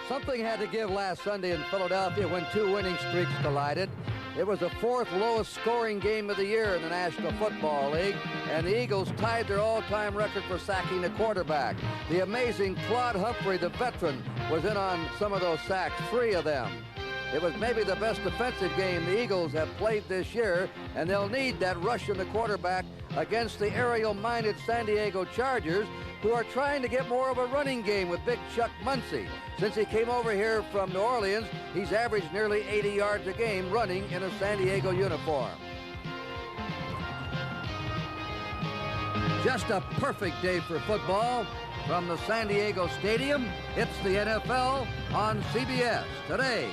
Something had to give last Sunday in Philadelphia when two winning streaks collided. It was the fourth lowest scoring game of the year in the National Football League, and the Eagles tied their all-time record for sacking the quarterback. The amazing Claude Humphrey, the veteran, was in on some of those sacks, 3 of them. It was maybe the best defensive game the Eagles have played this year, and they'll need that rush in the quarterback against the aerial-minded San Diego Chargers, who are trying to get more of a running game with Big Chuck Muncie. Since he came over here from New Orleans, he's averaged nearly 80 yards a game running in a San Diego uniform. Just a perfect day for football. From the San Diego Stadium, it's the NFL on CBS. Today,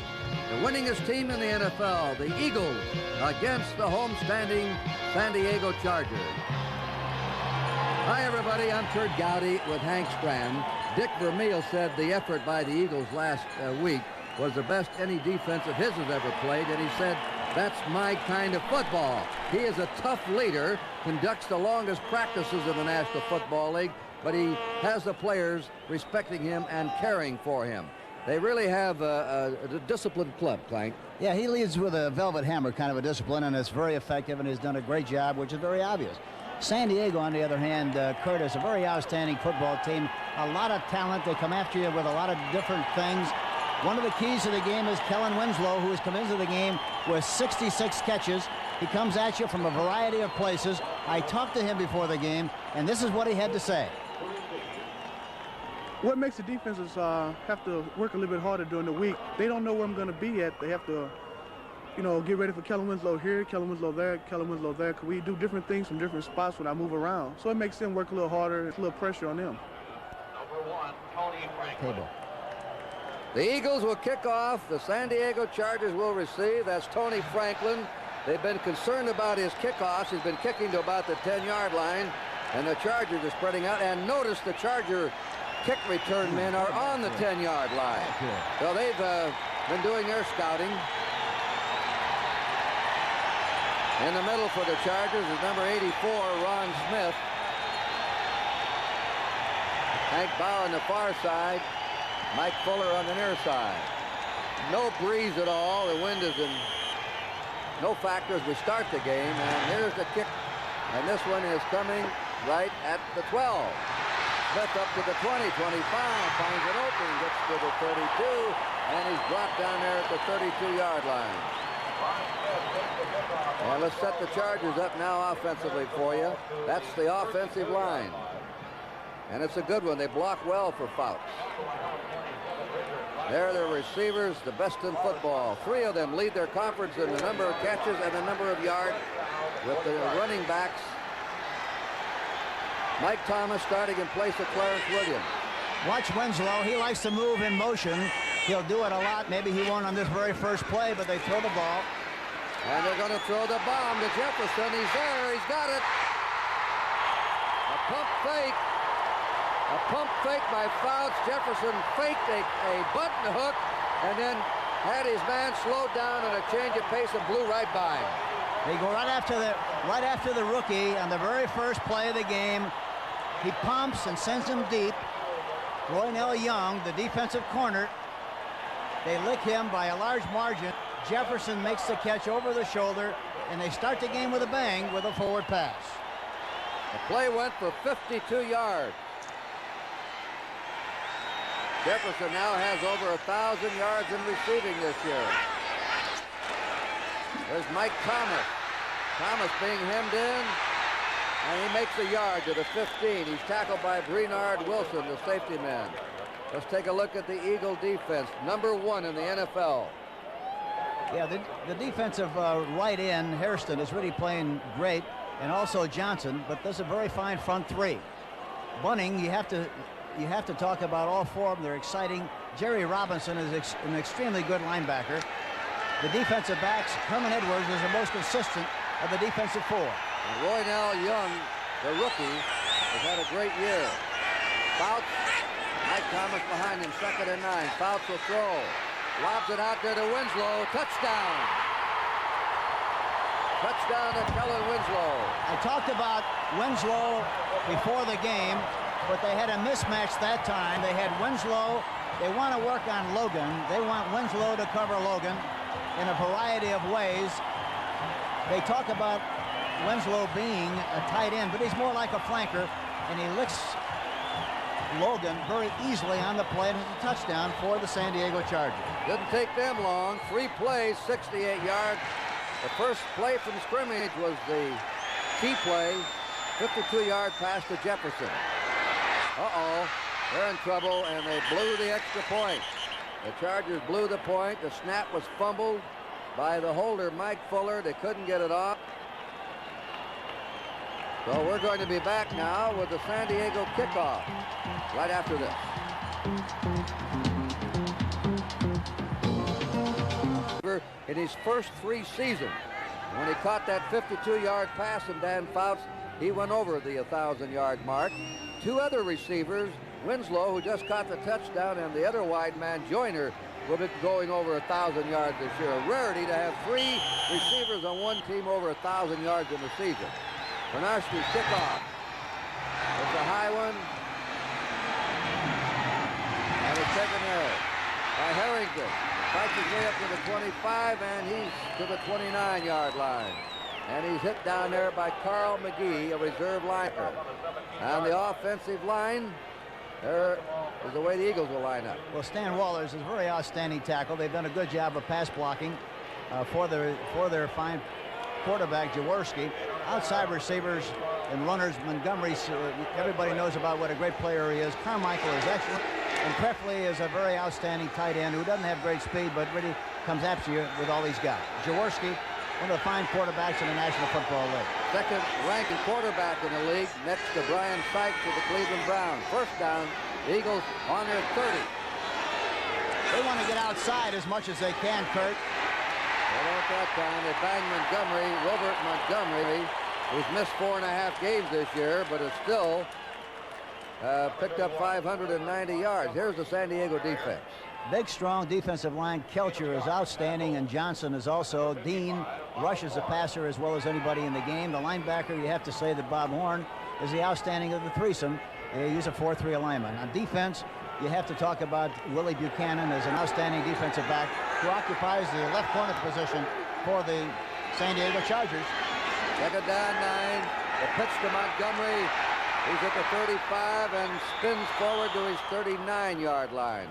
the winningest team in the NFL, the Eagles, against the homestanding San Diego Chargers. Hi, everybody. I'm Curt Gowdy with Hank Stram. Dick Vermeil said the effort by the Eagles last week was the best any defense of his has ever played, and he said, that's my kind of football. He is a tough leader, conducts the longest practices in the National Football League, but he has the players respecting him and caring for him. They really have a disciplined club, Clank. Yeah, he leads with a velvet hammer kind of a discipline, and it's very effective, and he's done a great job, which is very obvious. San Diego, on the other hand, Curt, is a very outstanding football team. A lot of talent. They come after you with a lot of different things. One of the keys to the game is Kellen Winslow, who has come into the game with 66 catches. He comes at you from a variety of places. I talked to him before the game, and this is what he had to say. What makes the defenses have to work a little bit harder during the week? They don't know where I'm going to be at. They have to, you know, get ready for Kellen Winslow here, Kellen Winslow there, Kellen Winslow there. Cause we do different things from different spots when I move around. So it makes them work a little harder. It's a little pressure on them. Number 1, Tony Franklin. The Eagles will kick off. The San Diego Chargers will receive. That's Tony Franklin. They've been concerned about his kickoffs. He's been kicking to about the 10-yard line, and the Chargers are spreading out. And notice the Charger kick return men are on the 10-yard line. So they've been doing their scouting. In the middle for the Chargers is number 84, Ron Smith. Hank Bauer on the far side. Mike Fuller on the near side. No breeze at all. The wind is in no factor as we start the game. And here's the kick. And this one is coming right at the 12. Smith up to the 20, 25, finds it open, gets to the 32, and he's dropped down there at the 32-yard line. Well, let's set the Chargers up now offensively for you. That's the offensive line. And it's a good one. They block well for Fouts. They're the receivers, the best in football. 3 of them lead their conference in the number of catches and the number of yards, with the running backs. Mike Thomas starting in place of Clarence Williams. Watch Winslow. He likes to move in motion. He'll do it a lot. Maybe he won't on this very first play, but they throw the ball. And they're going to throw the bomb to Jefferson. He's there. He's got it. A pump fake. A pump fake by Fouts. Jefferson faked a button hook and then had his man slowed down on a change of pace and blew right by him. They go right after the rookie on the very first play of the game. He pumps and sends him deep. Roynell Young, the defensive corner, they lick him by a large margin. Jefferson makes the catch over the shoulder, and they start the game with a bang with a forward pass. The play went for 52 yards. Jefferson now has over 1,000 yards in receiving this year. There's Mike Thomas. Thomas being hemmed in, and he makes a yard to the 15. He's tackled by Brenard Wilson, the safety man. Let's take a look at the Eagle defense, number 1 in the NFL. Yeah, the defensive right end, Hairston, is really playing great, and also Johnson, but there's a very fine front 3. Bunning, you have to talk about all 4 of them. They're exciting. Jerry Robinson is an extremely good linebacker. The defensive backs, Herman Edwards, is the most consistent of the defensive 4. And Roynell Young, the rookie, has had a great year. Fouts, Mike Thomas behind him, 2nd and 9. Fouts will throw. Lobs it out there to Winslow. Touchdown. Touchdown to Kellen Winslow. I talked about Winslow before the game. but they had a mismatch that time. They had Winslow. They want to work on Logan. They want Winslow to cover Logan in a variety of ways. They talk about Winslow being a tight end, but he's more like a flanker, and he licks Logan very easily on the play, and it's a touchdown for the San Diego Chargers. Didn't take them long. 3 plays, 68 yards. The first play from scrimmage was the key play, 52-yard pass to Jefferson. Uh-oh, they're in trouble, and they blew the extra point. The Chargers blew the point. The snap was fumbled by the holder, Mike Fuller. They couldn't get it off. So we're going to be back now with the San Diego kickoff right after this. In his first 3 seasons, when he caught that 52-yard pass from Dan Fouts, he went over the 1,000-yard mark. 2 other receivers, Winslow, who just caught the touchdown, and the other wide man, Joyner, will be going over 1,000 yards this year. A rarity to have 3 receivers on one team over 1,000 yards in the season. Bernarski's kickoff. It's a high one. And it's taken there by Harrington. Fights his way up to the 25, and he's to the 29-yard line. And he's hit down there by Carl McGee, a reserve linebacker. On the offensive line, there is the way the Eagles will line up. Well, Stan Wallers is a very outstanding tackle. They've done a good job of pass blocking for their fine quarterback, Jaworski. Outside receivers and runners, Montgomery, everybody knows about what a great player he is. Carmichael is excellent. And Prefley is a very outstanding tight end who doesn't have great speed, but really comes after you with all he's got. Jaworski, one of the fine quarterbacks in the National Football League. Second-ranked quarterback in the league, next to Brian Sykes of the Cleveland Browns. First down, the Eagles on their 30. They want to get outside as much as they can, Curt. Well, at that time, they banged Montgomery, Wilbert Montgomery, who's missed 4.5 games this year, but has still picked up 590 yards. Here's the San Diego defense. Big, strong defensive line. Kelcher is outstanding, and Johnson is also. Dean rushes the passer as well as anybody in the game. The linebacker, you have to say that Bob Horn is the outstanding of the threesome. They use a 4-3 alignment. On defense, you have to talk about Willie Buchanan as an outstanding defensive back who occupies the left corner position for the San Diego Chargers. Second down, 9. The pitch to Montgomery. He's at the 35 and spins forward to his 39-yard line.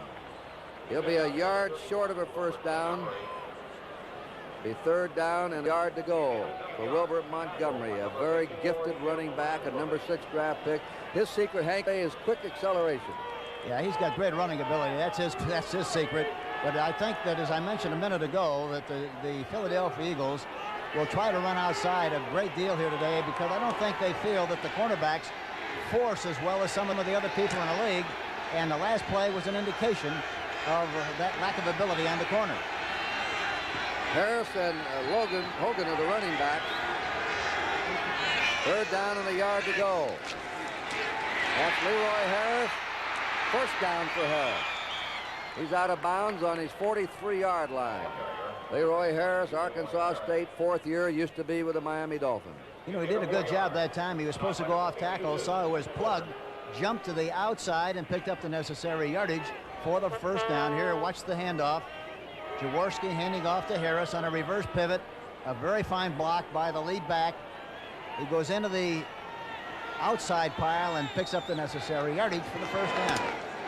He'll be a yard short of a first down. Be third down and a yard to go for Wilbert Montgomery, a very gifted running back, a number 6 draft pick. His secret, Hank, is quick acceleration. Yeah, he's got great running ability. That's his secret. But I think that, as I mentioned a minute ago, that the Philadelphia Eagles will try to run outside a great deal here today, because I don't think they feel that the cornerbacks force as well as some of the other people in the league. And the last play was an indication of that lack of ability on the corner. Harris and Hogan are the running backs. Third down and a yard to go. That's Leroy Harris. First down for Harris. He's out of bounds on his 43-yard line. Leroy Harris, Arkansas State, 4th year, used to be with the Miami Dolphins. You know, he did a good job that time. He was supposed to go off tackle, saw it was plugged, jumped to the outside, and picked up the necessary yardage for the first down. Here, watch the handoff. Jaworski handing off to Harris on a reverse pivot. A very fine block by the lead back. He goes into the outside pile and picks up the necessary yardage for the first down.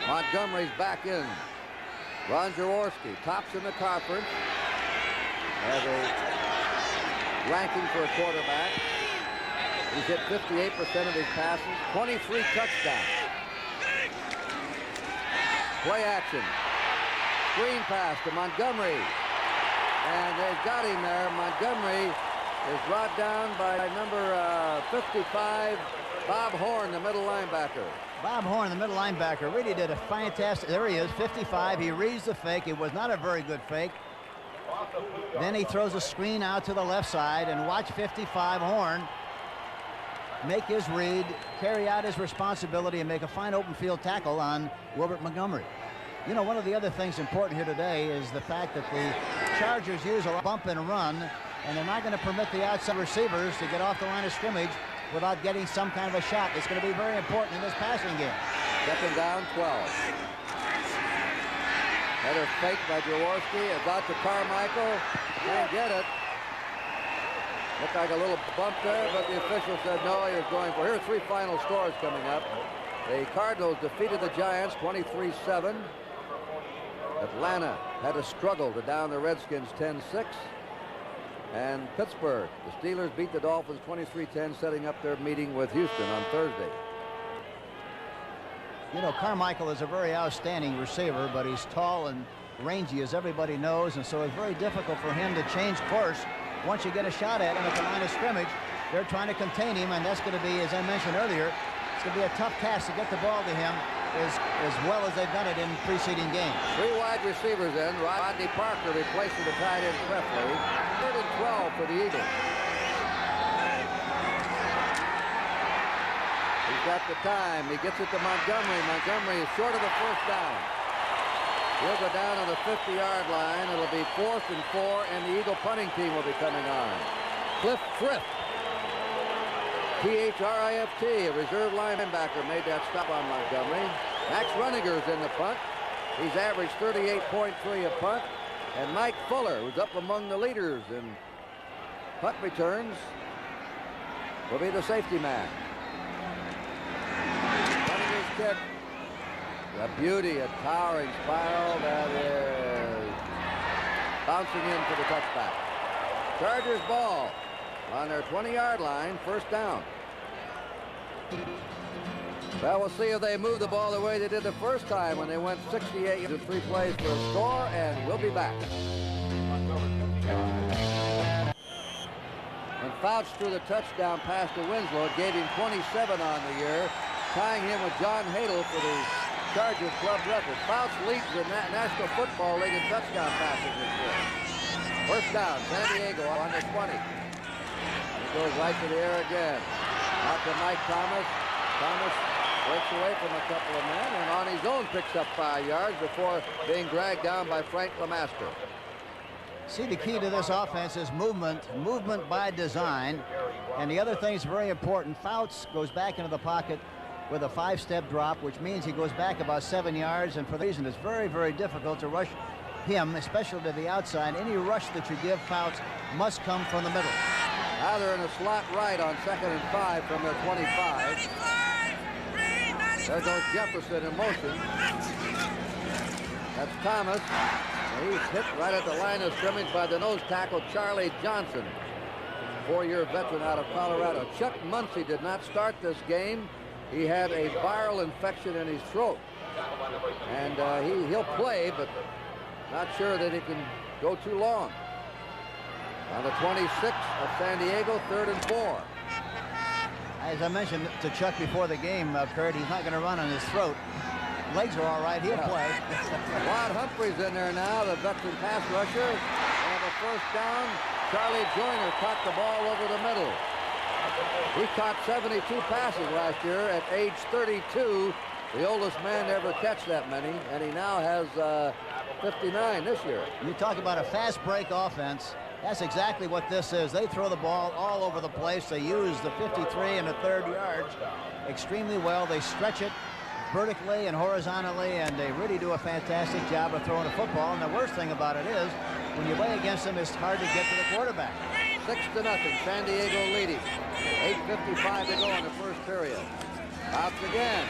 Montgomery's back in. Ron Jaworski tops in the conference as a ranking for a quarterback. He's hit 58% of his passes, 23 touchdowns. Play action. Screen pass to Montgomery. And they've got him there. Montgomery is brought down by number 55, Bob Horn, the middle linebacker. Bob Horn, the middle linebacker, really did a fantastic. There he is, 55. He reads the fake. It was not a very good fake. Then he throws a screen out to the left side, and watch 55 Horn make his read, carry out his responsibility, and make a fine open field tackle on Wilbert Montgomery. You know, one of the other things important here today is the fact that the Chargers use a bump and run, and they're not going to permit the outside receivers to get off the line of scrimmage without getting some kind of a shot. It's going to be very important in this passing game. Second down, 12. Another fake by Jaworski. It's out to Carmichael. Can't get it. Looked like a little bump there, but the official said no, he was going for. Here are three final scores coming up. The Cardinals defeated the Giants 23-7. Atlanta had a struggle to down the Redskins 10-6. And Pittsburgh, the Steelers beat the Dolphins 23-10, setting up their meeting with Houston on Thursday. You know, Carmichael is a very outstanding receiver, but he's tall and rangy, as everybody knows, and so it's very difficult for him to change course once you get a shot at him at the line of scrimmage. They're trying to contain him, and that's going to be, as I mentioned earlier, it's going to be a tough task to get the ball to him as well as they've done it in preceding games. Three wide receivers in. Rodney Parker replacing the tight end Presley. 3rd and 12 for the Eagles. He's got the time. He gets it to Montgomery. Montgomery is short of the first down. He'll go down on the 50-yard line. It'll be 4th and 4, and the Eagle punting team will be coming on. Cliff Thrift. T-H-R-I-F-T, a reserve linebacker, made that stop on Montgomery. Max Runninger's in the punt. He's averaged 38.3 a punt. And Mike Fuller, who's up among the leaders in punt returns, will be the safety man. Runninger's kick. A beauty, a towering spiral that is bouncing in for the touchback. Chargers ball on their 20-yard line, first down. Well, we'll see if they move the ball the way they did the first time when they went 68 to 3 plays for a score, and we'll be back. When Fouts threw the touchdown pass to Winslow, it gave him 27 on the year, tying him with John Hadle for the Chargers club record. Fouts leads the National Football League in touchdown passes this year. First down, San Diego on the 20. He goes right to the air again. Out to Mike Thomas. Thomas breaks away from a couple of men and on his own picks up 5 yards before being dragged down by Frank Lemaster. See, the key to this offense is movement by design. And the other thing that's very important, Fouts goes back into the pocket with a 5-step drop, which means he goes back about 7 yards, and for the reason it's very, very difficult to rush him, especially to the outside. Any rush that you give Fouts must come from the middle. Now they're in a slot right on 2nd and 5 from their 25. There goes Jefferson in motion. That's Thomas. He's hit right at the line of scrimmage by the nose tackle Charlie Johnson, 4-year veteran out of Colorado. Chuck Muncie did not start this game. He had a viral infection in his throat. And he'll play, but not sure that he can go too long. On the 26 of San Diego, 3rd and 4. As I mentioned to Chuck before the game, Curt, he's not going to run on his throat. Legs are all right. He'll play. Rod Humphrey's in there now, the veteran pass rusher. And the first down, Charlie Joyner caught the ball over the middle. He caught 72 passes last year at age 32. The oldest man to ever catch that many, and he now has 59 this year. You talk about a fast break offense. That's exactly what this is. They throw the ball all over the place. They use the 53 and the 3rd yards extremely well. They stretch it vertically and horizontally, and they really do a fantastic job of throwing the football. And the worst thing about it is, when you play against them, it's hard to get to the quarterback. 6-0, San Diego leading. 8:55 to go in the first period. Outs again.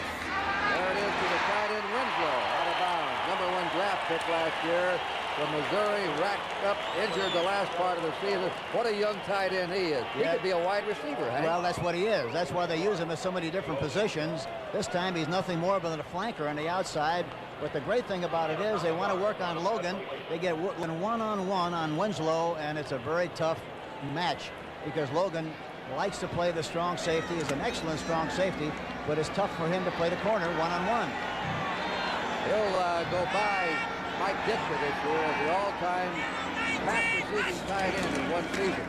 There it is to the tight end Winslow, out of bounds. #1 draft pick last year from Missouri, racked up, injured the last part of the season. What a young tight end he is. He could be a wide receiver, Hank. Well, that's what he is. That's why they use him in so many different positions. This time he's nothing more than a flanker on the outside. But the great thing about it is they want to work on Logan. They get one-on-one on Winslow, and it's a very tough match because Logan likes to play the strong safety. He's an excellent strong safety, but it's tough for him to play the corner one-on-one. He'll go by Mike Ditka this year as the all-time pass receiving tight end in one season.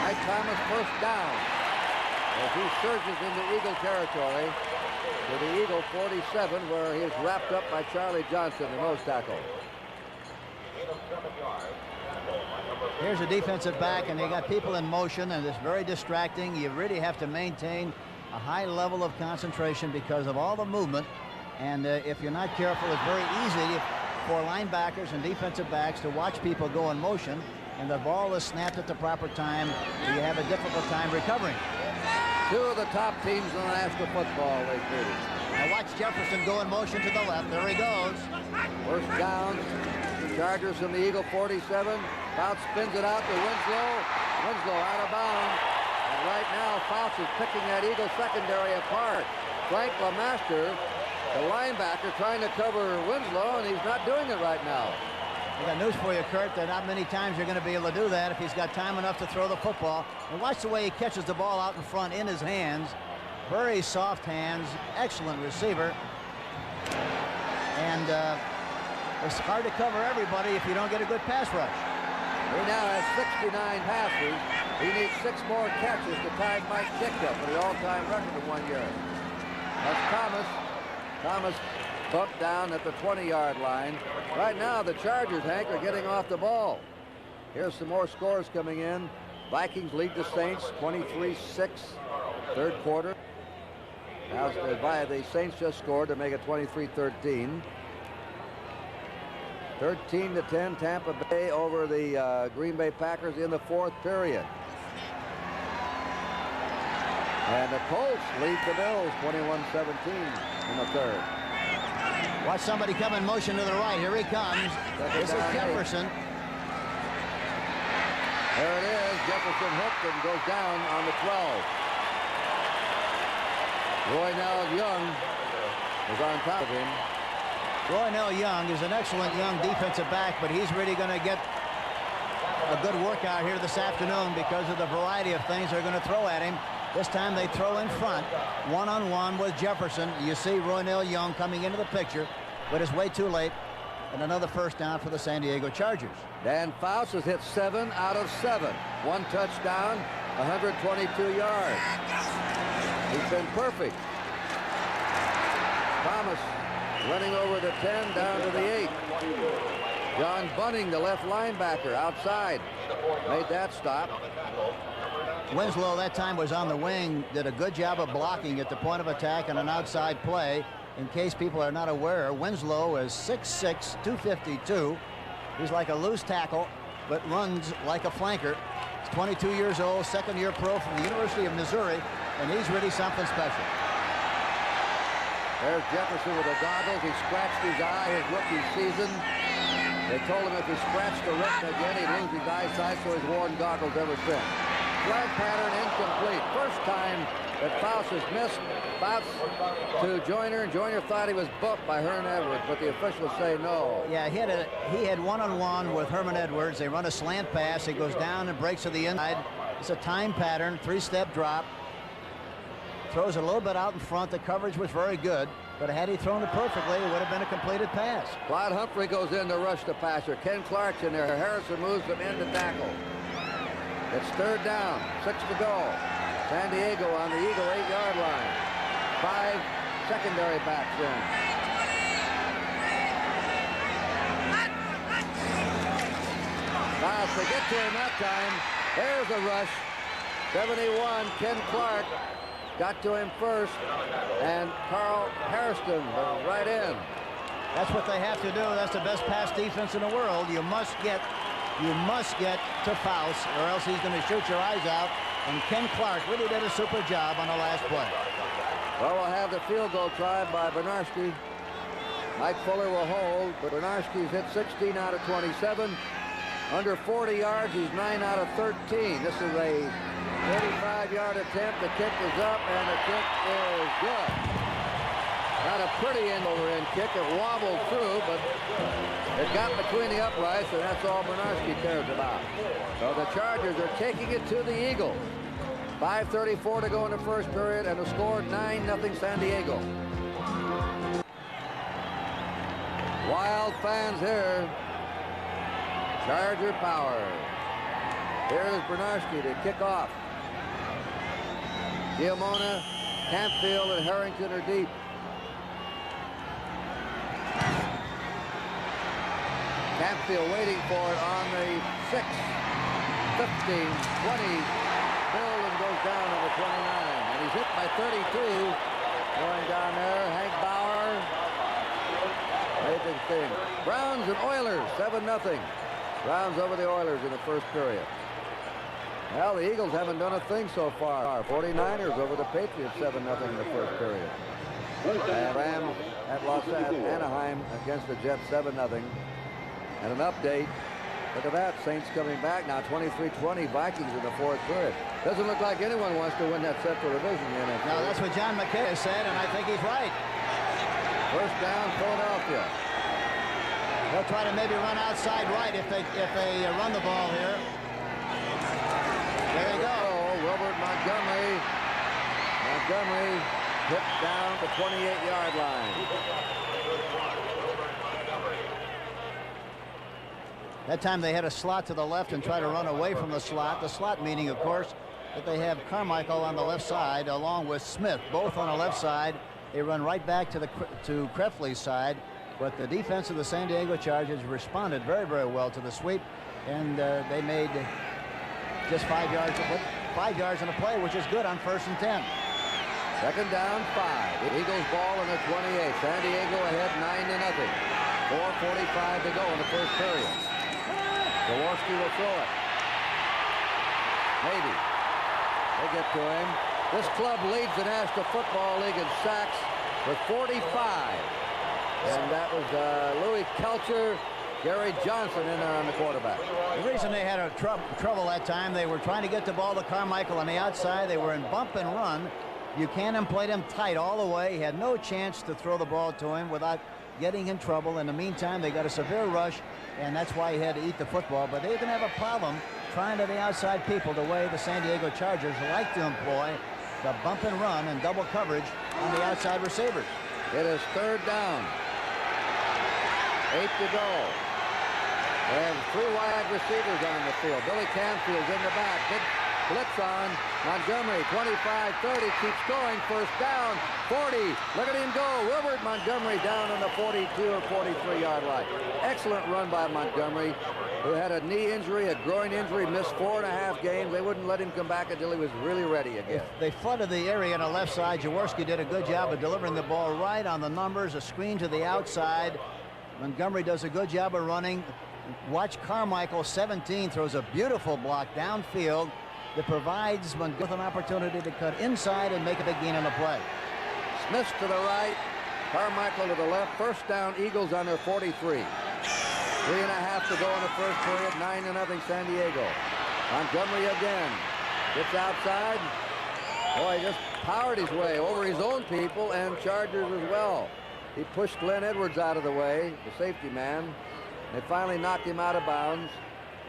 Mike Thomas first down as he surges into Eagle territory to the Eagle 47, where he is wrapped up by Charlie Johnson, the nose tackle. Here's a defensive back, and they got people in motion, and it's very distracting. You really have to maintain a high level of concentration because of all the movement. And if you're not careful, it's very easy for linebackers and defensive backs to watch people go in motion, and the ball is snapped at the proper time. You have a difficult time recovering. Two of the top teams in the National Football League. Now watch Jefferson go in motion to the left. There he goes. First down. Chargers from the Eagle 47. Fouts spins it out to Winslow. Winslow out of bounds. And right now, Fouts is picking that Eagle secondary apart. Frank LeMaster, the linebacker, trying to cover Winslow, and he's not doing it right now. I got news for you, Curt. There are not many times you're going to be able to do that if he's got time enough to throw the football. And watch the way he catches the ball out in front in his hands. Very soft hands. Excellent receiver. And it's hard to cover everybody if you don't get a good pass rush. He now has 69 passes. He needs 6 more catches to tie Mike Ditka for the all-time record in 1 year. That's Thomas. Thomas bumped down at the 20-yard line. Right now, the Chargers, Hank, are getting off the ball. Here's some more scores coming in. Vikings lead the Saints 23-6, third quarter. Now the Saints just scored to make it 23-13. 13-10 Tampa Bay over the Green Bay Packers in the fourth period. And the Colts lead the Bills 21-17 in the third. Watch somebody come in motion to the right. Here he comes. This is Jefferson. There it is. Jefferson hooked and goes down on the 12. Roynell Young is on top of him. Roynell Young is an excellent young defensive back, but he's really going to get a good workout here this afternoon because of the variety of things they're going to throw at him. This time they throw in front, one-on-one with Jefferson. You see Roynell Young coming into the picture, but it's way too late. And another first down for the San Diego Chargers. Dan Fouts has hit 7 out of 7. 1 touchdown, 122 yards. He's been perfect. Thomas running over the 10 down to the 8. John Bunning, the left linebacker, outside, made that stop. Winslow that time was on the wing, did a good job of blocking at the point of attack and an outside play. In case people are not aware, Winslow is 6'6", 252. He's like a loose tackle, but runs like a flanker. He's 22 years old, second-year pro from the University of Missouri, and he's really something special. There's Jefferson with the goggles. He scratched his eye his rookie season. They told him if he scratched the retina again, he'd lose his eyesight, so he's worn goggles ever since. Flag pattern incomplete. First time that Fouts has missed. Fouts to Joyner, and Joyner thought he was bumped by Herman Edwards, but the officials say no. Yeah, he had one-on-one with Herman Edwards. They run a slant pass. He goes down and breaks to the inside. It's a time pattern, 3-step drop. Throws a little bit out in front. The coverage was very good, but had he thrown it perfectly, it would have been a completed pass. Clyde Humphrey goes in to rush the passer. Ken Clark's in there. Harrison moves from end to tackle. It's third down, 6 to go. San Diego on the Eagle 8-yard line. 5 secondary backs in. Now, if they get to him that time, there's a rush. 71, Ken Clark got to him first, and Carl Hairston right in. That's what they have to do. That's the best pass defense in the world. You must get to Fouts, or else he's going to shoot your eyes out. And Ken Clark really did a super job on the last play. Well, we'll have the field goal tried by Bernarski. Mike Fuller will hold, but Bernarski's hit 16 out of 27. Under 40 yards, he's 9 out of 13. This is a 35-yard attempt. The kick is up, and the kick is good. Not a pretty end-over-end kick. It wobbled through, but it got between the uprights, and that's all Bernarski cares about. So the Chargers are taking it to the Eagles. 5:34 to go in the first period, and the score 9-0 San Diego. Wild fans here. Charger power. Here's Bernarski to kick off. Giamona, Campfield, and Harrington are deep. Campfield waiting for it on the 6. 15, 20. Bull and goes down over 29. And he's hit by 32. Going down there, Hank Bauer. Amazing thing. Browns and Oilers, 7-0. Browns over the Oilers in the first period. Well, the Eagles haven't done a thing so far. 49ers over the Patriots, 7-0 in the first period. And Rams at Anaheim against the Jets, 7-0. And an update. Look at that. Saints coming back now, 23-20. Vikings in the fourth period. Doesn't look like anyone wants to win that Central Division in the NFL. No, that's what John McKay has said, and I think he's right. First down, Philadelphia. They'll try to maybe run outside right if they run the ball here. There you go. Wilbert Montgomery. Montgomery hit down the 28-yard line. That time they had a slot to the left and try to run away from the slot. The slot meaning, of course, that they have Carmichael on the left side along with Smith, both on the left side. They run right back to Krefley's side. But the defense of the San Diego Chargers responded very, very well to the sweep, and they made just 5 yards in a play, which is good on 1st and 10. Second down, 5. The Eagles ball in the 28. San Diego ahead 9-0. 4:45 to go in the first period. Jaworski will throw it. Maybe. They get to him. This club leads the National Football League in sacks with 45. And that was Louis Kelcher, Gary Johnson in there on the quarterback. The reason they had trouble that time, they were trying to get the ball to Carmichael on the outside. They were in bump and run. Buchanan played him tight all the way. He had no chance to throw the ball to him without getting in trouble. In the meantime, they got a severe rush, and that's why he had to eat the football. But they didn't have a problem trying to the outside people the way the San Diego Chargers like to employ the bump and run and double coverage on the outside receivers. It is third down. 8 to go. They have 3 wide receivers on the field. Billy Canfield's in the back. Big blitz on Montgomery. 25-30. Keeps going. First down. 40. Look at him go. Wilbert Montgomery down on the 42 or 43-yard line. Excellent run by Montgomery, who had a knee injury, a groin injury, missed 4.5 games. They wouldn't let him come back until he was really ready again. They flooded the area on the left side. Jaworski did a good job of delivering the ball right on the numbers. A screen to the outside. Montgomery does a good job of running. Watch Carmichael, 17, throws a beautiful block downfield that provides Montgomery with an opportunity to cut inside and make a big gain on the play. Smith to the right, Carmichael to the left. First down, Eagles on their 43. 3.5 to go in the first period. 9-0 San Diego. Montgomery again. Gets outside. Boy, he just powered his way over his own people and Chargers as well. He pushed Glenn Edwards out of the way, the safety man. They finally knocked him out of bounds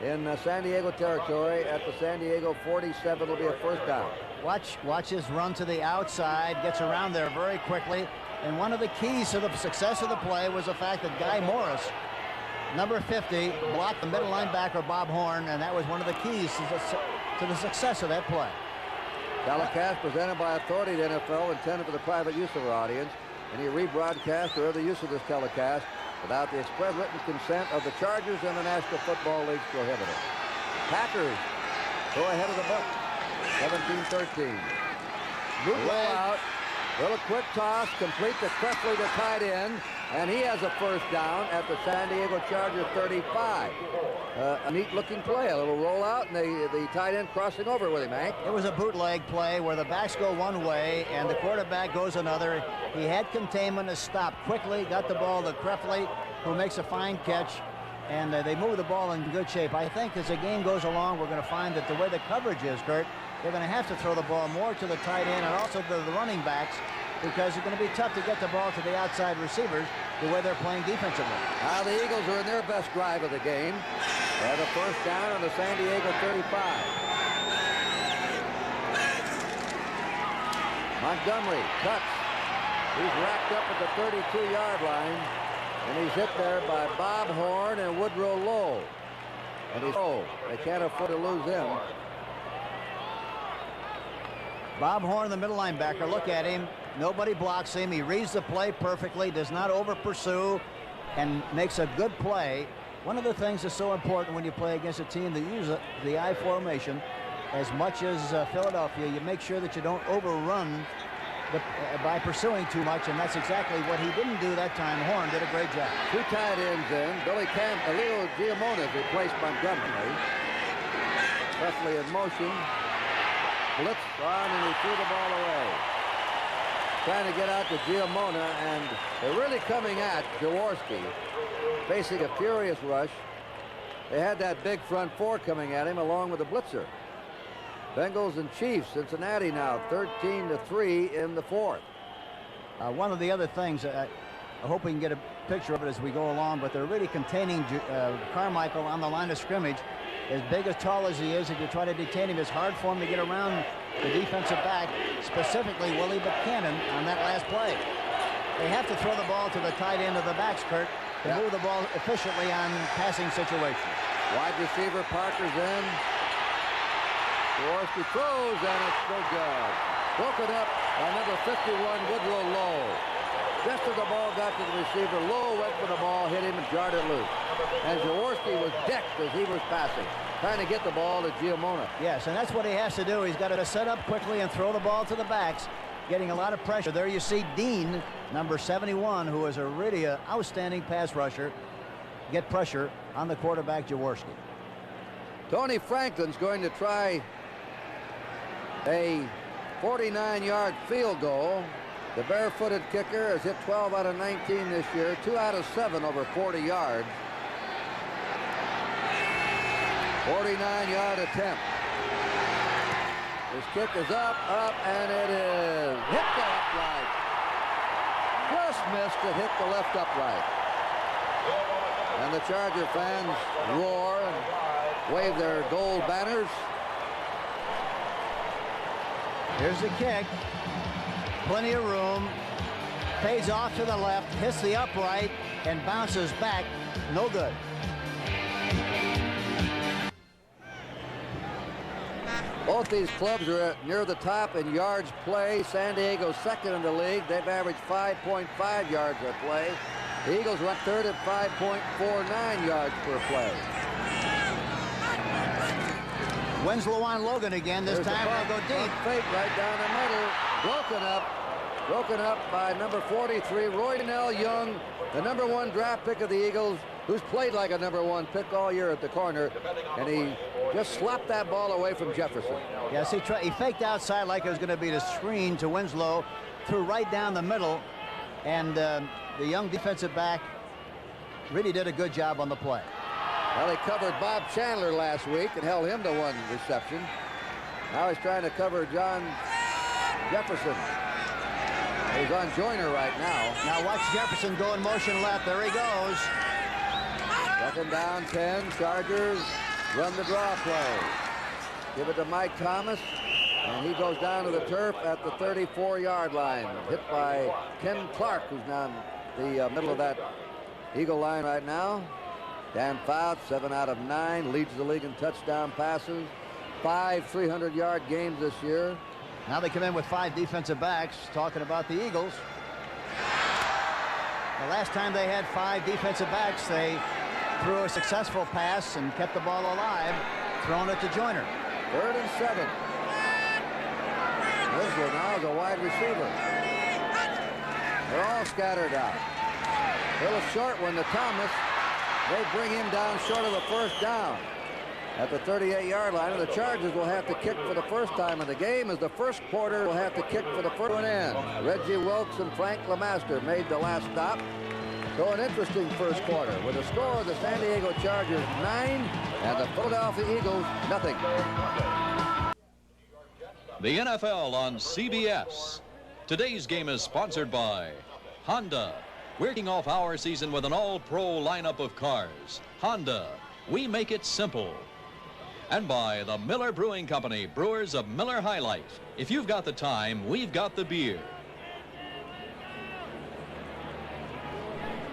in San Diego territory at the San Diego 47. It'll be a first down. Watch his run to the outside, gets around there very quickly. And one of the keys to the success of the play was the fact that Guy Morris, number 50, blocked the middle linebacker Bob Horn, and that was one of the keys to the success of that play. Telecast presented by Authority to NFL, intended for the private use of our audience. Any rebroadcast or other use of this telecast without the express written consent of the Chargers and the National Football League prohibited. Packers go ahead of the book, 17-13. Rollout, little quick toss, complete to Krefley, the tight end, and he has a first down at the San Diego Chargers 35. A neat-looking play, a little rollout, and the tight end crossing over with him, Hank. It was a bootleg play where the backs go one way and the quarterback goes another. He had containment to stop quickly, got the ball to Krefley, who makes a fine catch, and they move the ball in good shape. I think as the game goes along, we're going to find that the way the coverage is, Curt, they're going to have to throw the ball more to the tight end and also to the running backs, because it's going to be tough to get the ball to the outside receivers the way they're playing defensively. Now the Eagles are in their best drive of the game. They have a first down on the San Diego 35. Montgomery cuts. He's racked up at the 32-yard line, and he's hit there by Bob Horn and Woodrow Lowe. And he's they can't afford to lose him. Bob Horn, the middle linebacker, look at him. Nobody blocks him. He reads the play perfectly, does not over pursue, and makes a good play One of the things that's so important when you play against a team that uses the I formation as much as Philadelphia, you make sure that you don't overrun by pursuing too much, and that's exactly what he didn't do that time. Horn did a great job. 2 tight ends in. Leo Giamona replaced Montgomery. Presley in motion. Blitz on, and he threw the ball away. Trying to get out to Giamona, and they're really coming at Jaworski, facing a furious rush. They had that big front four coming at him along with the blitzer. Bengals and Chiefs, Cincinnati now 13-3 in the fourth. One of the other things, I hope we can get a picture of it as we go along, but they're really containing Carmichael on the line of scrimmage. As big, as tall as he is, if you try to detain him, it's hard for him to get around the defensive back, specifically Willie Buchanan on that last play. They have to throw the ball to the tight end of the backs, Curt, to move the ball efficiently on passing situations. Wide receiver Parker's in. Jaworski throws, and it's no good. Broken up by number 51, Woodrow Lowe. Just as the ball got to the receiver, Lowe went for the ball, hit him, and jarred it loose. And Jaworski was decked as he was passing, trying to get the ball to Giamona. Yes, and that's what he has to do. He's got to set up quickly and throw the ball to the backs, getting a lot of pressure. There you see Dean, number 71, who is a really outstanding pass rusher, get pressure on the quarterback, Jaworski. Tony Franklin's going to try a 49-yard field goal. The barefooted kicker has hit 12 out of 19 this year, 2 out of 7 over 40 yards. 49-yard attempt. His kick is up, and it is hit the upright. Just missed it, hit the left upright. And the Charger fans roar and wave their gold banners. Here's the kick. Plenty of room. Fades off to the left, hits the upright, and bounces back. No good. Both these clubs are near the top in yards play. San Diego's second in the league. They've averaged 5.5 yards per play. The Eagles run third at 5.49 yards per play. Winslow on Logan again. This time they'll go deep. Fake right down the middle. Broken up by number 43, Roydell Young, the #1 draft pick of the Eagles, who's played like a #1 pick all year at the corner, and he just slapped that ball away from Jefferson. Yes, he faked outside like it was going to be the screen to Winslow, threw right down the middle, and the young defensive back really did a good job on the play. Well, he covered Bob Chandler last week and held him to 1 reception. Now he's trying to cover John Jefferson. He's on Joyner right now. Now watch Jefferson go in motion left. There he goes. Second down, 10. Chargers run the draw play. Give it to Mike Thomas, and he goes down to the turf at the 34-yard line. Hit by Ken Clark, who's down the middle of that Eagle line right now. Dan Fouts, 7 out of 9, leads the league in touchdown passes. 5 300-yard games this year. Now they come in with 5 defensive backs. Talking about the Eagles. The last time they had 5 defensive backs, they threw a successful pass and kept the ball alive, throwing it to Joyner. 3rd and 7. Winslow now is a wide receiver. They're all scattered out. A little short one to Thomas. They bring him down short of the first down at the 38-yard line, and the Chargers will have to kick for the first time in the game, as the first quarter will have to kick for the first one in. Reggie Wilkes and Frank LeMaster made the last stop. So an interesting first quarter with a score of the San Diego Chargers 9 and the Philadelphia Eagles nothing. The NFL on CBS. Today's game is sponsored by Honda. We're kicking off our season with an all-pro lineup of cars. Honda, we make it simple. And by the Miller Brewing Company, brewers of Miller High Life. If you've got the time, we've got the beer.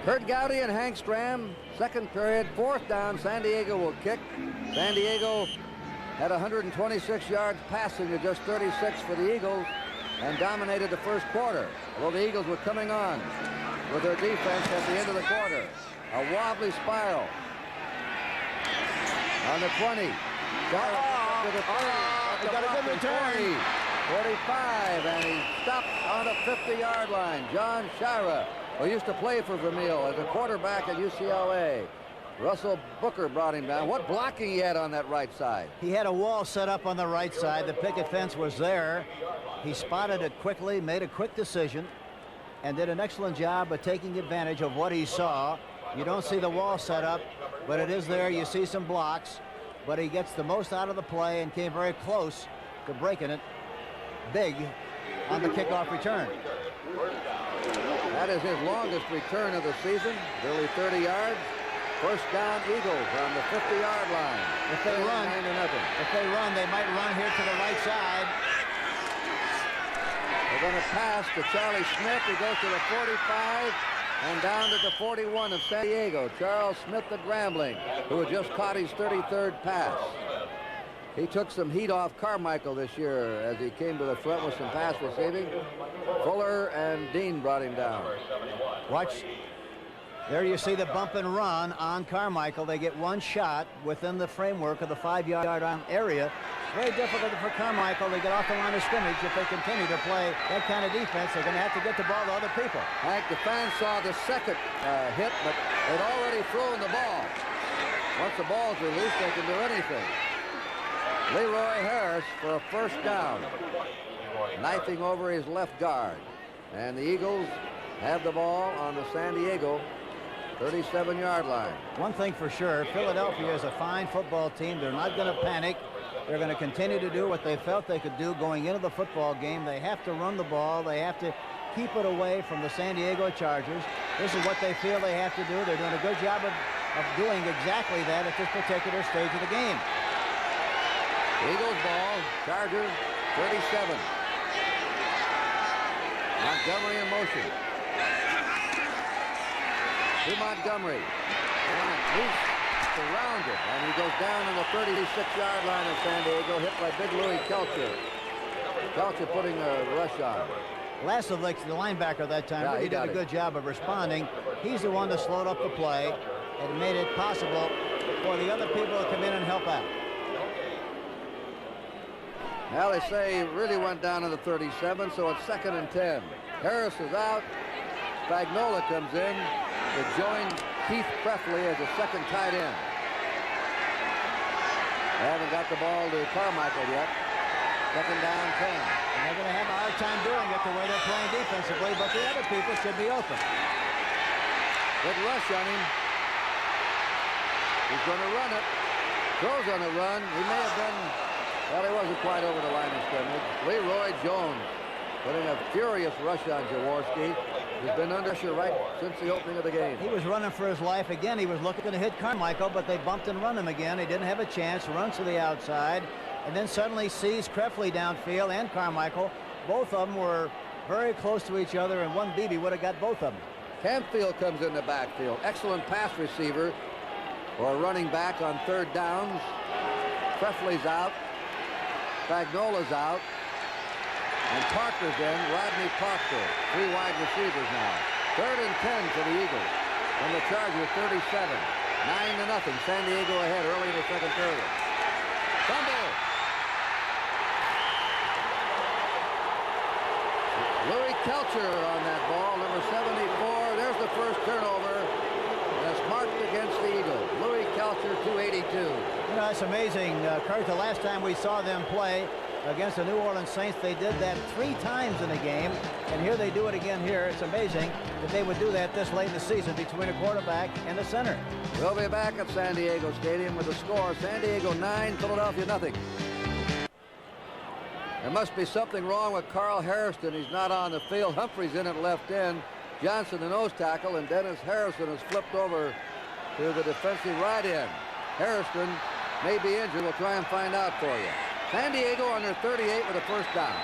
Curt Gowdy and Hank Stram, second period, 4th down. San Diego will kick. San Diego had 126 yards passing to just 36 for the Eagles and dominated the first quarter. Although the Eagles were coming on with their defense at the end of the quarter. A wobbly spiral. On the 20. Shira to the 30. He got a good return. 45, and he stopped on the 50-yard line. John Shira, who used to play for Vermeil as a quarterback at UCLA. Russell Booker brought him down. What blocking he had on that right side. He had a wall set up on the right side. The picket fence was there. He spotted it quickly, made a quick decision, and did an excellent job of taking advantage of what he saw. You don't see the wall set up, but it is there. You see some blocks, but he gets the most out of the play and came very close to breaking it big on the kickoff return. That is his longest return of the season, nearly 30 yards. First down, Eagles on the 50-yard line. If they run, they might run here to the right side. They're going to pass to Charlie Smith. He goes to the 45 and down to the 41 of San Diego. Charles Smith, the Grambling, who had just caught his 33rd pass. He took some heat off Carmichael this year as he came to the front with some pass receiving. Fuller and Dean brought him down. Watch. There you see the bump and run on Carmichael. They get one shot within the framework of the 5-yard area. Very difficult for Carmichael to get off the line of scrimmage if they continue to play that kind of defense. They're going to have to get the ball to other people. Hank, the fans saw the second hit, but they'd already thrown the ball. Once the ball's released, they can do anything. Leroy Harris for a first down, knifing over his left guard. And the Eagles have the ball on the San Diego 37-yard line. One thing for sure, Philadelphia is a fine football team. They're not going to panic. They're going to continue to do what they felt they could do going into the football game. They have to run the ball. They have to keep it away from the San Diego Chargers. This is what they feel they have to do. They're doing a good job of doing exactly that at this particular stage of the game. Eagles ball, Chargers 37. Montgomery in motion. To Montgomery. And he's surrounded. And he goes down on the 36-yard line of San Diego, hit by big Louis Kelcher. Kelcher putting a rush on. Lasovich, the linebacker that time, really did a good job of responding. He's the one that slowed up the play and made it possible for the other people to come in and help out. Now they say he really went down to the 37, so it's 2nd and 10. Harris is out. Spagnola comes in to join Keith Prefley as a second tight end. They haven't got the ball to Carmichael yet. 2nd down, 10. And they're going to have a hard time doing it the way they're playing defensively, but the other people should be open. Good rush on him. He's going to run it. Throws on the run. He may have been, well, he wasn't quite over the line of scrimmage. Leroy Jones putting a furious rush on Jaworski. He's been under pressure right since the opening of the game. He was running for his life again. He was looking to hit Carmichael, but they bumped and run him again. He didn't have a chance. Runs to the outside, and then suddenly sees Prefley downfield and Carmichael. Both of them were very close to each other, and one BB would have got both of them. Canfield comes in the backfield. Excellent pass receiver or a running back on 3rd downs. Prefley's out. Spagnola's out. And Parker's in. Rodney Parker. 3 wide receivers now. 3rd and 10 for the Eagles. From the Chargers, 37. 9-0. San Diego ahead early in the 2nd period. Fumble. Louis Kelcher on that ball, number 74. There's the first turnover. And it's marked against the Eagles. Louis Kelcher, 282. You know, it's amazing, Curt. The last time we saw them play against the New Orleans Saints, they did that 3 times in a game, and here they do it again here. It's amazing that they would do that this late in the season between a quarterback and a center. We'll be back at San Diego Stadium with the score. San Diego 9, Philadelphia nothing. There must be something wrong with Carl Harrison. He's not on the field. Humphrey's in at left end. Johnson the nose tackle, and Dennis Harrison has flipped over to the defensive right end. Harrison may be injured. We'll try and find out for you. San Diego on their 38 with a first down.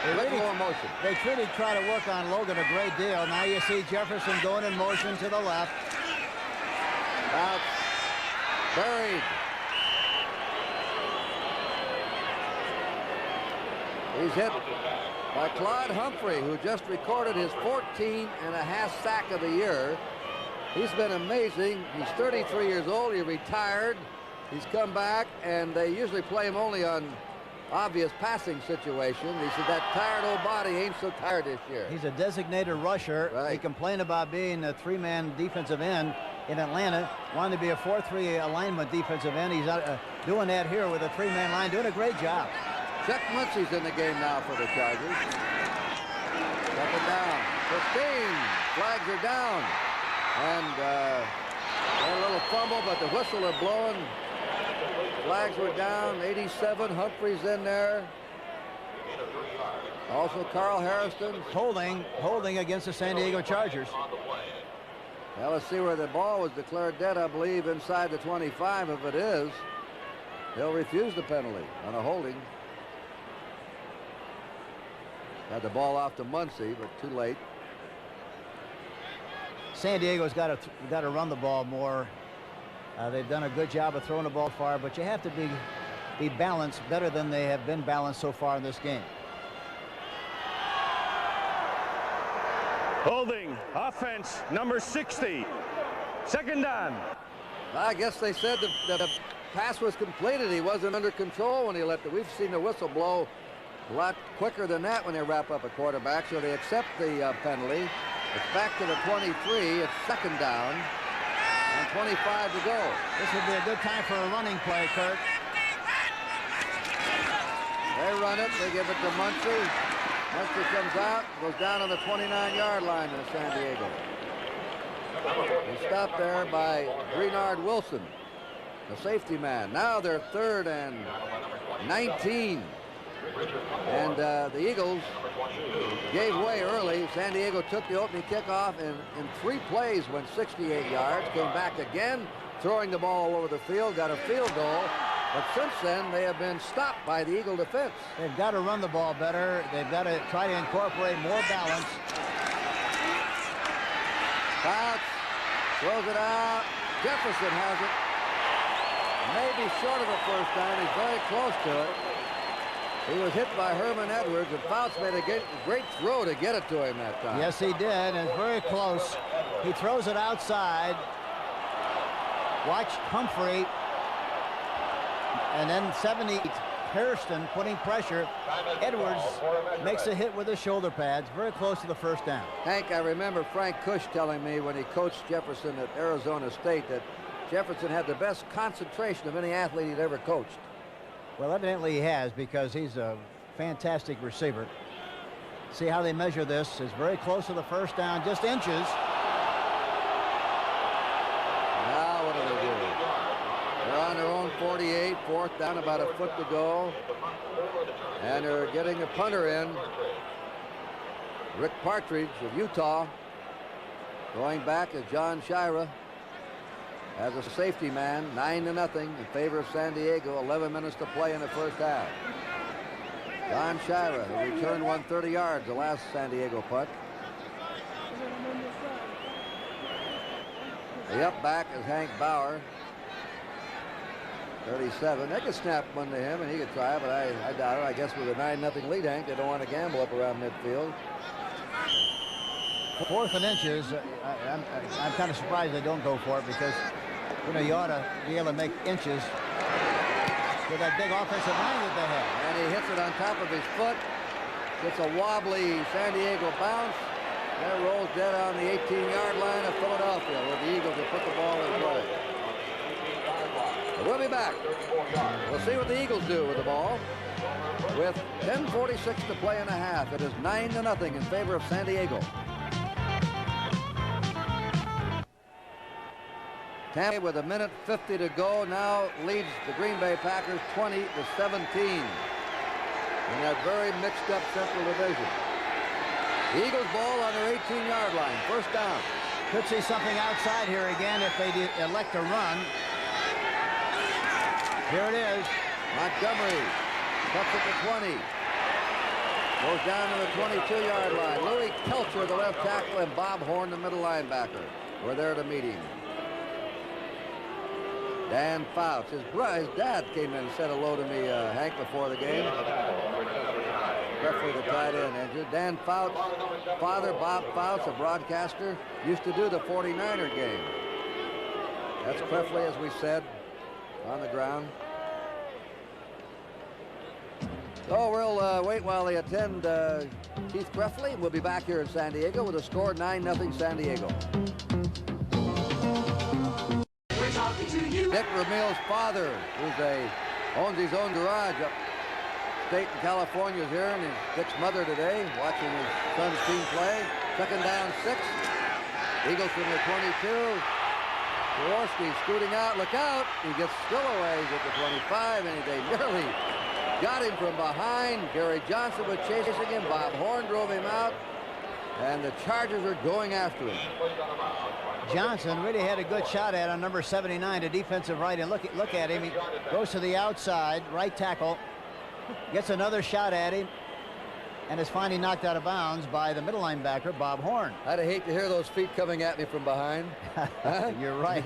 They really try to work on Logan a great deal. Now you see Jefferson going in motion to the left. Out. Buried. He's hit by Claude Humphrey, who just recorded his 14.5 sack of the year. He's been amazing. He's 33 years old. He retired. He's come back, and they usually play him only on obvious passing situation. He said that tired old body ain't so tired this year. He's a designated rusher. Right. He complained about being a 3-man defensive end in Atlanta, wanted to be a 4-3 alignment defensive end. He's doing that here with a 3-man line, doing a great job. Chuck Muncie's in the game now for the Chargers. Up and down. 15. Flags are down. And a little fumble, but the whistle are blowing. Flags were down. 87. Humphrey's in there. Also Carl Harrison. Holding against the San Diego Chargers. Well, let's see where the ball was declared dead, I believe, inside the 25. If it is, they'll refuse the penalty on a holding. Had the ball off to Muncie, but too late. San Diego's got to run the ball more. They've done a good job of throwing the ball far, but you have to be balanced better than they have been balanced so far in this game. Holding, offense, number 60. Second down. I guess they said that the pass was completed. He wasn't under control when he let We've seen the whistle blow a lot quicker than that when they wrap up a quarterback, so they accept the penalty. It's back to the 23. It's second down and 25 to go. This would be a good time for a running play, Curt. They run it. They give it to Muncie. Muncie comes out, goes down on the 29-yard line in San Diego. He's stopped there by Greenard Wilson, the safety man. Now they're 3rd and 19. And the Eagles gave way early. San Diego took the opening kickoff and in 3 plays went 68 yards. Came back again, throwing the ball all over the field, got a field goal. But since then, they have been stopped by the Eagle defense. They've got to run the ball better. They've got to try to incorporate more balance. Fouts, throws it out. Jefferson has it. Maybe short of a first down. He's very close to it. He was hit by Herman Edwards, and Fouts made a great throw to get it to him that time. Yes, he did, and it's very close. He throws it outside. Watch Humphrey. And then 70, Hairston putting pressure. Edwards makes a hit with his shoulder pads, very close to the first down. Hank, I remember Frank Cush telling me when he coached Jefferson at Arizona State that Jefferson had the best concentration of any athlete he'd ever coached. Well, evidently he has, because he's a fantastic receiver. See how they measure this. It's very close to the first down, just inches. Now what do they do? They're on their own 48, 4th down, about a foot to go. And they're getting a punter in. Rick Partridge of Utah. Going back is John Shira as a safety man, 9-0 in favor of San Diego. 11 minutes to play in the first half. John Shira, who returned 130 yards the last San Diego punt. The up back is Hank Bauer, 37. They could snap one to him and he could try, but I doubt it. I guess with a 9-0 lead, Hank, they don't want to gamble up around midfield. 4th and inches. I'm kind of surprised they don't go for it, because you know you ought to be able to make inches with that big offensive line that they have. And he hits it on top of his foot. Gets a wobbly San Diego bounce. That rolls dead on the 18-yard line of Philadelphia, where the Eagles have put the ball in play. We'll be back. We'll see what the Eagles do with the ball. With 10:46 to play in a half, it is 9-0 in favor of San Diego. Tampa, with 1:50 to go, now leads the Green Bay Packers 20-17 in that very mixed-up Central Division. The Eagles ball on their 18-yard line, first down. Could see something outside here again if they elect to run. Here it is. Montgomery cuts it to 20. Goes down to the 22-yard line. Louis Kelcher, the left tackle, and Bob Horn, the middle linebacker, were there to meet him. Dan Fouts, his dad came in and said hello to me, Hank, before the game. Preferably the tight end injured. Dan Fouts' father, Bob Fouts, a broadcaster, used to do the 49er game. That's Preferably, as we said, on the ground. So we'll wait while they attend Keith Krefley. We'll be back here in San Diego with a score 9-0 San Diego. Dick Ramil's father, owns his own garage upstate in California, is here, and Dick's mother today watching his son's team play. Second down, 6. Eagles from the 22. Jaworski scooting out. Look out! He gets stillaways at the 25, and they nearly got him from behind. Gary Johnson was chasing him. Bob Horn drove him out, and the Chargers are going after him. Johnson really had a good shot at on number 79, a defensive right, and look at him. He goes to the outside, right tackle, gets another shot at him, and is finally knocked out of bounds by the middle linebacker, Bob Horn. I'd hate to hear those feet coming at me from behind. You're right.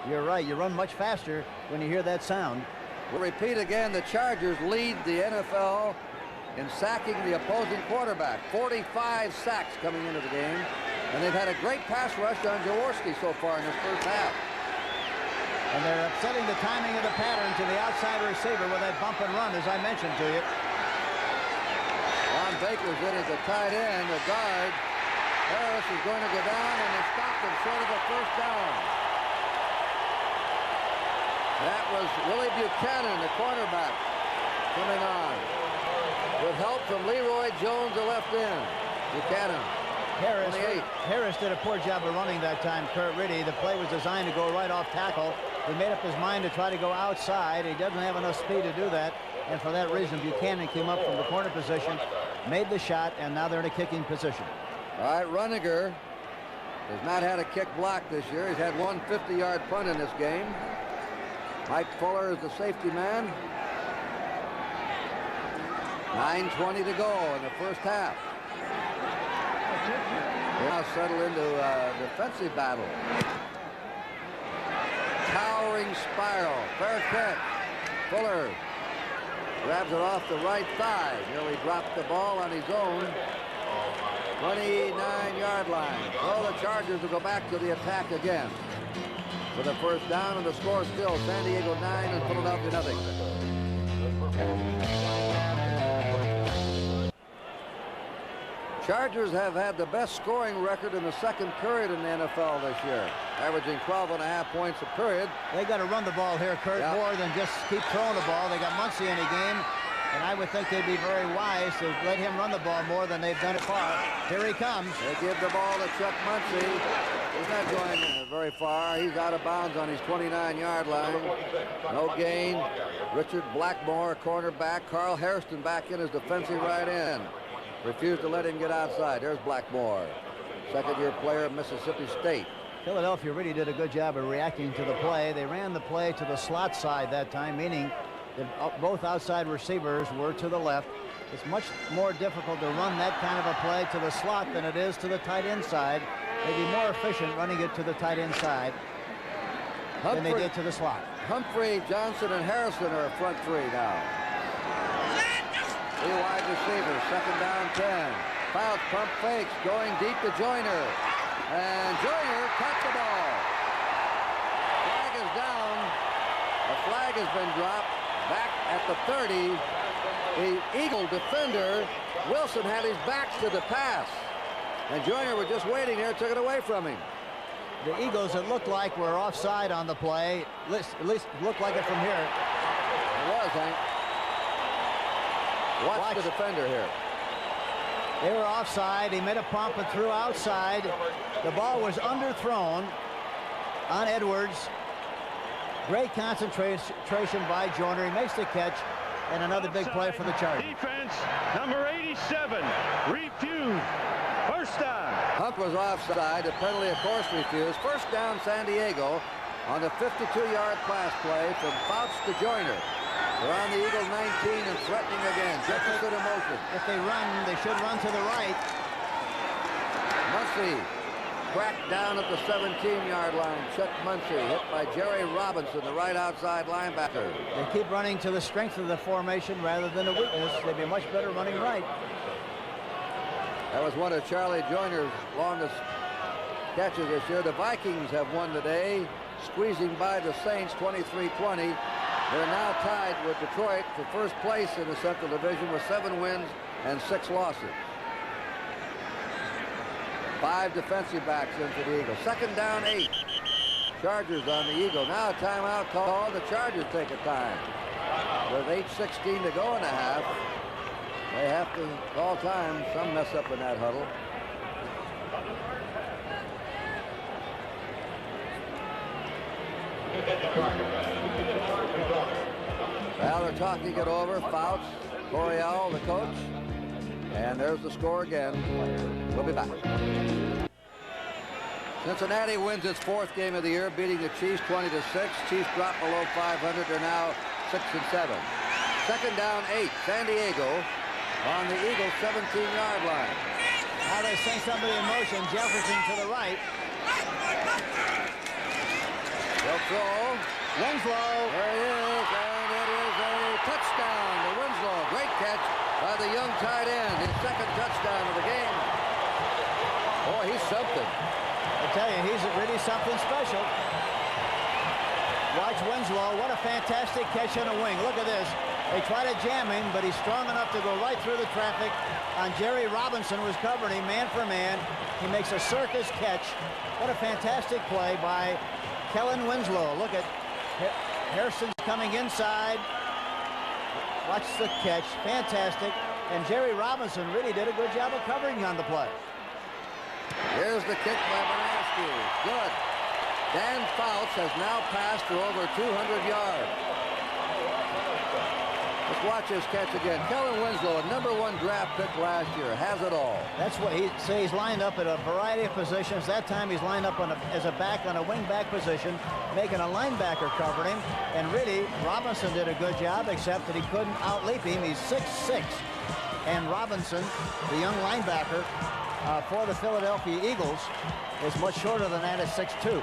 You're right. You run much faster when you hear that sound. We'll repeat again, the Chargers lead the NFL in sacking the opposing quarterback. 45 sacks coming into the game. And they've had a great pass rush on Jaworski so far in this first half. And they're upsetting the timing of the pattern to the outside receiver with that bump and run, as I mentioned to you. Ron Baker's in as a tight end. The guard, Harris, is going to go down, and they stopped him short of the first down. That was Willie Buchanan, the cornerback, coming on. With help from Leroy Jones, the left end. Buchanan. Harris did a poor job of running that time, Curt. Really, the play was designed to go right off tackle. He made up his mind to try to go outside. He doesn't have enough speed to do that, and for that reason, Buchanan came up from the corner position, made the shot, and now they're in a kicking position. All right, Runniger has not had a kick block this year. He's had one 50-yard punt in this game. Mike Fuller is the safety man. 9:20 to go in the first half. They now settle into a defensive battle. Towering spiral. Fair catch. Fuller grabs it off the right thigh. Nearly dropped the ball on his own 29-yard line. So the Chargers will go back to the attack again. For the first down, and the score still San Diego 9 and Philadelphia nothing. Chargers have had the best scoring record in the second period in the NFL this year, averaging 12.5 points a period. They got to run the ball here, Curt, more than just keep throwing the ball. They got Muncie in the game, and I would think they'd be very wise to let him run the ball more than they've done it far. Here he comes. They give the ball to Chuck Muncie. He's not going very far. He's out of bounds on his 29-yard line. No gain. Richard Blackmore, cornerback. Carl Hairston back in as defensive right end. Refused to let him get outside. There's Blackmore, second-year player of Mississippi State. Philadelphia really did a good job of reacting to the play. They ran the play to the slot side that time, meaning that both outside receivers were to the left. It's much more difficult to run that kind of a play to the slot than it is to the tight end side. They'd be more efficient running it to the tight end side than they did to the slot. Humphrey, Johnson, and Harrison are front three now. Three wide receivers, second down 10. Fouts, pump fakes, going deep to Joyner. And Joyner caught the ball. Flag is down. A flag has been dropped back at the 30. The Eagle defender, Wilson, had his back to the pass. And Joyner was just waiting there, took it away from him. The Eagles, it looked like, were offside on the play. At least looked like it from here. It was, Hank. Watch the defender here. They were offside. He made a pump and threw outside. The ball was underthrown on Edwards. Great concentration by Joyner. He makes the catch, and another big play for the Chargers. Defense, number 87, refused. First down. Hunt was offside. The penalty, of course, refused. First down, San Diego on the 52-yard pass play from Fouts to Joyner. They're on the Eagle 19 and threatening again. Jefferson in motion. If they run, they should run to the right. Muncie cracked down at the 17-yard line. Chuck Muncie hit by Jerry Robinson, the right outside linebacker. They keep running to the strength of the formation rather than the weakness. They'd be much better running right. That was one of Charlie Joyner's longest catches this year. The Vikings have won today, squeezing by the Saints 23-20. They're now tied with Detroit for first place in the Central Division with 7 wins and 6 losses. 5 defensive backs in for the Eagles. Second down, 8. Chargers on the Eagle. Now a timeout called. The Chargers take a time. With 8:16 to go in the half. They have to call time. Some mess up in that huddle. Well, they're talking it over. Fouts, Coryell, the coach. And there's the score again. We'll be back. Cincinnati wins its 4th game of the year, beating the Chiefs 20-6. Chiefs drop below 500. They're now 6-7. Second down, 8. San Diego on the Eagles' 17-yard line. Now they send somebody in motion. Jefferson to the right. They'll throw. Winslow. There he is, and it is a touchdown to Winslow. Great catch by the young tight end. His 2nd touchdown of the game. Boy, he's something. I tell you, he's really something special. Watch Winslow. What a fantastic catch on a wing. Look at this. They try to jam him, but he's strong enough to go right through the traffic. On Jerry Robinson was covering him man for man. He makes a circus catch. What a fantastic play by Kellen Winslow. Look at Harrison's coming inside. Watch the catch. Fantastic. And Jerry Robinson really did a good job of covering on the play. Here's the kick by Bernowski. Good. Dan Fouts has now passed for over 200 yards. Let's watch his catch again. Kellen Winslow, a #1 draft pick last year, has it all. That's what he's lined up at a variety of positions. That time he's lined up as a back on a wing back position, making a linebacker cover him. And really, Robinson did a good job, except that he couldn't outleap him. He's 6'6". And Robinson, the young linebacker for the Philadelphia Eagles, is much shorter than that at 6'2".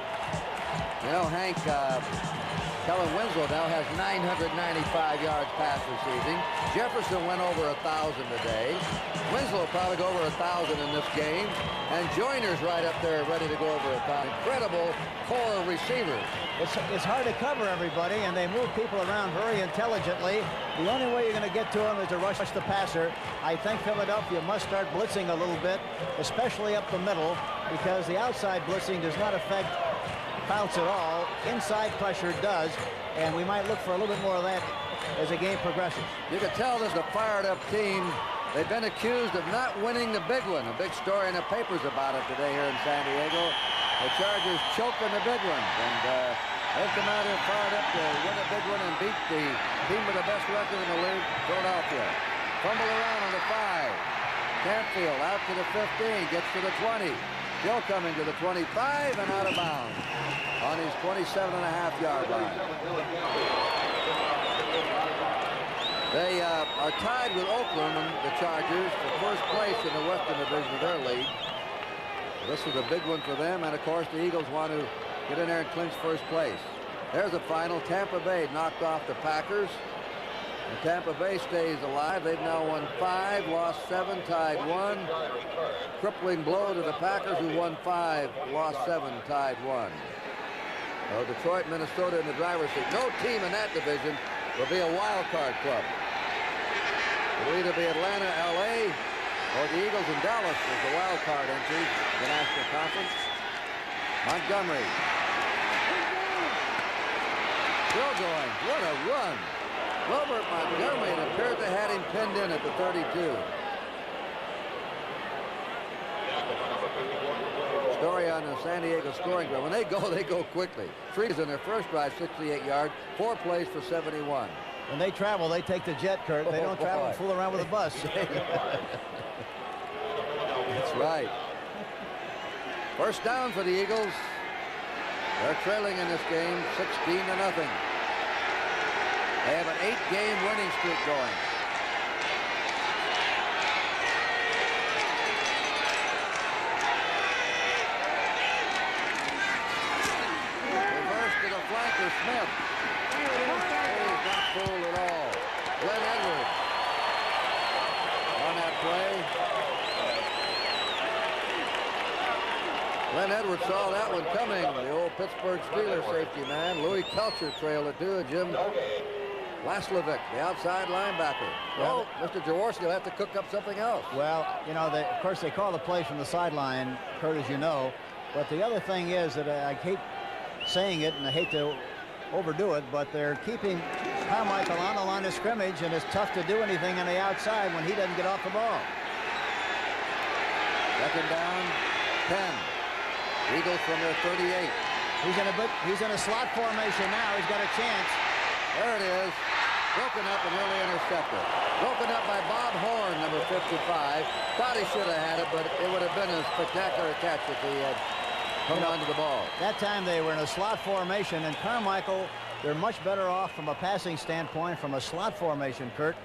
You know, Hank, Kellen Winslow now has 995 yards pass receiving. Jefferson went over 1,000 today. Winslow probably go over 1,000 in this game. And Joyner's right up there ready to go over 1,000. Incredible core of receivers. It's hard to cover everybody, and they move people around very intelligently. The only way you're going to get to them is to rush the passer. I think Philadelphia must start blitzing a little bit, especially up the middle, because the outside blitzing does not affect Fouts at all. Inside pressure does, and we might look for a little bit more of that as the game progresses. You can tell this is a fired-up team. They've been accused of not winning the big one. A big story in the papers about it today here in San Diego. The Chargers choking the big ones, and they've come out here fired up to win a big one and beat the team with the best record in the league, Philadelphia. Fumble around on the 5. Canfield out to the 15, gets to the 20. Still coming to the 25 and out of bounds on his 27.5-yard line. They are tied with Oakland and the Chargers for first place in the Western Division of their league. This is a big one for them, and of course the Eagles want to get in there and clinch first place. There's the final. Tampa Bay knocked off the Packers. And Tampa Bay stays alive. They've now won 5, lost 7, tied 1. Crippling blow to the Packers, who won 5, lost 7, tied 1. So Detroit, Minnesota in the driver's seat. No team in that division will be a wild card club. It'll either be Atlanta, LA, or the Eagles and Dallas as the wild card entry in the National Conference. Montgomery. Still going. What a run. Robert Montgomery, it appeared they had him pinned in at the 32. Story on the San Diego scoring drive. When they go quickly. Trees in their first drive, 68 yards, 4 plays for 71. When they travel, they take the jet, Curt. They don't travel and fool around with a bus. That's right. First down for the Eagles. They're trailing in this game, 16-0. They have an 8-game winning streak going. Reverse to the flanker, Smith. He's not fooled at all. Glenn Edwards on that play. Glenn Edwards saw that one coming. The old Pittsburgh Steelers safety man. Louis Kelcher trailed it too. Jim Laslovic, the outside linebacker. Well, Mr. Jaworski will have to cook up something else. Well, you know, of course, they call the plays from the sideline, Curt, as you know. But the other thing is that I hate saying it, and I hate to overdo it, but they're keeping Carmichael on the line of scrimmage, and it's tough to do anything on the outside when he doesn't get off the ball. Second down, 10. Eagles from their 38. He's in a slot formation now. He's got a chance. There it is. Broken up and early intercepted. Broken up by Bob Horn, number 55. Thought he should have had it, but it would have been a spectacular catch if he had hung on to the ball. That time they were in a slot formation, and Carmichael, they're much better off from a passing standpoint from a slot formation, Curt.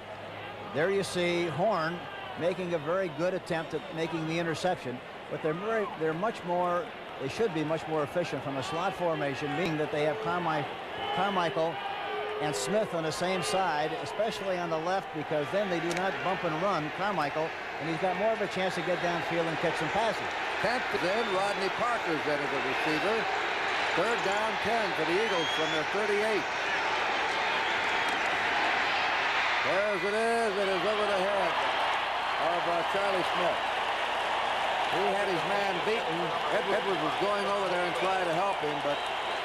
There you see Horn making a very good attempt at making the interception, but they're much more, they should be much more efficient from a slot formation, meaning that they have Carmichael and Smith on the same side, especially on the left, because then they do not bump and run Carmichael, and he's got more of a chance to get downfield and catch some passes. 10th in, Rodney Parker's in as a receiver. Third down, 10 for the Eagles from their 38. There's it is. It is over the head of Charlie Smith. He had his man beaten. Edwards was going over there and trying to help him, but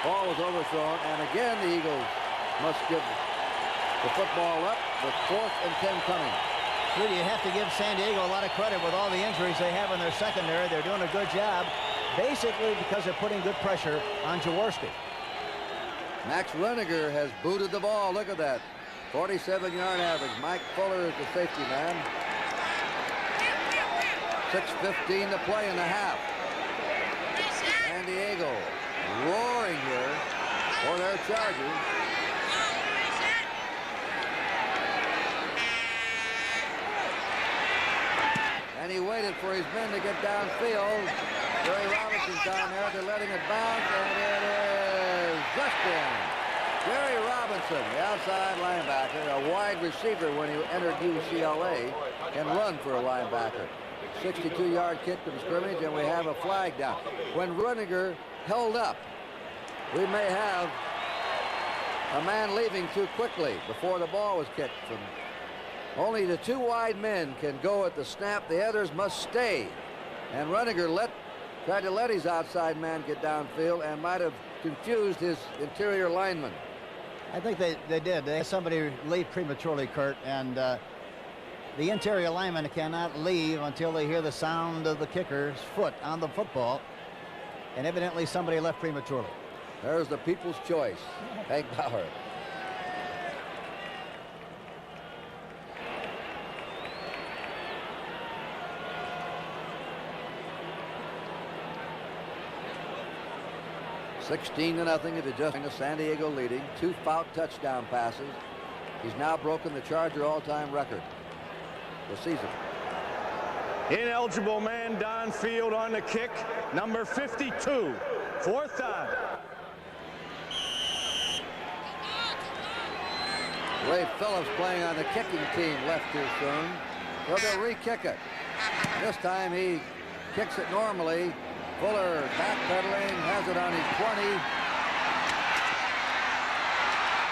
ball was overthrown, and again the Eagles must give the football up with 4th and 10 coming. Really, you have to give San Diego a lot of credit with all the injuries they have in their secondary. They're doing a good job, basically because they're putting good pressure on Jaworski. Max Runiger has booted the ball. Look at that. 47-yard average. Mike Fuller is the safety man. 6:15 to play in the half. San Diego roaring here for their Chargers. And he waited for his men to get downfield. Jerry Robinson's down there. They're letting it bounce, and it is just in. Jerry Robinson, the outside linebacker, a wide receiver when he entered UCLA, can run for a linebacker. 62-yard kick to the scrimmage, and we have a flag down. When Runiger held up, we may have a man leaving too quickly before the ball was kicked. Only the two wide men can go at the snap. The others must stay. And Runiger tried to let his outside man get downfield and might have confused his interior lineman. I think they did. They had somebody leave prematurely, Curt, and the interior lineman cannot leave until they hear the sound of the kicker's foot on the football, and evidently somebody left prematurely. There's the people's choice, Hank Bauer. $16-0 at adjusting to San Diego leading. 2 foul touchdown passes. He's now broken the Charger all-time record this season. Ineligible man downfield on the kick, number 52. 4th down. Ray Phillips playing on the kicking team left too soon. So they'll re-kick it. This time he kicks it normally. Fuller backpedaling, has it on his 20.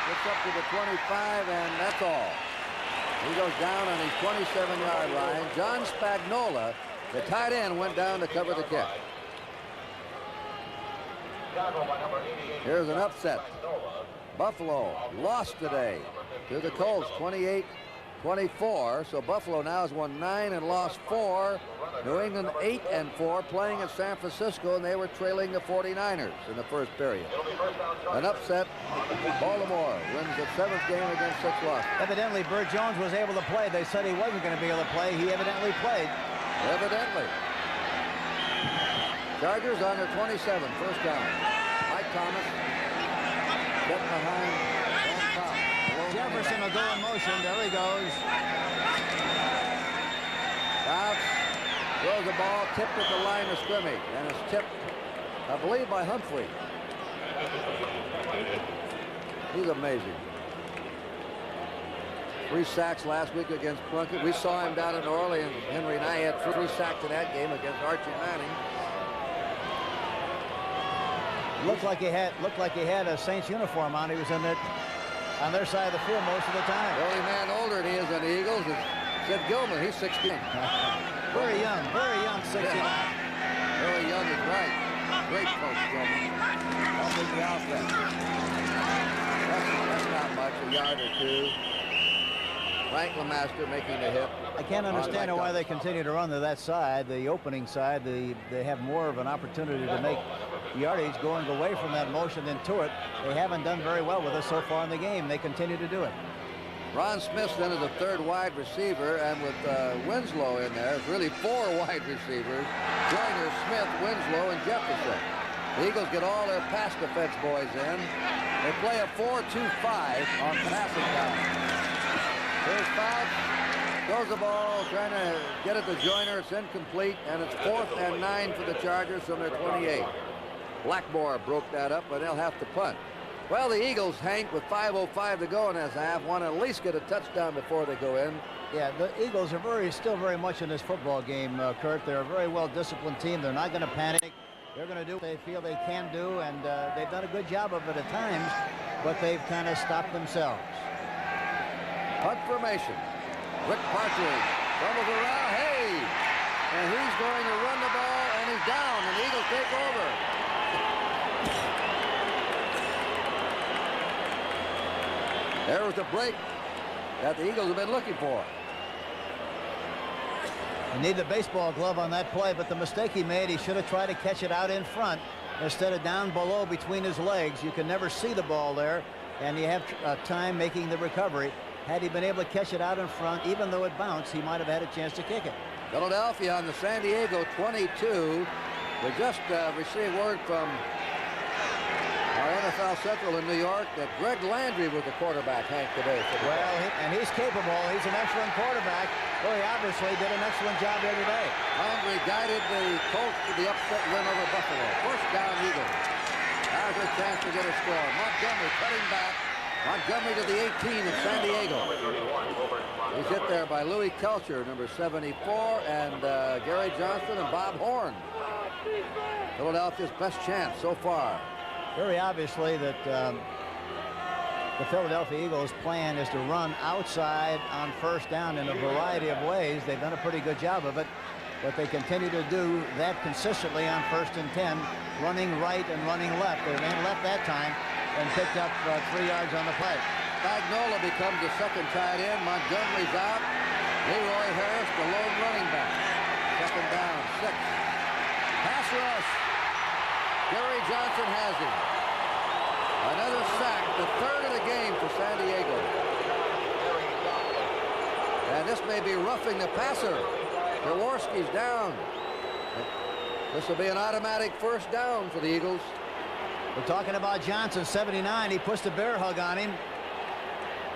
Gets up to the 25, and that's all. He goes down on his 27-yard line. John Spagnola, the tight end, went down to cover the kick. Here's an upset. Buffalo lost today to the Colts, 28-24. So Buffalo now has won 9 and lost 4. New England 8-4, playing at San Francisco, and they were trailing the 49ers in the first period. An upset. Baltimore wins the 7th game against 6 losses. Evidently, Burt Jones was able to play. They said he wasn't going to be able to play. He evidently played. Evidently. Chargers on their 27, first down. Mike Thomas getting behind Van Pelt. Jefferson will go in motion. There he goes. Bounce. Throws the ball, tipped at the line of scrimmage, and it's tipped, I believe, by Humphrey. He's amazing. 3 sacks last week against Plunkett. We saw him down in New Orleans. Henry and I had 3 sacks in that game against Archie Manning. Looked like he had a Saints uniform on. He was on their side of the field most of the time. The only man older than he is on the Eagles is Sid Gilman. He's 16. Very young, 69. Very young is right. Great coach, Gilman. Helping the offense. That's not much, a yard or two. Frank LeMaster making the hit. I can't understand why they continue to run to that side, the opening side. They have more of an opportunity to make yardage going away from that motion than to it. They haven't done very well with us so far in the game. They continue to do it. Ron Smith then is a third wide receiver, and with Winslow in there, it's really 4 wide receivers. Joyner, Smith, Winslow, and Jefferson. The Eagles get all their pass defense boys in. They play a 4-2-5 on passing down. Here's Fouts, throws the ball, trying to get it to Joyner. It's incomplete, and it's 4th and 9 for the Chargers from their 28. Blackmore broke that up, but they'll have to punt. Well, the Eagles, Hank, with 5:05 to go in this half, want to at least get a touchdown before they go in. Yeah, the Eagles are still very much in this football game, Curt. They're a very well-disciplined team. They're not going to panic. They're going to do what they feel they can do, and they've done a good job of it at times, but they've kind of stopped themselves. Punt formation. Rick Partridge fumbles around. Hey! And he's going to run the ball, and he's down, and the Eagles take over. There was the break that the Eagles have been looking for. He needed a baseball glove on that play, but the mistake he made, he should have tried to catch it out in front instead of down below between his legs. You can never see the ball there, and you have time making the recovery. Had he been able to catch it out in front, even though it bounced, he might have had a chance to kick it. Philadelphia on the San Diego 22. We just received word from our NFL Central in New York that Greg Landry was the quarterback, Hank, today. Well, and he's capable. He's an excellent quarterback. Well, he obviously did an excellent job here today. Landry guided the Colts to the upset win over Buffalo. First down, Eagles. Now's a chance to get a score. Montgomery cutting back. Montgomery to the 18 of San Diego. He's hit there by Louis Kelcher, number 74, and Gary Johnston and Bob Horn. Philadelphia's best chance so far. Very obviously that the Philadelphia Eagles' plan is to run outside on first down in a variety of ways. They've done a pretty good job of it, but they continue to do that consistently on 1st and 10, running right and running left. They ran left that time and picked up 3 yards on the play. Spagnola becomes the second tight end. Montgomery's out. Leroy Harris, the lone running back. 2nd down, 6. Pass rush. Gary Johnson has him. Another sack, the 3rd of the game for San Diego. And this may be roughing the passer. Jaworski's down. This will be an automatic 1st down for the Eagles. We're talking about Johnson, 79. He puts the bear hug on him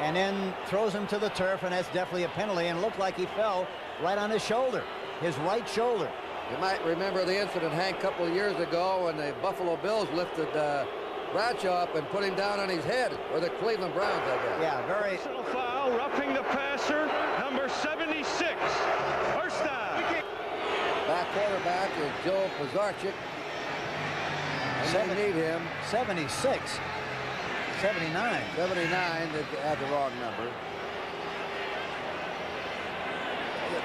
and then throws him to the turf, and that's definitely a penalty, and looked like he fell right on his shoulder, his right shoulder. You might remember the incident, Hank, a couple of years ago when the Buffalo Bills lifted Bradshaw up and put him down on his head, or the Cleveland Browns, I guess. Yeah, very. Personal foul, roughing the passer, number 76. First down. Back quarterback is Joe Pizarchik. And they need him. 76. 79. 79, they had the wrong number.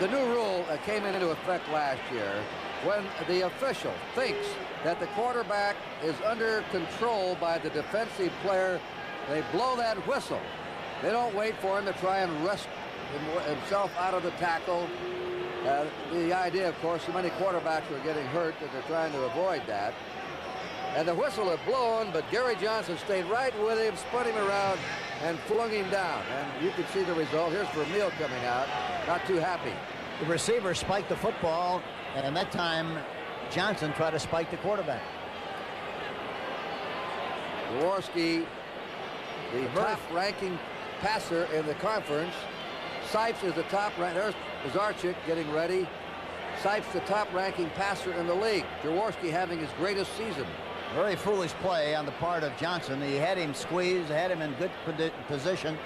The new rule came into effect last year. When the official thinks that the quarterback is under control by the defensive player, they blow that whistle. They don't wait for him to try and wrest himself out of the tackle. The idea, of course, so many quarterbacks are getting hurt that they're trying to avoid that. And the whistle had blown, but Gary Johnson stayed right with him, spun him around, and flung him down. And you can see the result. Here's Vermeil coming out, not too happy. The receiver spiked the football, and that time Johnson tried to spike the quarterback. Jaworski, the top-ranking passer in the conference. Sipes is the top rank. There's Pizarchik getting ready. Sipes the top-ranking passer in the league. Jaworski having his greatest season. Very foolish play on the part of Johnson. He had him squeezed, had him in good position,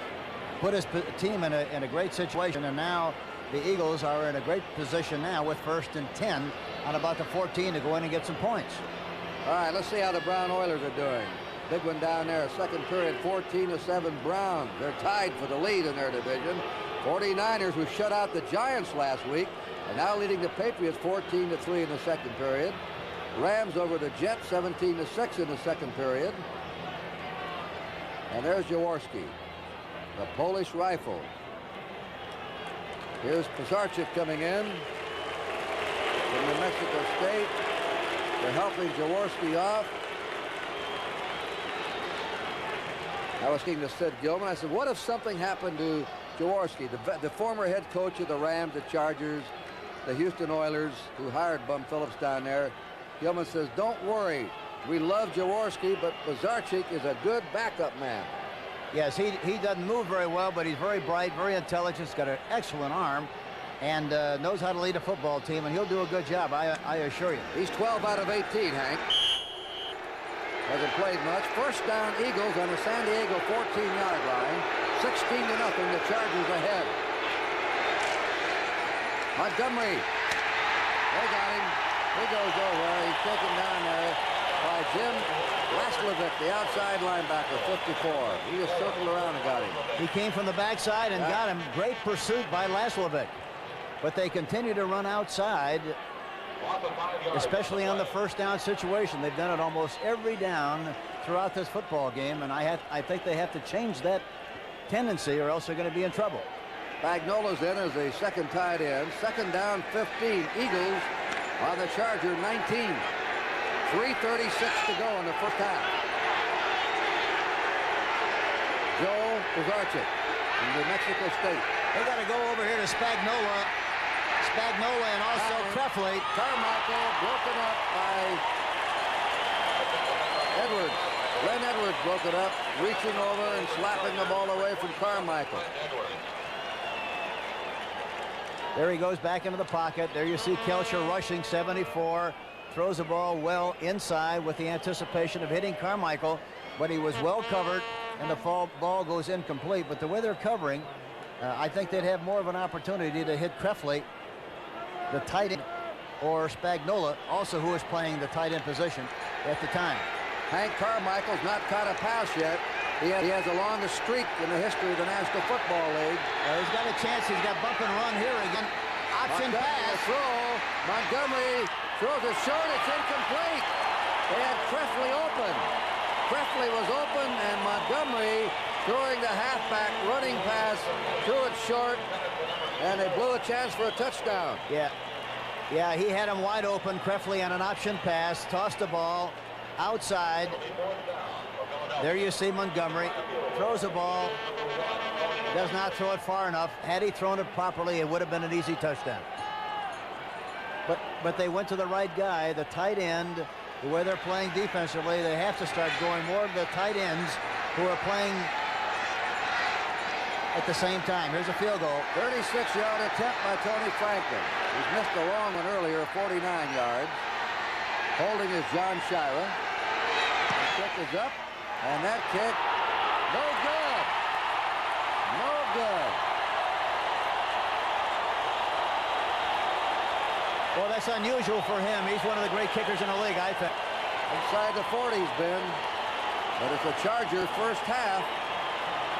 put his team in a great situation, and now the Eagles are in a great position now with 1st and 10 on about the 14 to go in and get some points. All right, let's see how the Brown Oilers are doing. Big one down there. Second period, 14-7 Brown. They're tied for the lead in their division. 49ers, who shut out the Giants last week, are now leading the Patriots 14-3 in the second period. Rams over the Jets 17-6 in the second period. And there's Jaworski, the Polish rifle. Here's Pisarcik coming in from New Mexico State. They're helping Jaworski off. I was speaking to Sid Gilman. I said, what if something happened to Jaworski, the former head coach of the Rams, the Chargers, the Houston Oilers, who hired Bum Phillips down there? Gilman says, don't worry. We love Jaworski, but Pisarcik is a good backup man. Yes, he doesn't move very well, but he's very bright, very intelligent. He's got an excellent arm and knows how to lead a football team, and he'll do a good job, I assure you. He's 12 out of 18, Hank. Hasn't played much. First down, Eagles on the San Diego 14-yard line. 16-0, the Chargers ahead. Montgomery. They got him. He goes over. He's taken down there by Jim Laslovic, the outside linebacker, 54. He just circled around and got him. He came from the backside and got him. Great pursuit by Laslovic. But they continue to run outside, especially on the first down situation. They've done it almost every down throughout this football game, and I think they have to change that tendency or else they're going to be in trouble. Spagnola's in as a second tight end. Second down, 15. Eagles on the Charger, 19. 3:36 to go in the first half. Joe Pisarcik from New Mexico State. They got to go over here to Spagnola and also Trefley. Carmichael broken up by Edwards. Len Edwards broke it up, reaching over and slapping the ball away from Carmichael. There he goes back into the pocket. There you see Kelcher rushing 74. Throws the ball well inside with the anticipation of hitting Carmichael, but he was well covered, and the ball goes incomplete. But the way they're covering, I think they'd have more of an opportunity to hit Trefley, the tight end, or Spagnola, also who is playing the tight end position at the time. Hank Carmichael's not caught a pass yet. He has the longest streak in the history of the National Football League. He's got a chance. He's got bump and run here again. Option pass. Throw. Montgomery throws it short. It's incomplete. They had Trefley open. Trefley was open, and Montgomery throwing the halfback running pass, threw it short, and they blew a chance for a touchdown. Yeah, he had him wide open. Trefley on an option pass, tossed the ball outside. There you see Montgomery throws the ball, does not throw it far enough. Had he thrown it properly, it would have been an easy touchdown. But they went to the right guy, the tight end. The way they're playing defensively, they have to start going more to the tight ends who are playing at the same time. Here's a field goal. 36-yard attempt by Tony Franklin. He's missed a long one earlier, 49 yards. Holding is John Shira. The kick is up, and that kick, no good. No good. Well, that's unusual for him. He's one of the great kickers in the league, I think. Inside the 40's been, but it's a Charger first half.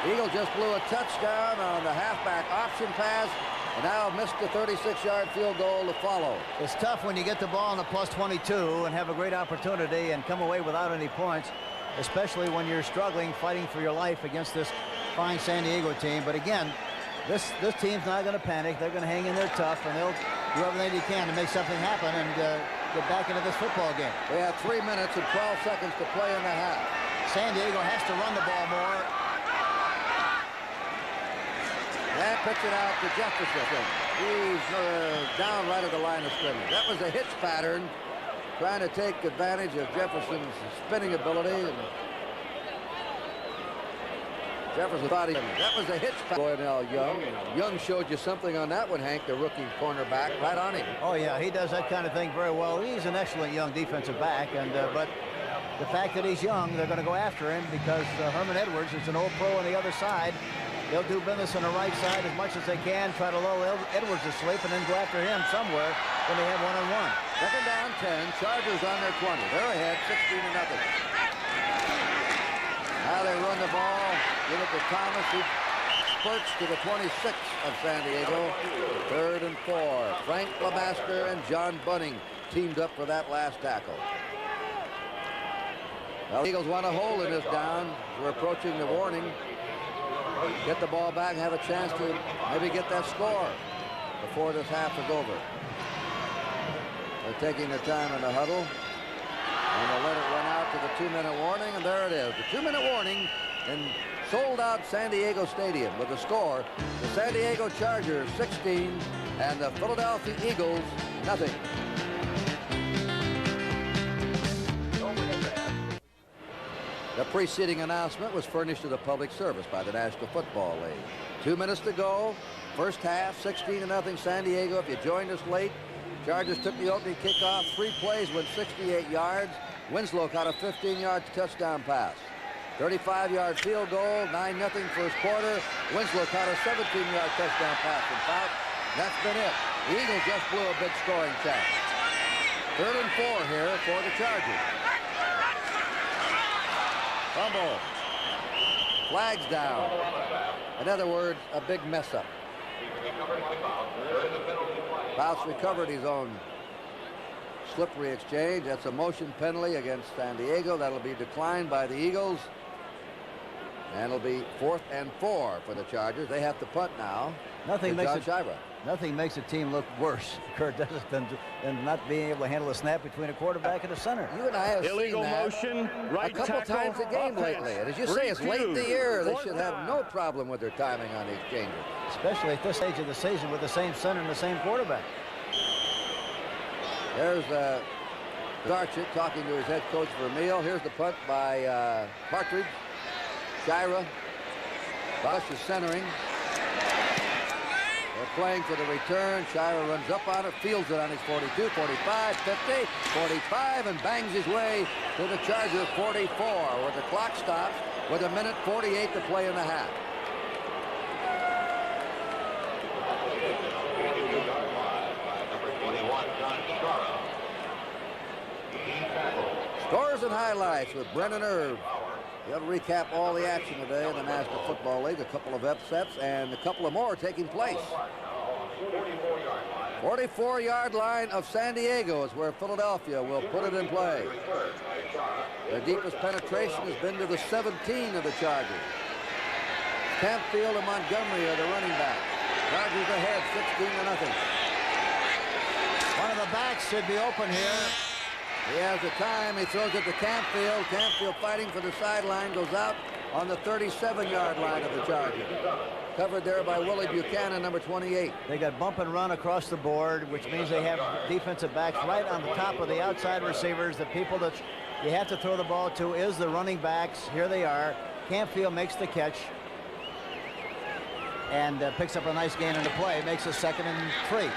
Eagle just blew a touchdown on the halfback option pass, and now missed the 36-yard field goal to follow. It's tough when you get the ball in the +22 and have a great opportunity and come away without any points, especially when you're struggling, fighting for your life against this fine San Diego team. But again, this team's not going to panic. They're going to hang in there tough, and they'll do everything they can to make something happen and get back into this football game. We have 3 minutes and 12 seconds to play in the half. San Diego has to run the ball more. And pitch it out to Jefferson. He's down right at the line of scrimmage. That was a hitch pattern, trying to take advantage of Jefferson's spinning ability. And Jefferson thought that was a hitch pattern. Boy, now Young showed you something on that one, Hank, the rookie cornerback, right on him. Oh, yeah, he does that kind of thing very well. He's an excellent young defensive back, and but the fact that he's young, they're going to go after him because Herman Edwards is an old pro on the other side. They'll do business on the right side as much as they can, try to lull Edwards to sleep, and then go after him somewhere. when they have one-on-one. Second down, 10. Chargers on their 20. They're ahead, 16-0. Now they run the ball. Give it to Thomas. He spurts to the 26 of San Diego. 3rd and 4. Frank LeMaster and John Bunning teamed up for that last tackle. Well, the Eagles want to hold in this down. We're approaching the warning. Get the ball back and have a chance to maybe get that score before this half is over. They're taking their time in the huddle. And they'll let it run out to the 2-minute warning, and there it is. The 2-minute warning in sold-out San Diego Stadium with the score, the San Diego Chargers 16 and the Philadelphia Eagles nothing. The preceding announcement was furnished to the public service by the National Football League. 2 minutes to go. First half, 16-0 San Diego. If you joined us late, Chargers took the opening kickoff. 3 plays, went 68 yards. Winslow caught a 15-yard touchdown pass. 35-yard field goal, 9-0 first quarter. Winslow caught a 17-yard touchdown pass and foul. That's been it. The Eagles just blew a big scoring chance. 3rd and 4 here for the Chargers. Fumble. Flags down. In other words, a big mess up. Fouts recovered his own slippery exchange. That's a motion penalty against San Diego. That'll be declined by the Eagles. And it'll be 4th and 4 for the Chargers. They have to punt now. Nothing makes a team look worse, Curt, does it, than not being able to handle a snap between a quarterback and a center. You and I have Illegal seen that motion, right a couple times a game lately. And as you say, it's late in the year. They should have no problem with their timing on the exchanges. Especially at this stage of the season with the same center and the same quarterback. There's Darchik talking to his head coach for a meal. Here's the punt by Partridge. Shira. Bush is centering. They're playing for the return. Shira runs up on it, fields it on his 42, 45, 50, 45, and bangs his way to the Chargers 44, where the clock stops with 1:48 to play in the half. Scores and highlights with Brennan Irv. He'll recap all the action today in the National Football League. A couple of upsets and a couple of more taking place. 44-yard line of San Diego is where Philadelphia will put it in play. Their deepest penetration has been to the 17 of the Chargers. Campfield and Montgomery are the running back. Chargers ahead, 16-0. One of the backs should be open here. He has the time. He throws it to Campfield. Campfield fighting for the sideline, goes out on the 37-yard line of the Chargers. Covered there by Willie Buchanan, number 28. They got bump and run across the board, which means they have defensive backs right on the top of the outside receivers. The people that you have to throw the ball to is the running backs. Here they are. Campfield makes the catch and picks up a nice gain in the play. Makes a 2nd and 3.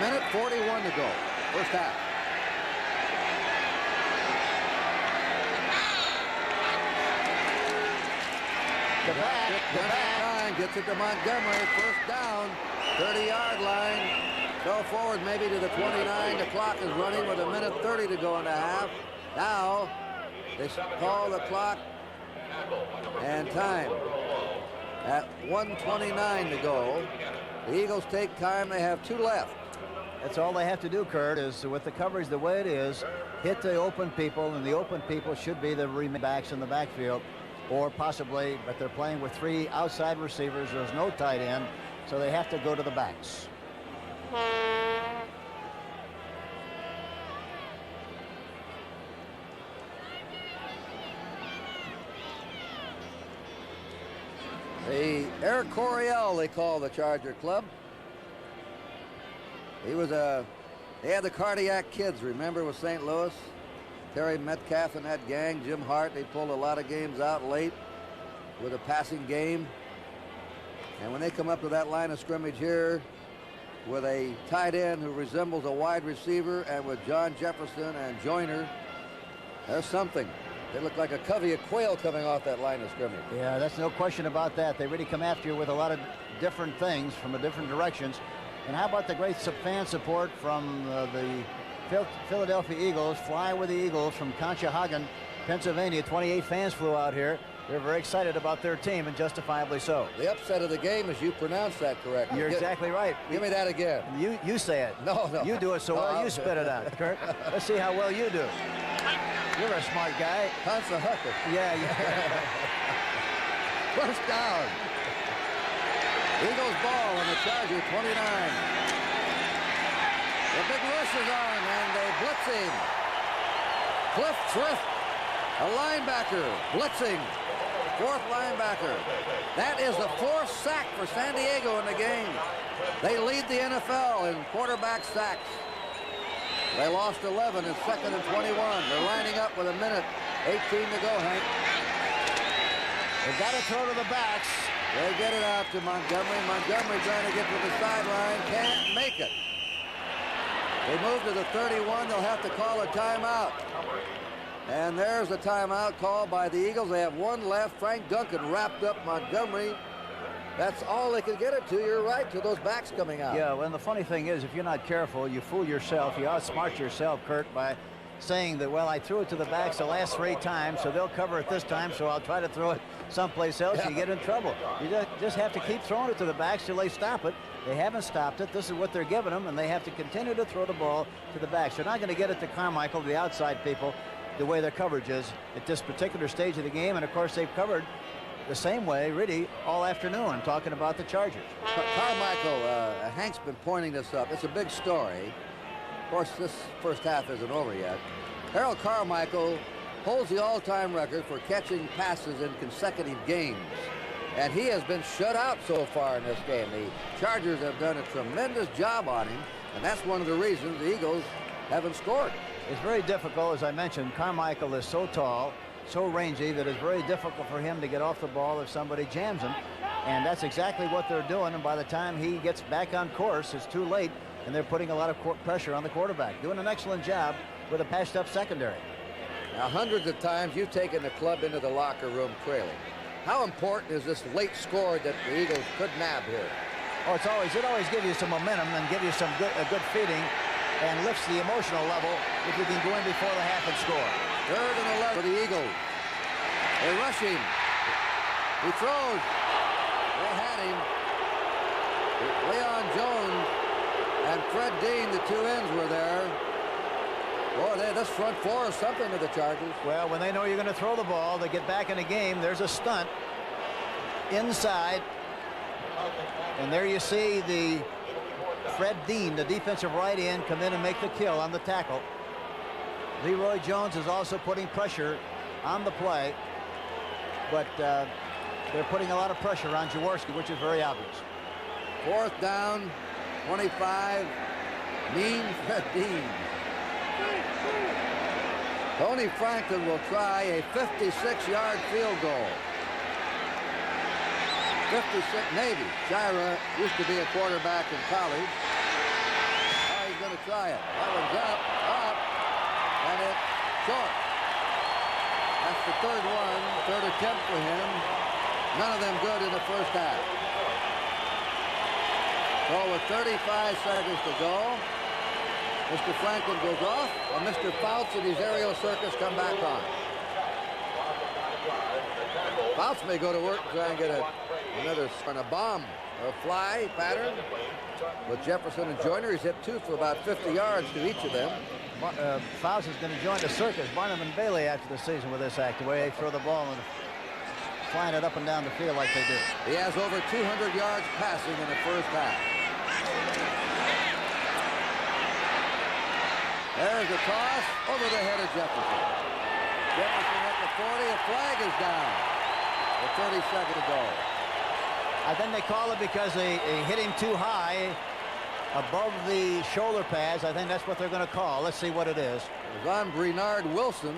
1:41 to go. First half. The back gets it to Montgomery. First down, 30-yard line. Go forward maybe to the 29. The clock is running with 1:30 to go in the half. Now they call the clock and time at 1:29 to go. The Eagles take time. They have 2 left. That's all they have to do, Curt, is with the coverage the way it is, hit the open people, and the open people should be the backs in the backfield. Or possibly, but they're playing with 3 outside receivers. There's no tight end, so they have to go to the backs. The Eric Coryell, they call the Charger Club. He was they had the Cardiac Kids, remember, with St. Louis? Terry Metcalf and that gang, Jim Hart, they pulled a lot of games out late with a passing game. And when they come up to that line of scrimmage here with a tight end who resembles a wide receiver and with John Jefferson and Joyner, there's something. They look like a covey of quail coming off that line of scrimmage. Yeah, that's no question about that. They really come after you with a lot of different things from different directions. And how about the great fan support from the Philadelphia Eagles? Fly with the Eagles from Conshohocken, Pennsylvania. 28 fans flew out here. They're very excited about their team, and justifiably so. The upset of the game is you pronounce that correctly. You're exactly right. Give me that again. You say it. No. You do it so well. You spit it out, Curt. Let's see how well you do. You're a smart guy. Conshohocken. Yeah. First down. Eagles ball on the Charger 29. The big rush is on, and they blitz him. Cliff Thrift, a linebacker, blitzing. Fourth linebacker. That is the fourth sack for San Diego in the game. They lead the NFL in quarterback sacks. They lost 11 in 2nd and 21. They're lining up with 1:18 to go, Hank. They've got to throw to the backs. They get it out to Montgomery. Montgomery trying to get to the sideline. Can't make it. They move to the 31. They'll have to call a timeout. And there's a timeout called by the Eagles. They have one left. Frank Duncan wrapped up Montgomery. That's all they could get it to. You're right, to those backs coming out. Yeah, well, the funny thing is, if you're not careful, you fool yourself. You outsmart yourself, Curt, by saying that, well, I threw it to the backs the last 3 times, so they'll cover it this time, so I'll try to throw it someplace else. You get in trouble. You just have to keep throwing it to the backs till they stop it. They haven't stopped it. This is what they're giving them, and they have to continue to throw the ball to the backs. They're not going to get it to Carmichael, the outside people, the way their coverage is at this particular stage of the game. And, of course, they've covered the same way, really, all afternoon, talking about the Chargers. Carmichael, Hank's been pointing this up. It's a big story. Of course, this first half isn't over yet. Harold Carmichael holds the all-time record for catching passes in consecutive games. And he has been shut out so far in this game. The Chargers have done a tremendous job on him, and that's one of the reasons the Eagles haven't scored. It's very difficult, as I mentioned. Carmichael is so tall, so rangy, that it's very difficult for him to get off the ball if somebody jams him. And that's exactly what they're doing. And by the time he gets back on course, it's too late, and they're putting a lot of pressure on the quarterback. Doing an excellent job with a patched-up secondary. Now, hundreds of times you've taken the club into the locker room trailing. How important is this late score that the Eagles could nab here? Oh, it always gives you some momentum and give you some a good feeding, and lifts the emotional level if you can go in before the half and score. 3rd and 11 for the Eagles. They rush him. He throws. They had him. Leon Jones and Fred Dean, the 2 ends, were there. Boy, this front 4 is something to the Chargers. Well, when they know you're going to throw the ball, they get back in the game. There's a stunt inside. And there you see the Fred Dean, the defensive right end, come in and make the kill on the tackle. Leroy Jones is also putting pressure on the play. But they're putting a lot of pressure on Jaworski, which is very obvious. 4th down, 25. Mean Fred Dean. Tony Franklin will try a 56-yard field goal. 56, maybe. Shira used to be a quarterback in college. Now he's going to try it. That one's up, and it's short. That's the 3rd one, 3rd attempt for him. None of them good in the first half. So with 35 seconds to go, Mr. Franklin goes off, and Mr. Fouts and his aerial circus come back on. Fouts may go to work and try and get another on a bomb or a fly pattern. With Jefferson and Joyner, he's hit 2 for about 50 yards to each of them. Fouts is going to join the circus, Barnum and Bailey, after the season with this act, the way they throw the ball and flying it up and down the field like they do. He has over 200 yards passing in the first half. There's a toss over the head of Jefferson. Jefferson at the 40. A flag is down. With 30 seconds to go. I think they call it because they hit him too high above the shoulder pads. I think that's what they're going to call. Let's see what it is. It was on Bernard Wilson,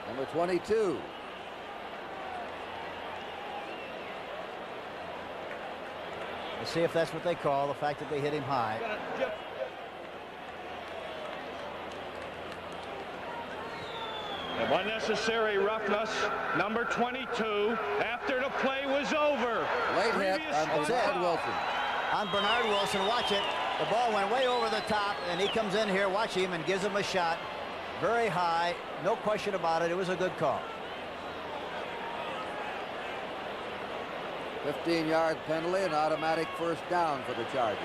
number 22. Let's see if that's what they call the fact that they hit him high. Of unnecessary roughness, number 22, after the play was over. Late hit on Bernard Wilson. on Bernard Wilson. Watch it. The ball went way over the top, and he comes in here. Watch him and gives him a shot. Very high. No question about it. It was a good call. 15-yard penalty, an automatic first down for the Chargers.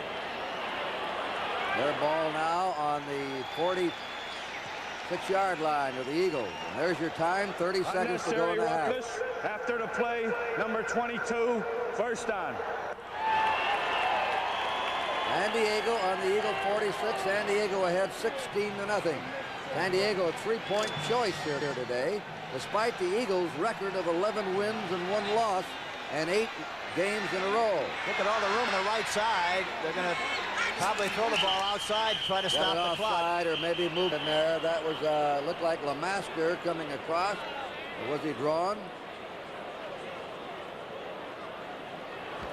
Their ball now on the 46-yard line of the Eagles. And there's your time, 30 seconds to go in the half. After the play, number 22, first down. San Diego on the Eagle 46. San Diego ahead 16-0. San Diego a three-point choice here today, despite the Eagles' record of 11 wins and 1 loss and 8 games in a row. Look at all the room on the right side. They're going to probably throw the ball outside, try to stop the clock. Or maybe move in there. That was looked like LeMaster coming across. Or was he drawn?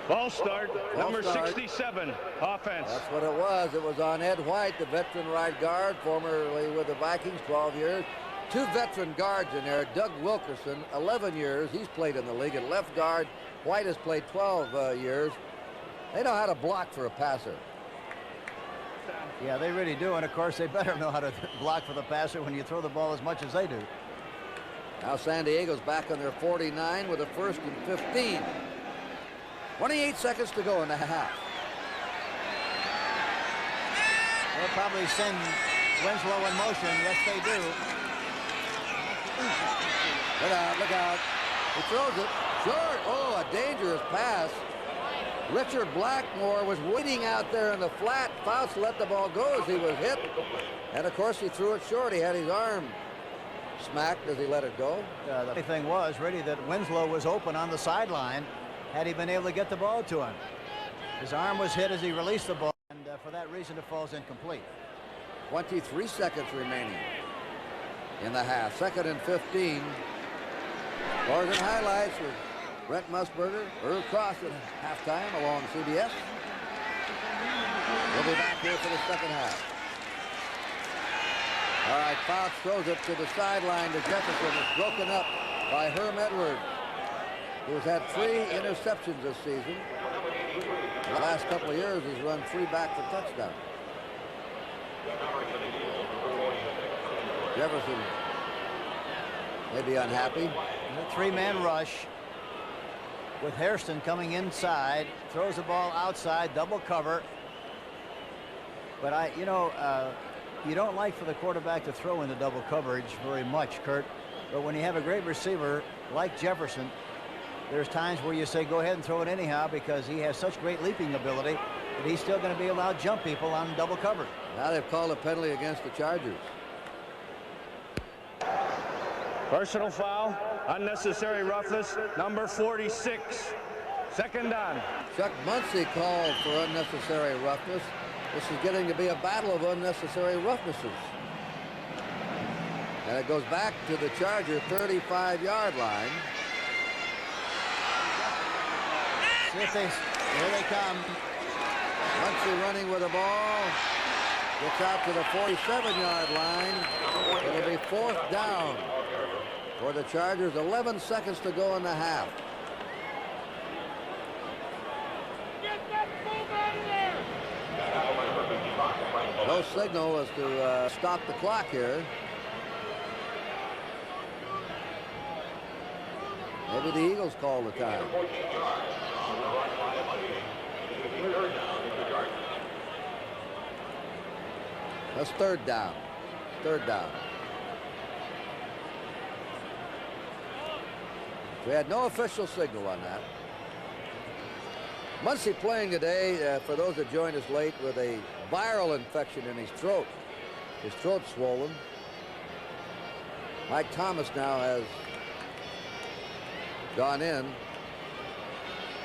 Ball start, number 67, offense. That's what it was. It was on Ed White, the veteran right guard, formerly with the Vikings, 12 years. 2 veteran guards in there. Doug Wilkerson, 11 years. He's played in the league at left guard. White has played 12 years. They know how to block for a passer. Yeah, they really do. And, of course, they better know how to block for the passer when you throw the ball as much as they do. Now San Diego's back on their 49 with a 1st and 15. 28 seconds to go in the half. They'll probably send Winslow in motion. Yes, they do. Look out, look out. He throws it. Short. Oh, a dangerous pass. Richard Blackmore was waiting out there in the flat. Fouts let the ball go as he was hit. And, of course, he threw it short. He had his arm smacked as he let it go. The funny thing was, really, that Winslow was open on the sideline had he been able to get the ball to him. His arm was hit as he released the ball, and for that reason it falls incomplete. 23 seconds remaining in the half. 2nd and 15. Scores and highlights with Brent Musburger, Earl Cross at halftime along CBS. We'll be back here for the second half. All right, Fouts throws it to the sideline to Jefferson. It's broken up by Herm Edwards, who has had 3 interceptions this season. In the last couple of years, he's run 3 back for touchdowns. Jefferson may be unhappy. A 3-man rush with Hairston coming inside, throws the ball outside, double cover. But you don't like for the quarterback to throw into double coverage very much, Curt. But when you have a great receiver like Jefferson, there's times where you say go ahead and throw it anyhow because he has such great leaping ability that he's still going to be allowed to jump people on double cover. Now they've called a penalty against the Chargers. Personal foul, unnecessary roughness, number 46. 2nd down. Chuck Muncy called for unnecessary roughness. This is getting to be a battle of unnecessary roughnesses. And it goes back to the Charger 35-yard line. See if here they come. Muncy running with the ball. Gets out to the 47-yard line. It'll be 4th down for the Chargers. 11 seconds to go in the half. No signal as to stop the clock here. Maybe the Eagles call the time. That's 3rd down. 3rd down. We had no official signal on that. Muncy playing today, for those that joined us late, with a viral infection in his throat. His throat's swollen. Mike Thomas now has gone in.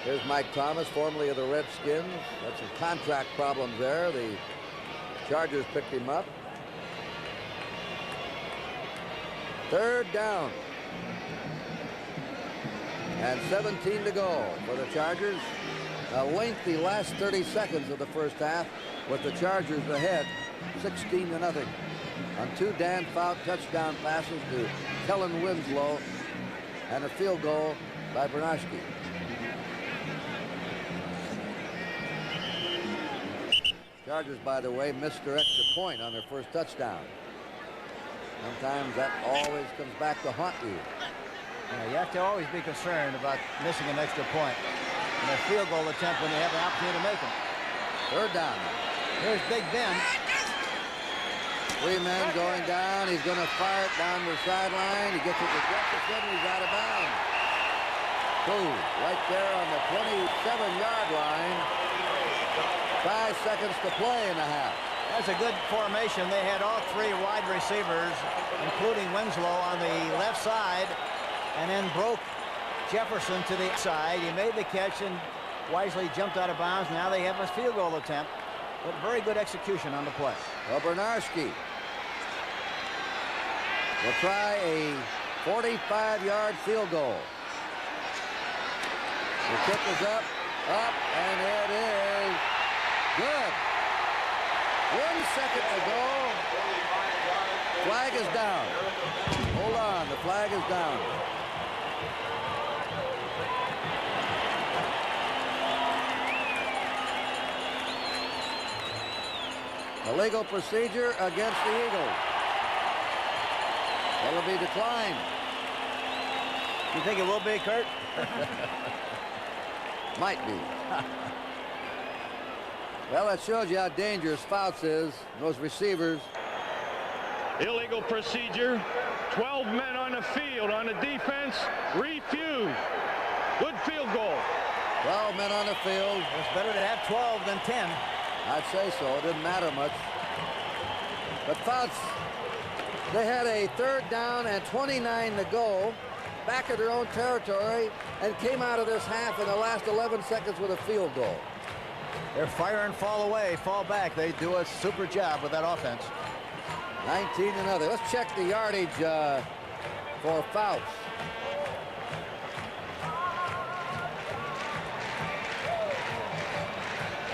Here's Mike Thomas, formerly of the Redskins. Had some contract problems there. The Chargers picked him up. 3rd down. And 17 to go for the Chargers. A lengthy last 30 seconds of the first half with the Chargers ahead 16-0 on 2 Dan Fouts touchdown passes to Kellen Winslow and a field goal by Bernowski. Chargers, by the way, missed their extra point on their first touchdown. Sometimes that always comes back to haunt you. Yeah, you have to always be concerned about missing an extra point in a field goal attempt when you have an opportunity to make them. Third down. Here's Big Ben. 3 men going down. He's going to fire it down the sideline. He gets it to Jefferson. He's out of bounds. Boom. Right there on the 27-yard line. 5 seconds to play in the half. That's a good formation. They had all 3 wide receivers, including Winslow, on the left side, and then broke Jefferson to the side. He made the catch and wisely jumped out of bounds. Now they have a field goal attempt, but very good execution on the play. Well, Bernarski will try a 45-yard field goal. The kick is up, and it is good. 1 second to go. Flag is down. Hold on, the flag is down. Illegal procedure against the Eagles. That'll be declined. You think it will be, Curt? Might be. Well, that shows you how dangerous Fouts is. Those receivers. Illegal procedure. 12 men on the field on the defense. Refused. Good field goal. 12 men on the field. It's better to have 12 than 10. I'd say so. It didn't matter much. But Fouts, they had a 3rd down and 29 to go, back at their own territory, and came out of this half in the last 11 seconds with a field goal. They're fire and fall away, fall back. They do a super job with that offense. 19-0. Let's check the yardage for Fouts.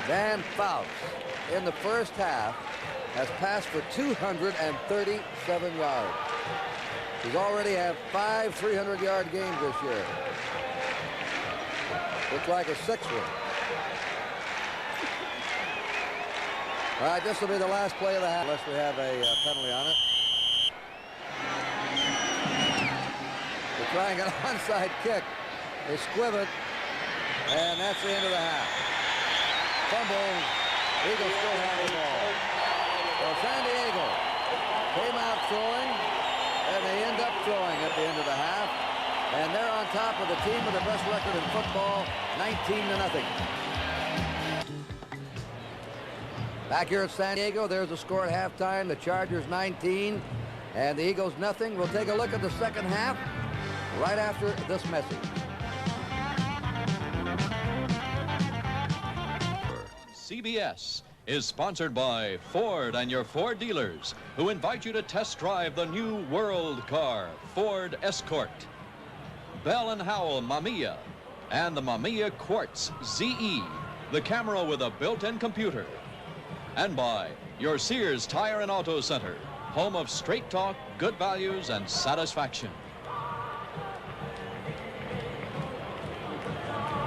Dan Fouts in the first half has passed for 237 yards. He's already had 5 300-yard games this year. Looks like a 6th one. All right, this will be the last play of the half, unless we have a penalty on it. They're trying an onside kick. They squib it, and that's the end of the half. Fumble. Eagles still have the ball. Well, San Diego came out throwing, and they end up throwing at the end of the half. And they're on top of the team with the best record in football, 19-0. Back here at San Diego, there's the score at halftime. The Chargers 19 and the Eagles nothing. We'll take a look at the second half right after this message. CBS is sponsored by Ford and your Ford dealers, who invite you to test drive the new world car, Ford Escort. Bell & Howell Mamiya and the Mamiya Quartz ZE, the camera with a built-in computer. And by your Sears Tire and Auto Center, home of straight talk, good values, and satisfaction.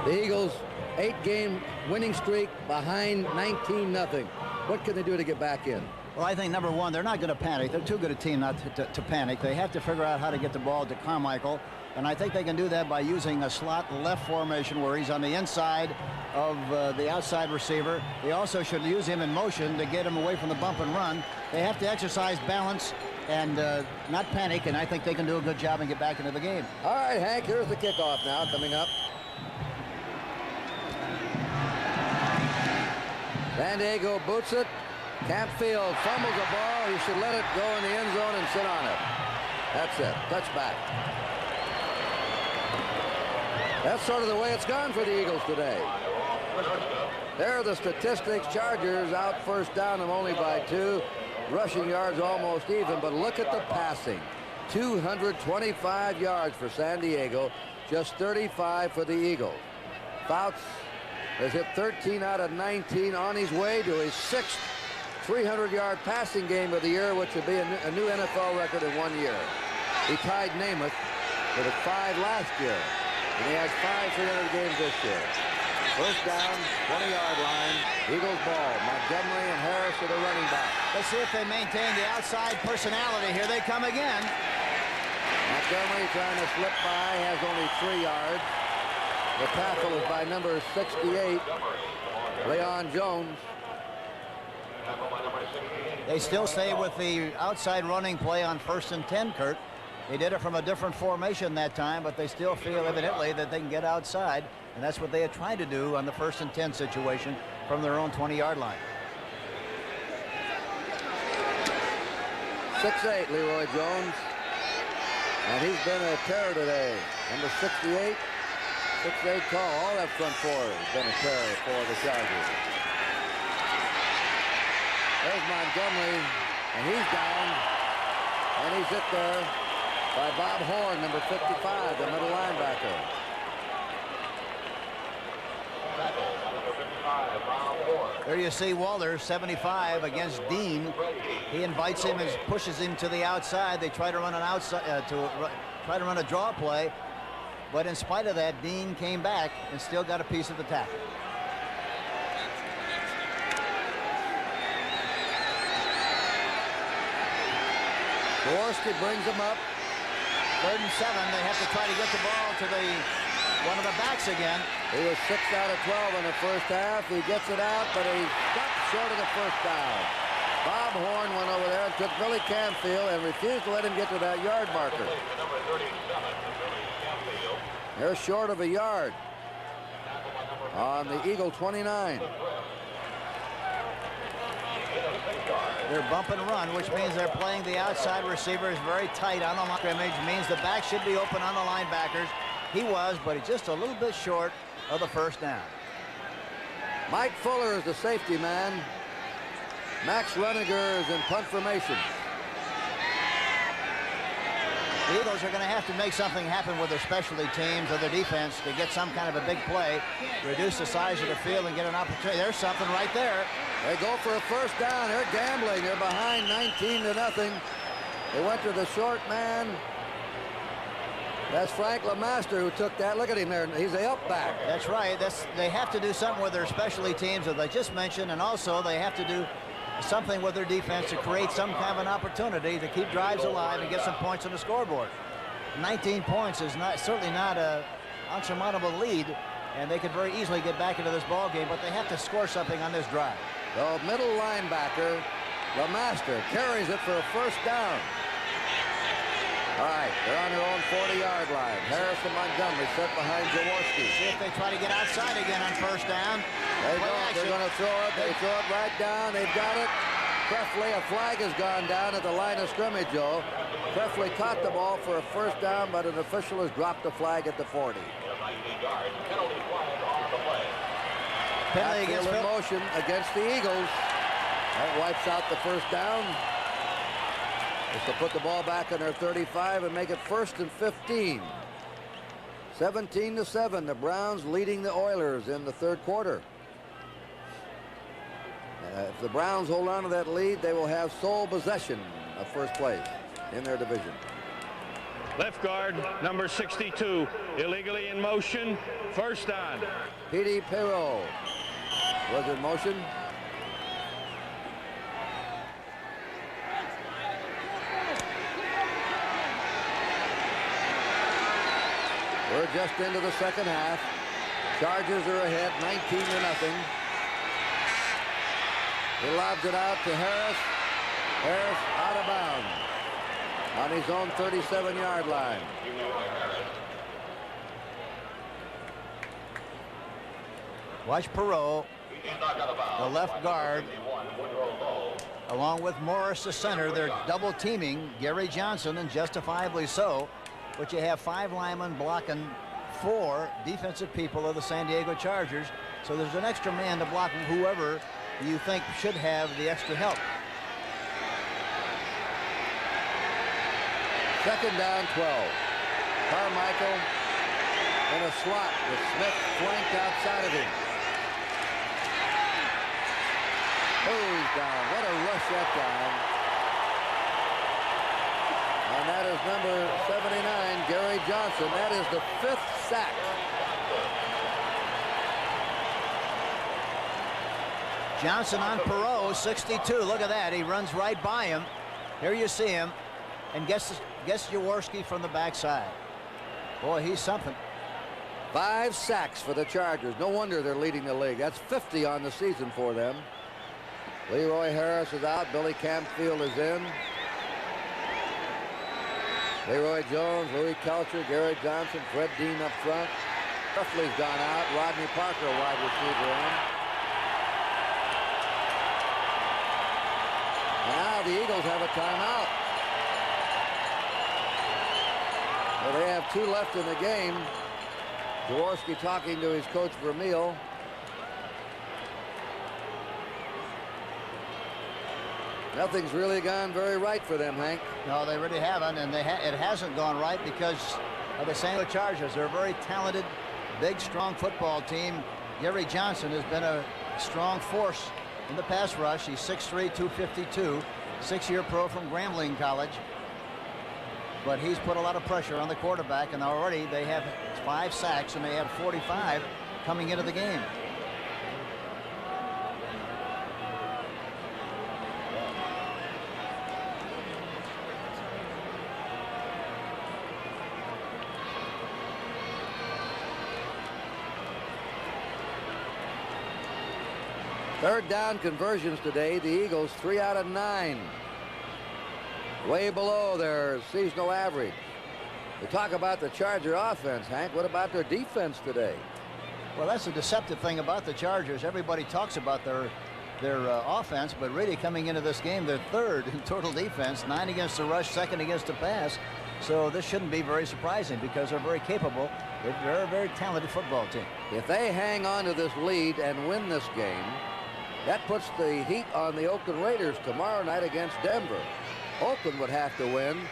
The Eagles, 8-game winning streak behind 19-0. What can they do to get back in? Well, I think, number one, they're not going to panic. They're too good a team not to panic. They have to figure out how to get the ball to Carmichael, and I think they can do that by using a slot left formation where he's on the inside of the outside receiver. They also should use him in motion to get him away from the bump and run. They have to exercise balance and not panic, and I think they can do a good job and get back into the game. All right, Hank, here's the kickoff now coming up. San Diego boots it. Campfield fumbles the ball. He should let it go in the end zone and sit on it. That's it. Touchback. That's sort of the way it's gone for the Eagles today. There are the statistics. Chargers out first down them only by 2. Rushing yards almost even, but look at the passing. 225 yards for San Diego, just 35 for the Eagles. Fouts has hit 13 out of 19 on his way to his 6th 300-yard passing game of the year, which would be a new NFL record in 1 year. He tied Namath with 5 last year, and he has 5 300 games this year. First down, 20-yard line. Eagles ball. Montgomery and Harris are the running back. Let's see if they maintain the outside personality. Here they come again. Montgomery trying to slip by, has only 3 yards. The tackle is by number 68, Leon Jones. They still stay with the outside running play on 1st and 10, Curt. They did it from a different formation that time, but they still feel evidently that they can get outside, and that's what they had tried to do on the 1st and 10 situation from their own 20-yard line. 6'8", Leroy Jones. And he's been a terror today. Number 68, 6'8" tall. All that front four has been a terror for the Chargers. There's Montgomery, and he's down. And he's hit there by Bob Horn, number 55, the middle linebacker. There you see Walter, 75, against Dean. He invites him and pushes him to the outside. They try to run an outside try to run a draw play, but in spite of that, Dean came back and still got a piece of the tackle. Jaworski brings him up. 3rd and 7. They have to try to get the ball to one of the backs again. He was 6 out of 12 in the first half. He gets it out, but he stopped short of the first down. Bob Horn went over there and took Billy Canfield and refused to let him get to that yard marker. They're short of a yard on the Eagle 29. They're bump and run, which means they're playing the outside receivers very tight on the line scrimmage. Means the back should be open on the linebackers. He was, but he's just a little bit short of the first down. Mike Fuller is the safety man. Max Reniger is in punt formation. The Eagles are going to have to make something happen with their specialty teams or their defense to get some kind of a big play, reduce the size of the field, and get an opportunity. There's something right there. They go for a first down. They're gambling. They're behind 19-0. They went to the short man. That's Frank LeMaster who took that. Look at him there. He's a up back. That's right. They have to do something with their specialty teams, as I just mentioned, and also they have to do something with their defense to create some kind of an opportunity to keep drives alive and get some points on the scoreboard. 19 points is certainly not an unsurmountable lead, and they could very easily get back into this ball game, but they have to score something on this drive. The middle linebacker, LeMaster, carries it for a first down. All right, they're on their own 40-yard line. Harris and Montgomery set behind Jaworski. See if they try to get outside again on first down. They don't. They're going to throw it. They throw it right down. They've got it. Prefley, a flag has gone down at the line of scrimmage, Joe. Prefley caught the ball for a first down, but an official has dropped the flag at the 40. Penalty against in motion against the Eagles. That wipes out the first down. Just to put the ball back on their 35 and make it 1st and 15. 17-7. The Browns leading the Oilers in the third quarter. If the Browns hold on to that lead, they will have sole possession of first place in their division. Left guard, number 62, illegally in motion. First down. P.D. Perot was in motion. We're just into the second half. Chargers are ahead 19-0. He lobs it out to Harris. Harris out of bounds on his own 37-yard line. Watch Perot, the left guard, along with Morris, the center. They're double teaming Gary Johnson, and justifiably so. But you have 5 linemen blocking 4 defensive people of the San Diego Chargers. So there's an extra man to block whoever you think should have the extra help. Second down, 12. Carmichael in a slot with Smith flanked outside of him. Oh, he's down. What a rush that down. And that is number 79, Gary Johnson. That is the 5th sack. Johnson on Perot, 62. Look at that. He runs right by him. Here you see him, and gets Jaworski from the backside. Boy, he's something. 5 sacks for the Chargers. No wonder they're leading the league. That's 50 on the season for them. Leroy Harris is out. Billy Campfield is in. Leroy Jones, Louis Kelcher, Gary Johnson, Fred Dean up front. Ruffley's gone out. Rodney Parker, a wide receiver in. And now the Eagles have a timeout. Well, they have 2 left in the game. Jaworski talking to his coach Vermeil. Nothing's really gone very right for them, Hank. No, they really haven't, and it hasn't gone right because of the St. Louis Chargers. They're a very talented, big, strong football team. Gary Johnson has been a strong force in the pass rush. He's 6'3", 252, 6-year pro from Grambling College. But he's put a lot of pressure on the quarterback, and already they have 5 sacks, and they have 45 coming into the game. Third down conversions today. The Eagles 3 out of 9. Way below their seasonal average. We talk about the Charger offense, Hank. What about their defense today? Well, that's the deceptive thing about the Chargers. Everybody talks about their offense, but really coming into this game, they're third in total defense, 9 against the rush, 2nd against the pass. So this shouldn't be very surprising because they're very capable. They're a very talented football team. If they hang on to this lead and win this game, that puts the heat on the Oakland Raiders tomorrow night against Denver. Oakland would have to win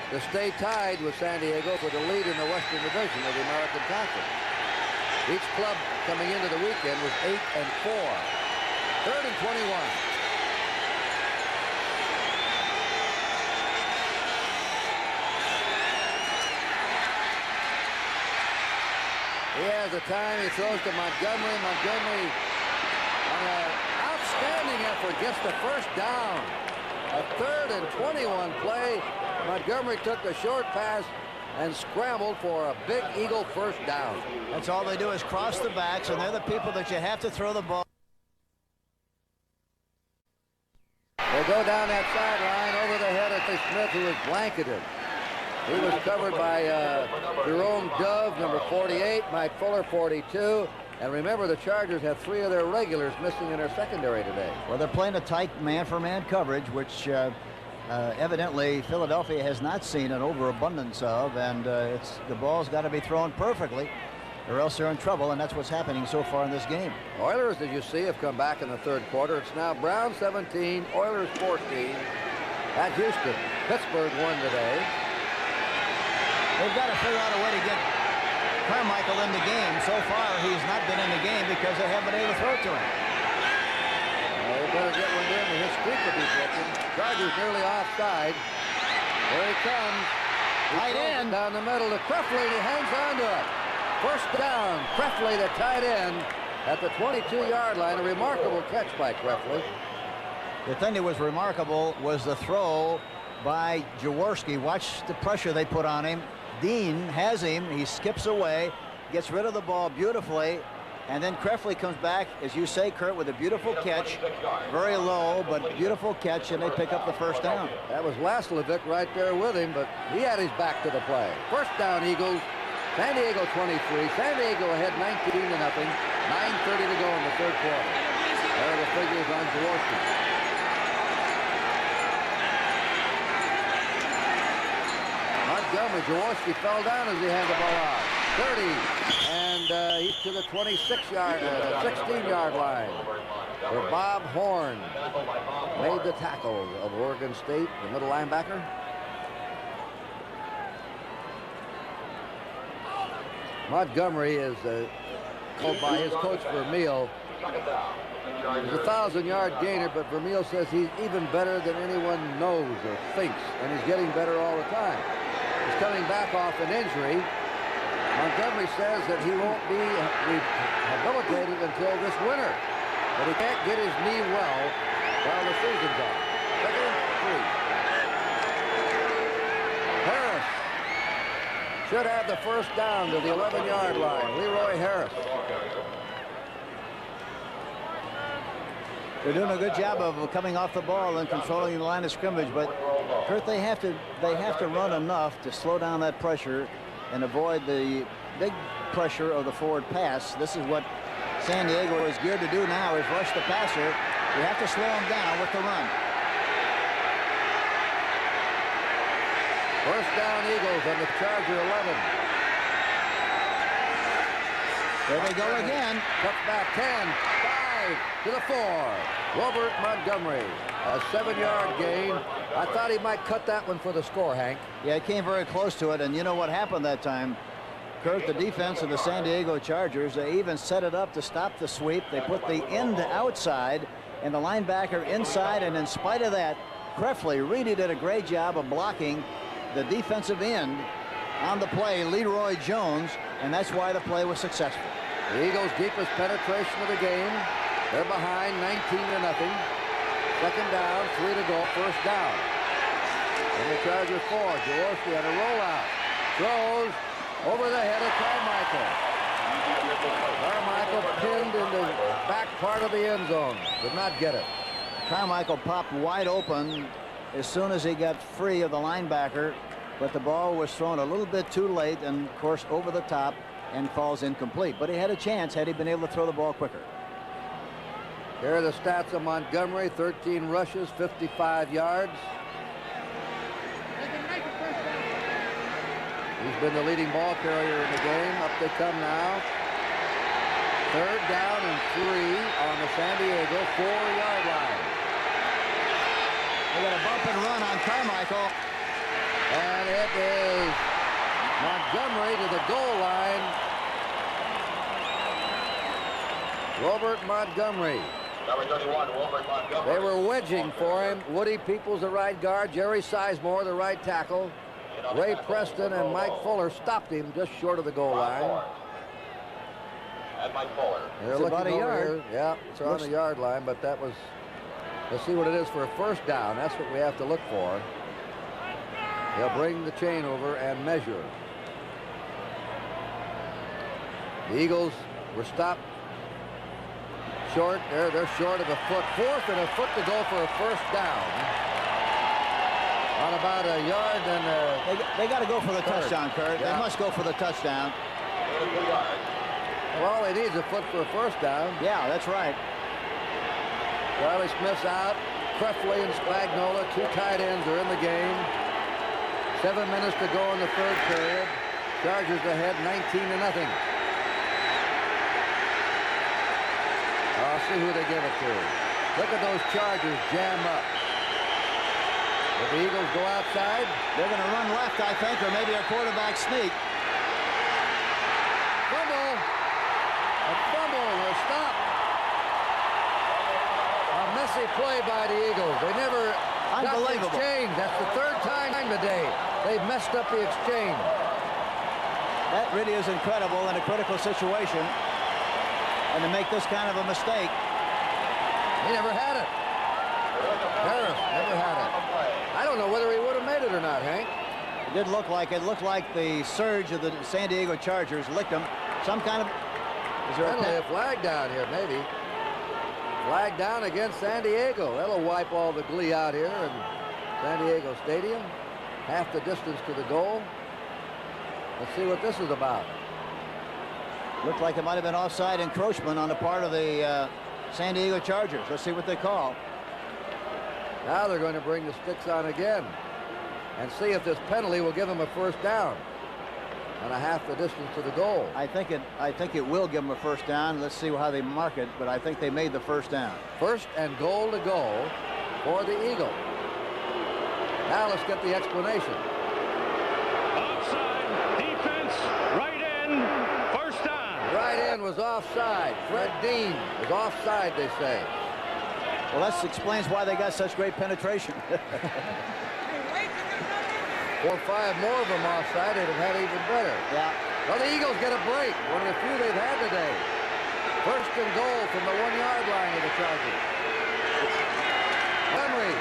to stay tied with San Diego for the lead in the Western Division of the American Conference. Each club coming into the weekend was 8 and 4. 3rd and 21. He has the time. He throws to Montgomery. Montgomery, on an outstanding effort, gets the first down. A 3rd and 21 play. Montgomery took the short pass and scrambled for a big Eagle first down. That's all they do is cross the backs, and they're the people that you have to throw the ball. They go down that sideline over the head of Smith, who was blanketed. He was covered by Jerome Dove, number 48, Mike Fuller, 42. And remember, the Chargers have 3 of their regulars missing in their secondary today. Well, they're playing a tight man-for-man coverage, which evidently Philadelphia has not seen an overabundance of, and the ball's got to be thrown perfectly, or else they're in trouble, and that's what's happening so far in this game. Oilers, as you see, have come back in the 3rd quarter. It's now Browns 17, Oilers 14 at Houston. Pittsburgh won today. They've got to figure out a way to get Carmichael in the game. So far, he's not been in the game because they haven't been able to throw to him. They better get one in, or his streak will be broken. Chargers nearly offside. There he comes. Tight end. Down the middle to Krefley. He hangs on to it. First down. Krefley, the tight end, at the 22-yard line. A remarkable catch by Krefley. The thing that was remarkable was the throw by Jaworski. Watch the pressure they put on him. Dean has him. He skips away, gets rid of the ball beautifully, and then Krefley comes back, as you say, Curt, with a beautiful catch. Very low, but beautiful catch, and they pick up the first down. That was Laslovic right there with him, but he had his back to the play. First down, Eagles. San Diego 23. San Diego ahead 19-0. 9:30 to go in the 3rd quarter. There are the figures on Jaworski. Montgomery, Jaworski fell down as he handed the ball out. 30, and he's to the 16-yard line. Where Bob Horn made the tackle of Oregon State, the middle linebacker. Montgomery is called by his coach Vermeil. He's a 1,000-yard gainer, but Vermeil says he's even better than anyone knows or thinks, and he's getting better all the time. He's coming back off an injury. Montgomery says that he won't be rehabilitated until this winter. but he can't get his knee well while the season's on. Second and 3. Harris should have the first down to the 11-yard line. Leroy Harris. They're doing a good job of coming off the ball and controlling the line of scrimmage, but Curt, they have to run enough to slow down that pressure and avoid the big pressure of the forward pass. This is what San Diego is geared to do now, is rush the passer. You have to slow him down with the run. First down, Eagles on the Charger 11. There they go again. Cut back 10, 5 to the 4. Robert Montgomery, a 7-yard gain. I thought he might cut that one for the score, Hank. Yeah, it came very close to it, and you know what happened that time? Curt, the defense of the San Diego Chargers, they even set it up to stop the sweep. They put the end outside and the linebacker inside, and in spite of that, Krefley really did a great job of blocking the defensive end on the play, Leroy Jones, and that's why the play was successful. The Eagles' deepest penetration of the game. They're behind 19-0. Second down, 3 to go, first down. And the Chargers 4. Jaworski on a rollout. Throws over the head of Carmichael. Carmichael pinned in the back part of the end zone. Did not get it. Carmichael popped wide open as soon as he got free of the linebacker, but the ball was thrown a little bit too late and, of course, over the top and falls incomplete. But he had a chance had he been able to throw the ball quicker. Here are the stats of Montgomery. 13 rushes, 55 yards. He's been the leading ball carrier in the game. Up they come now. Third down and 3 on the San Diego 4-yard line. They got a bump and run on Carmichael. And it is Montgomery to the goal line. Robert Montgomery. Number 31, Robert Montgomery. They were wedging for him. Woody Peoples, the right guard. Jerry Sizemore, the right tackle. Ray Preston and Mike Fuller stopped him just short of the goal line. And Mike Fuller. They're looking about a yard. Here. Yeah, it's on the yard line, but that was... Let's see what it is for a first down. That's what we have to look for. They'll bring the chain over and measure. The Eagles were stopped short. They're short of a foot. 4th and a foot to go for a first down. On about a yard and they got to go for the touchdown, Curt. Yeah. They must go for the touchdown. Well, all he needs is a foot for a first down. Yeah, that's right. Charlie Smith's out. Krefley and Spagnola, 2 tight ends, are in the game. 7 minutes to go in the third period. Chargers ahead 19-0. I'll see who they give it to. Look at those Chargers jam up. If the Eagles go outside, they're going to run left, I think, or maybe a quarterback sneak. Fumble. A fumble. They're stopped. A messy play by the Eagles. They never got the exchange. That's the 3rd time today they've messed up the exchange. That really is incredible in a critical situation. And to make this kind of a mistake. He never had it. Harris never had it. I don't know whether he would have made it or not, Hank. It did look like it. Looked like the surge of the San Diego Chargers licked him. Some kind of... Is there a flag down here, maybe. Flag down against San Diego. That'll wipe all the glee out here in San Diego Stadium. Half the distance to the goal. Let's see what this is about. Looked like it might have been offside encroachment on the part of the San Diego Chargers. Let's see what they call. Now they're going to bring the sticks on again and see if this penalty will give them a first down and a half the distance to the goal. I think it will give them a first down. Let's see how they mark it, but I think they made the first down. First and goal to go for the Eagle. Now let's get the explanation. Offside, defense, right end, first down. Right end was offside. Fred Dean was offside, they say. Well, that explains why they got such great penetration. 4 or 5 more of them offside, they'd have had even better. Yeah. Well, the Eagles get a break. One of the few they've had today. First and goal from the 1-yard line of the Chargers. Montgomery.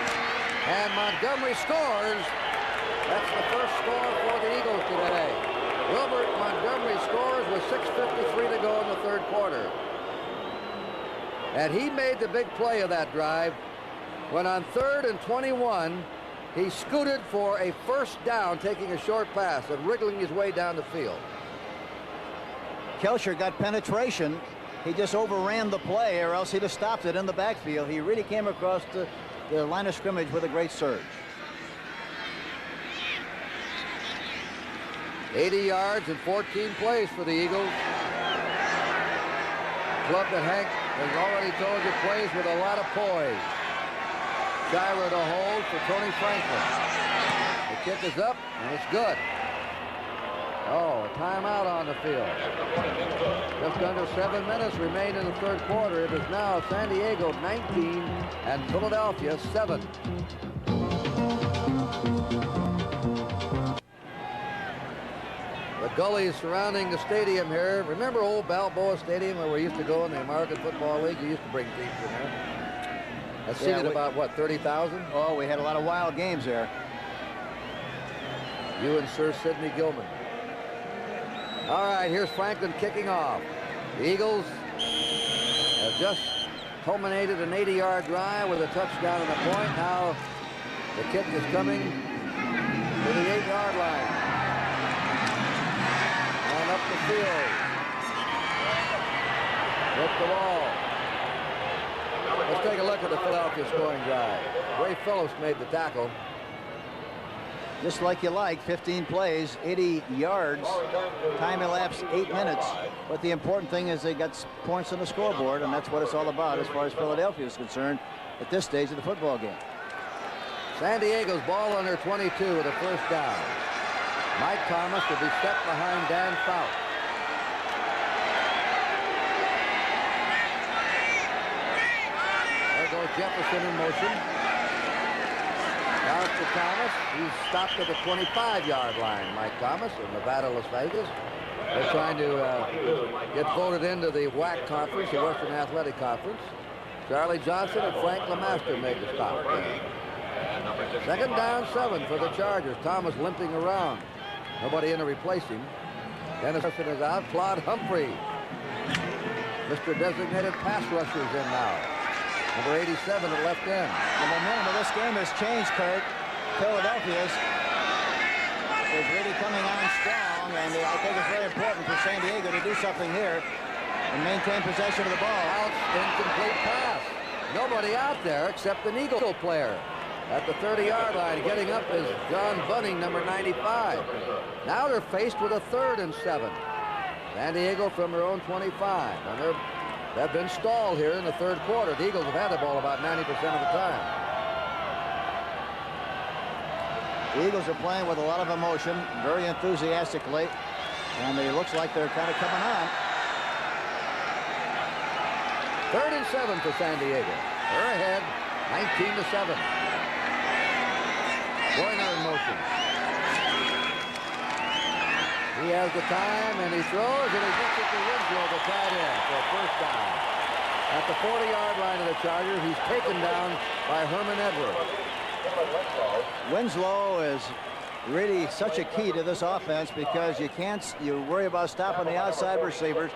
And Montgomery scores. That's the first score for the Eagles today. Wilbert Montgomery scores with 6:53 to go in the third quarter. And he made the big play of that drive when on 3rd and 21, he scooted for a first down, taking a short pass and wriggling his way down the field. Kelcher got penetration. He just overran the play, or else he'd have stopped it in the backfield. He really came across the line of scrimmage with a great surge. 80 yards and 14 plays for the Eagles. Club that Hank has already told you plays with a lot of poise. Gyro to hold for Tony Franklin. The kick is up, and it's good. Oh, a timeout on the field. Just under 7 minutes remain in the third quarter. It is now San Diego 19 and Philadelphia 7. The gullies surrounding the stadium here. Remember old Balboa Stadium where we used to go in the American Football League? We used to bring teams in there. That seated about, what, 30,000? Oh, we had a lot of wild games there. You and Sir Sidney Gilman. All right, here's Franklin kicking off. The Eagles have just culminated an 80-yard drive with a touchdown at the point. Now the kick is coming to the 8-yard line. And up the field. Hit the ball. Let's take a look at the Philadelphia scoring drive. Ray Phillips made the tackle. Just like you like, 15 plays, 80 yards, time elapsed 8 minutes. But the important thing is they got points on the scoreboard, and that's what it's all about as far as Philadelphia is concerned at this stage of the football game. San Diego's ball on their 22 with a first down. Mike Thomas will be set behind Dan Fouts. There goes Jefferson in motion. Now to Thomas. He's stopped at the 25-yard line, Mike Thomas, in Nevada, Las Vegas. They're trying to get voted into the WAC conference, the Western Athletic Conference. Charlie Johnson and Frank LeMaster made the stop. Second down 7 for the Chargers. Thomas limping around. Nobody in to replace him. Dennis is out. Claude Humphrey, Mr. Designated Pass Rusher, is in now. Number 87 at left end. The momentum of this game has changed, Curt. Philadelphia is really coming on strong, and I think it's very important for San Diego to do something here and maintain possession of the ball. Out, incomplete pass. Nobody out there except an Eagle player. At the 30-yard line, getting up is John Bunning, number 95. Now they're faced with a 3rd and 7. San Diego from their own 25. And they've been stalled here in the third quarter. The Eagles have had the ball about 90% of the time. The Eagles are playing with a lot of emotion, very enthusiastically, and it looks like they're kind of coming on. 3rd and 7 for San Diego. They're ahead, 19-7. Joyner in motion. He has the time, and he throws, and he gets it to Winslow, the tight end, for a first down. At the 40-yard line of the Chargers, he's taken down by Herman Edwards. Winslow is really such a key to this offense because you worry about stopping the outside receivers.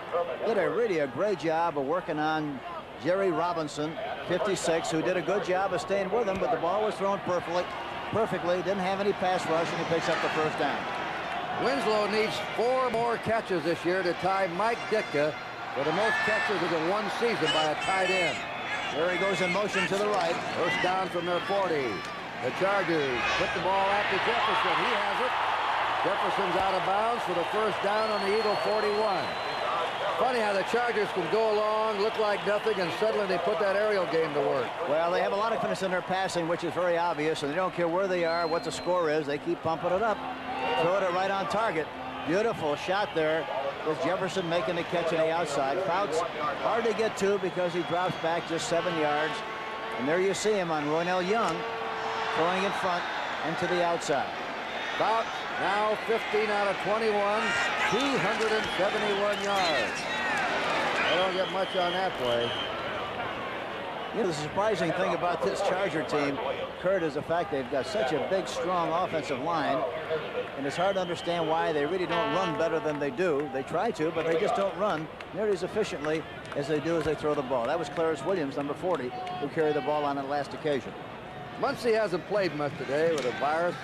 Did really a great job of working on Jerry Robinson, 56, who did a good job of staying with him, but the ball was thrown perfectly, didn't have any pass rush, and he picks up the first down. Winslow needs 4 more catches this year to tie Mike Ditka for the most catches in one season by a tight end. There he goes in motion to the right. First down from their 40. The Chargers put the ball after Jefferson. He has it. Jefferson's out of bounds for the first down on the Eagle 41. Funny how the Chargers can go along, look like nothing, and suddenly they put that aerial game to work. Well, they have a lot of confidence in their passing, which is very obvious, and they don't care where they are, what the score is. They keep pumping it up. Throwing it right on target. Beautiful shot there with Jefferson making the catch on the outside. Fouts hard to get to because he drops back just 7 yards. And there you see him on Ronell Young throwing in front and to the outside. Fouts now 15 out of 21, 271 yards. They don't get much on that play. You know, the surprising thing about this Charger team, Curt, is the fact they've got such a big, strong offensive line, and it's hard to understand why they really don't run better than they do. They try to, but they just don't run nearly as efficiently as they do as they throw the ball. That was Clarence Williams, number 40, who carried the ball on that last occasion. Muncie hasn't played much today with a virus.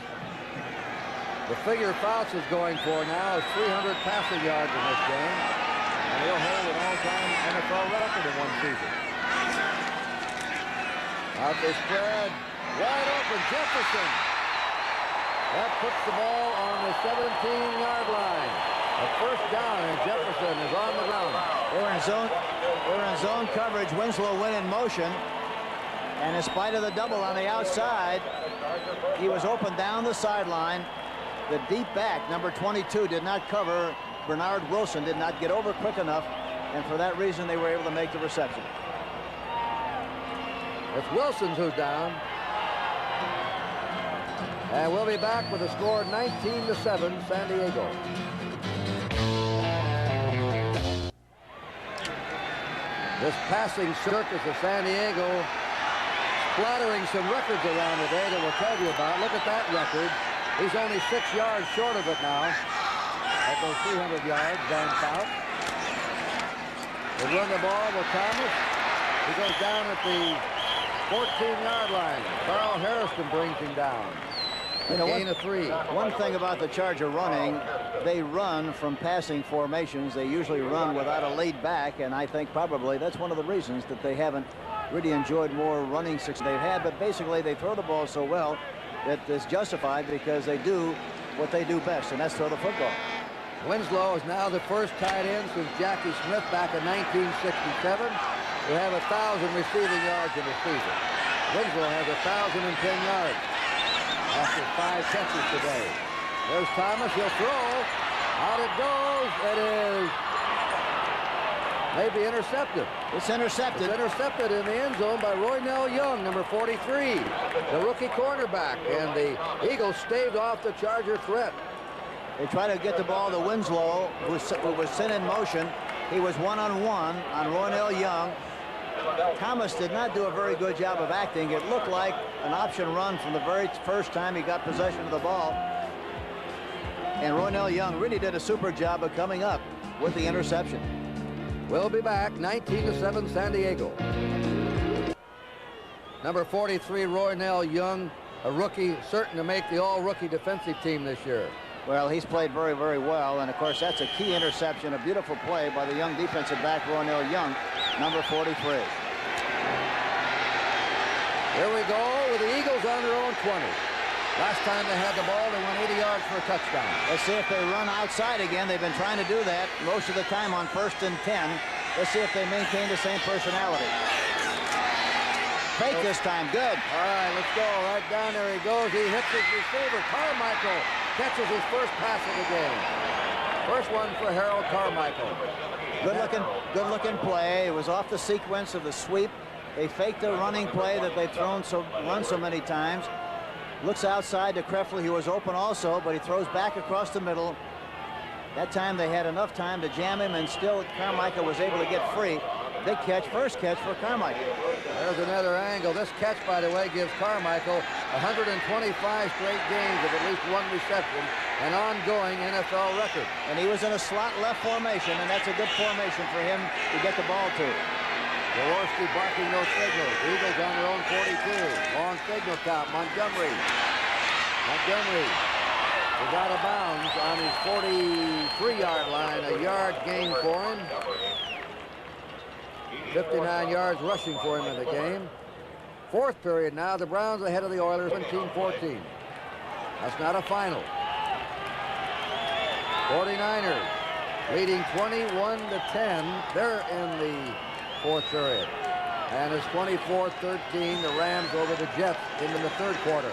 The figure Fouts is going for now is 300 passing yards in this game, and he'll hold an all-time NFL record in one season. Out they spread, wide open, Jefferson. That puts the ball on the 17-yard line. A first down, and Jefferson is on the ground. They were in zone coverage. Winslow went in motion, and in spite of the double on the outside, he was open down the sideline. The deep back, number 22, did not cover. Bernard Wilson did not get over quick enough, and for that reason, they were able to make the reception. It's Wilson's who's down. And we'll be back with a score 19-7, San Diego. This passing circus of San Diego splattering some records around today that we'll tell you about. Look at that record. He's only 6 yards short of it now. At those 300 yards, Van Fout. They run the ball with Thomas. He goes down at the 14-yard line. Carl Harrison brings him down. You know, gain of 3. One thing about the Charger running, they run from passing formations. They usually run without a lead back, and I think probably that's one of the reasons that they haven't really enjoyed more running success they've had. But basically, they throw the ball so well that it's justified because they do what they do best, and that's throw the football. Winslow is now the first tight end since Jackie Smith back in 1967 to have 1,000 receiving yards in the season. Winslow has 1,010 yards after 5 catches today. There's Thomas. He'll throw. Out it goes. It is maybe intercepted. It's intercepted. It's intercepted in the end zone by Roynell Young, number 43, the rookie cornerback. And the Eagles staved off the Charger threat. They try to get the ball to Winslow, who was sent in motion. He was one-on-one on Roynell Young. Thomas did not do a very good job of acting. It looked like an option run from the very first time he got possession of the ball. And Roynell Young really did a super job of coming up with the interception. We'll be back, 19-7 San Diego. Number 43, Roynell Young, a rookie, certain to make the all-rookie defensive team this year. Well, he's played very, very well, and of course that's a key interception, a beautiful play by the young defensive back, Roynell Young, number 43. Here we go with the Eagles on their own 20. Last time they had the ball, they went 80 yards for a touchdown. Let's see if they run outside again. They've been trying to do that most of the time on 1st and 10. Let's see if they maintain the same personality. Fake this time, good. All right, let's go. Right down there he goes. He hits his receiver. Carmichael catches his first pass of the game. First one for Harold Carmichael. Good looking play. It was off the sequence of the sweep. They faked the running play that they've run so many times. Looks outside to Krefli, who was open also, but he throws back across the middle. That time they had enough time to jam him, and still Carmichael was able to get free. Big catch, first catch for Carmichael. There's another angle. This catch, by the way, gives Carmichael 125 straight games of at least one reception, an ongoing NFL record. And he was in a slot left formation, and that's a good formation for him to get the ball to. Jaworski barking no signals. Eagles on their own 42. Long signal count. Montgomery is out of bounds on his 43-yard line. A yard gain for him. 59 yards rushing for him in the game. Fourth period now. The Browns ahead of the Oilers 17-14. That's not a final. 49ers leading 21-10. They're in the fourth period. And it's 24-13. The Rams over the Jets into the third quarter.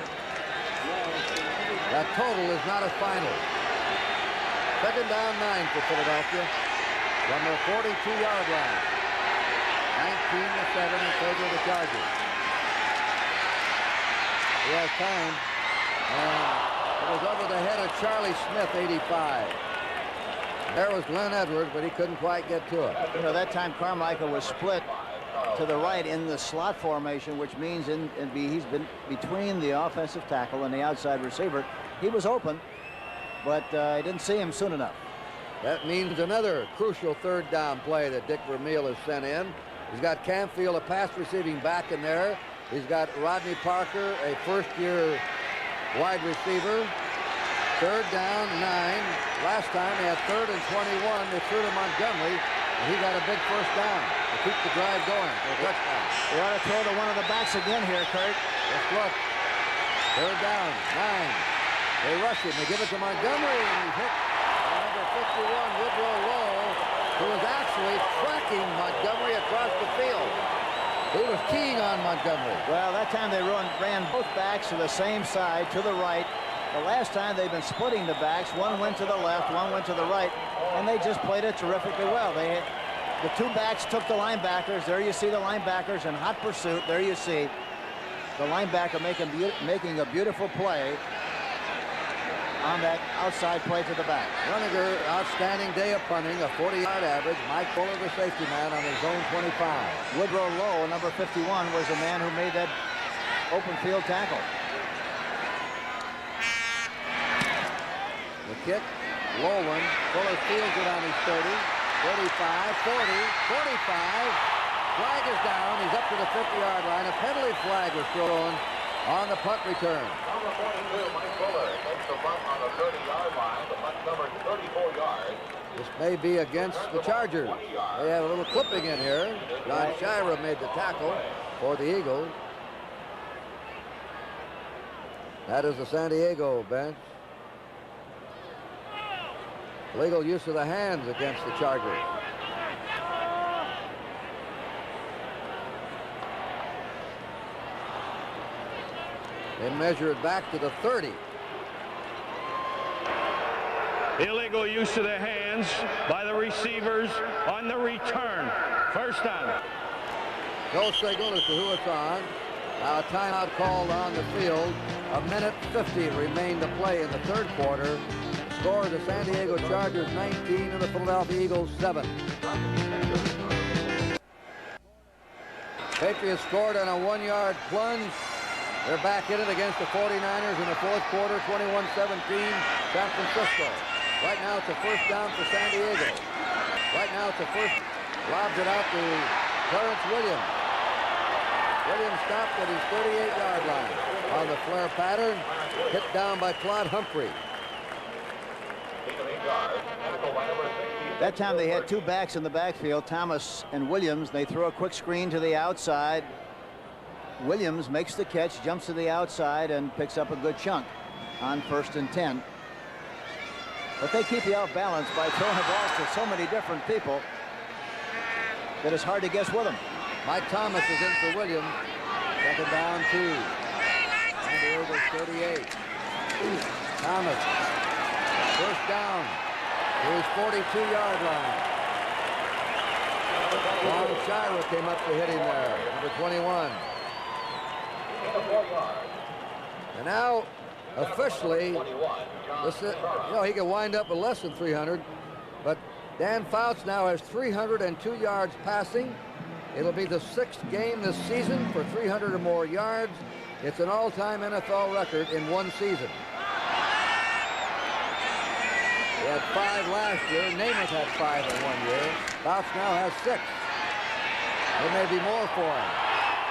That total is not a final. Second down 9 for Philadelphia from the 42-yard line. 19-7 in favor of the Chargers. He has time. And it was over the head of Charlie Smith, 85. There was Glenn Edwards, but he couldn't quite get to it. You know, that time Carmichael was split to the right in the slot formation, which means he's been between the offensive tackle and the outside receiver. He was open, but I didn't see him soon enough. That means another crucial third down play that Dick Vermeil has sent in. He's got Campfield, a pass receiving back in there. He's got Rodney Parker, a first-year wide receiver. Third down, 9. Last time they had third and 21. They threw to Montgomery, and he got a big first down to keep the drive going for a touchdown. They ought to throw to one of the backs again here, Curt. Let's look. Third down, 9. They rush him. They give it to Montgomery, and he's hit by number 51, Woodrow Lowe, who was actually tracking Montgomery across the field. He was keying on Montgomery. Well, that time they ran both backs to the same side, to the right. The last time they've been splitting the backs. One went to the left, one went to the right, and they just played it terrifically well. The two backs took the linebackers. There you see the linebackers in hot pursuit. There you see the linebacker making a beautiful play on that outside play to the back. Runninger, outstanding day of punting, a 40-yard average. Mike Fuller, the safety man, on his zone 25. Woodrow Lowe, number 51, was the man who made that open field tackle. The kick, low one. Fuller fields it on his 30, 35, 40, 45. Flag is down. He's up to the 50-yard line. A penalty flag was thrown on the punt return. Number 42, Mike Fuller, takes the punt on the 30-yard line. The punt number 34 yards. This may be against the Chargers. They have a little clipping in here. John Shira made the tackle for the Eagles. That is the San Diego bench. Legal use of the hands against the Chargers. They measure it back to the 30. Illegal use of the hands by the receivers on the return. First down. No signal as to who it's on. Now a timeout called on the field. A minute 50 remained to play in the third quarter. Score the San Diego Chargers 19 and the Philadelphia Eagles 7. Patriots scored on a 1-yard plunge. They're back in it against the 49ers in the fourth quarter, 21-17, San Francisco. Right now it's a first down for San Diego. Right now it's a first, lobs it out to Clarence Williams. Williams stopped at his 38-yard line on the flare pattern, hit down by Claude Humphrey. That time they had two backs in the backfield, Thomas and Williams. They throw a quick screen to the outside. Williams makes the catch, jumps to the outside, and picks up a good chunk on 1st and 10. But they keep you off balance by throwing the balls to so many different people that it's hard to guess with them. Mike Thomas is in for Williams. Second down, 2. San Diego's 38. Thomas. First down to his 42-yard line. John Shira came up to hit him there, number 21. And now, officially, this is, he can wind up with less than 300, but Dan Fouts now has 302 yards passing. It'll be the 6th game this season for 300 or more yards. It's an all-time NFL record in one season. He had 5 last year. Namath had 5 in 1 year. Fouts now has 6. There may be more for him.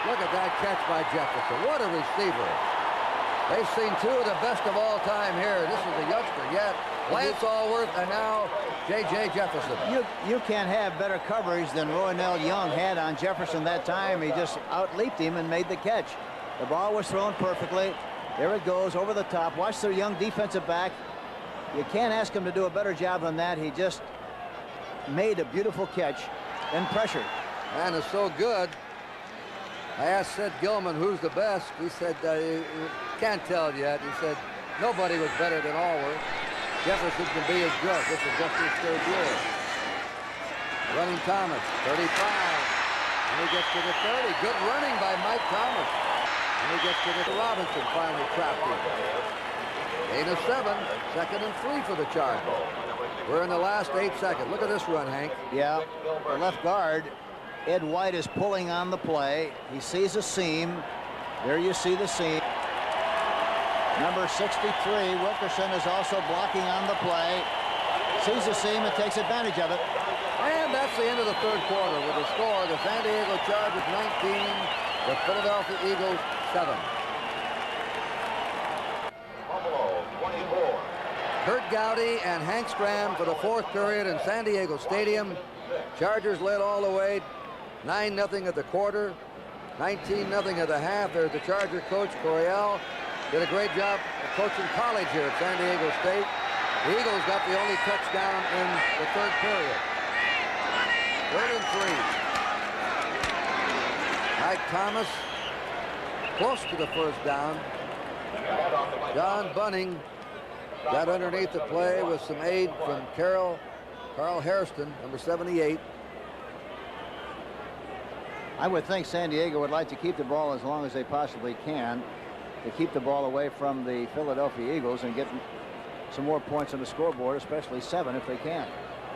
Look at that catch by Jefferson. What a receiver. They've seen 2 of the best of all time here. This is a youngster yet. Lance Allworth and now J.J. Jefferson. You can't have better coverage than Roynell Young had on Jefferson that time. He just outleaped him and made the catch. The ball was thrown perfectly. There it goes over the top. Watch the young defensive back. You can't ask him to do a better job than that. He just made a beautiful catch and pressured. Man is so good. I asked Sid Gilman who's the best. He said, can't tell yet. He said, nobody was better than Allworth. Jefferson can be as good. This is just his 3rd year. Running Thomas, 35. And he gets to the 30. Good running by Mike Thomas. And he gets to the Robinson, finally trapped him. Gain of 7. 2nd and 3 for the Chargers. We're in the last 8 seconds. Look at this run, Hank. Yeah, the left guard, Ed White, is pulling on the play. He sees a seam. There you see the seam. Number 63, Wilkerson, is also blocking on the play. Sees the seam and takes advantage of it. And that's the end of the third quarter with the score, the San Diego Chargers 19, the Philadelphia Eagles 7. Buffalo 24. Curt Gowdy and Hank Stram for the fourth period in San Diego Stadium. Chargers led all the way, 9-0 at the quarter, 19-0 at the half. There's the Charger coach, Coryell. Did a great job of coaching college here at San Diego State. The Eagles got the only touchdown in the third period. 3rd and 3. Mike Thomas close to the first down. John Bunning got underneath the play with some aid from Carl Hairston, number 78. I would think San Diego would like to keep the ball as long as they possibly can to keep the ball away from the Philadelphia Eagles and get some more points on the scoreboard, especially 7 if they can.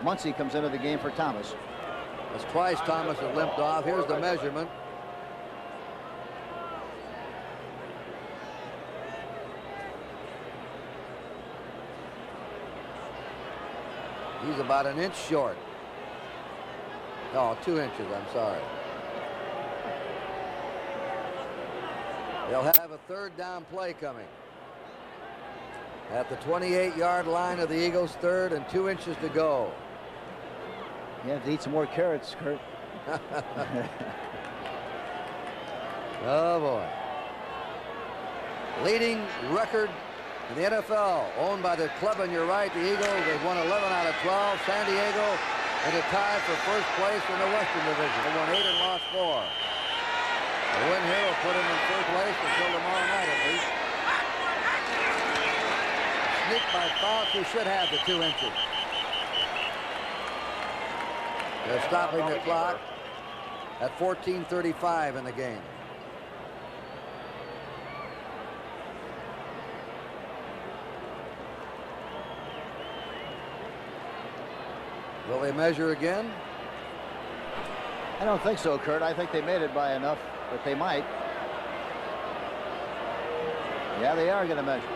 Muncie comes into the game for Thomas. That's twice Thomas had limped off. Here's the measurement. He's about an inch short. No, 2 inches, I'm sorry. They'll have a third down play coming. At the 28-yard line of the Eagles, 3rd and 2 inches to go. You have to eat some more carrots, Curt. Oh, boy. Leading record in the NFL, owned by the club on your right, the Eagles. They've won 11 out of 12. San Diego in a tie for first place in the Western Division. They won 8 and lost 4. A win here will put them in third place until tomorrow night at least. Sneak by Fouts, who should have the 2 inches. They're stopping the clock at 14:35 in the game. Will they measure again? I don't think so, Curt. I think they made it by enough, but they might. Yeah, they are going to measure.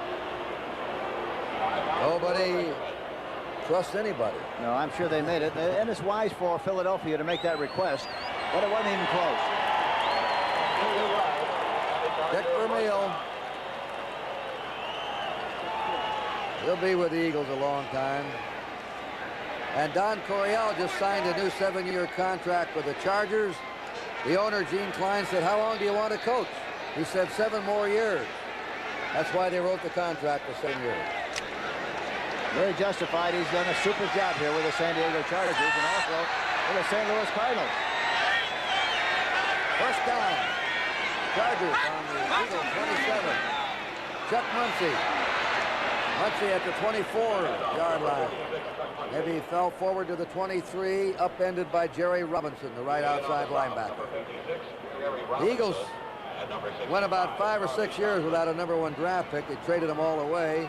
Nobody trusts anybody. No, I'm sure they made it. And it's wise for Philadelphia to make that request, but it wasn't even close. Dick Vermeil. He'll be with the Eagles a long time. And Don Coryell just signed a new 7-year contract with the Chargers. The owner, Gene Klein, said, "How long do you want to coach?" He said, 7 more years. That's why they wrote the contract for 7 years. Very justified. He's done a super job here with the San Diego Chargers and also with the St. Louis Cardinals. First down. Chargers on the Eagles 27. Chuck Muncie. Muncie at the 24-yard line. Maybe he fell forward to the 23, upended by Jerry Robinson, the right outside linebacker. The Eagles went about 5 or 6 years without a #1 draft pick. They traded them all away.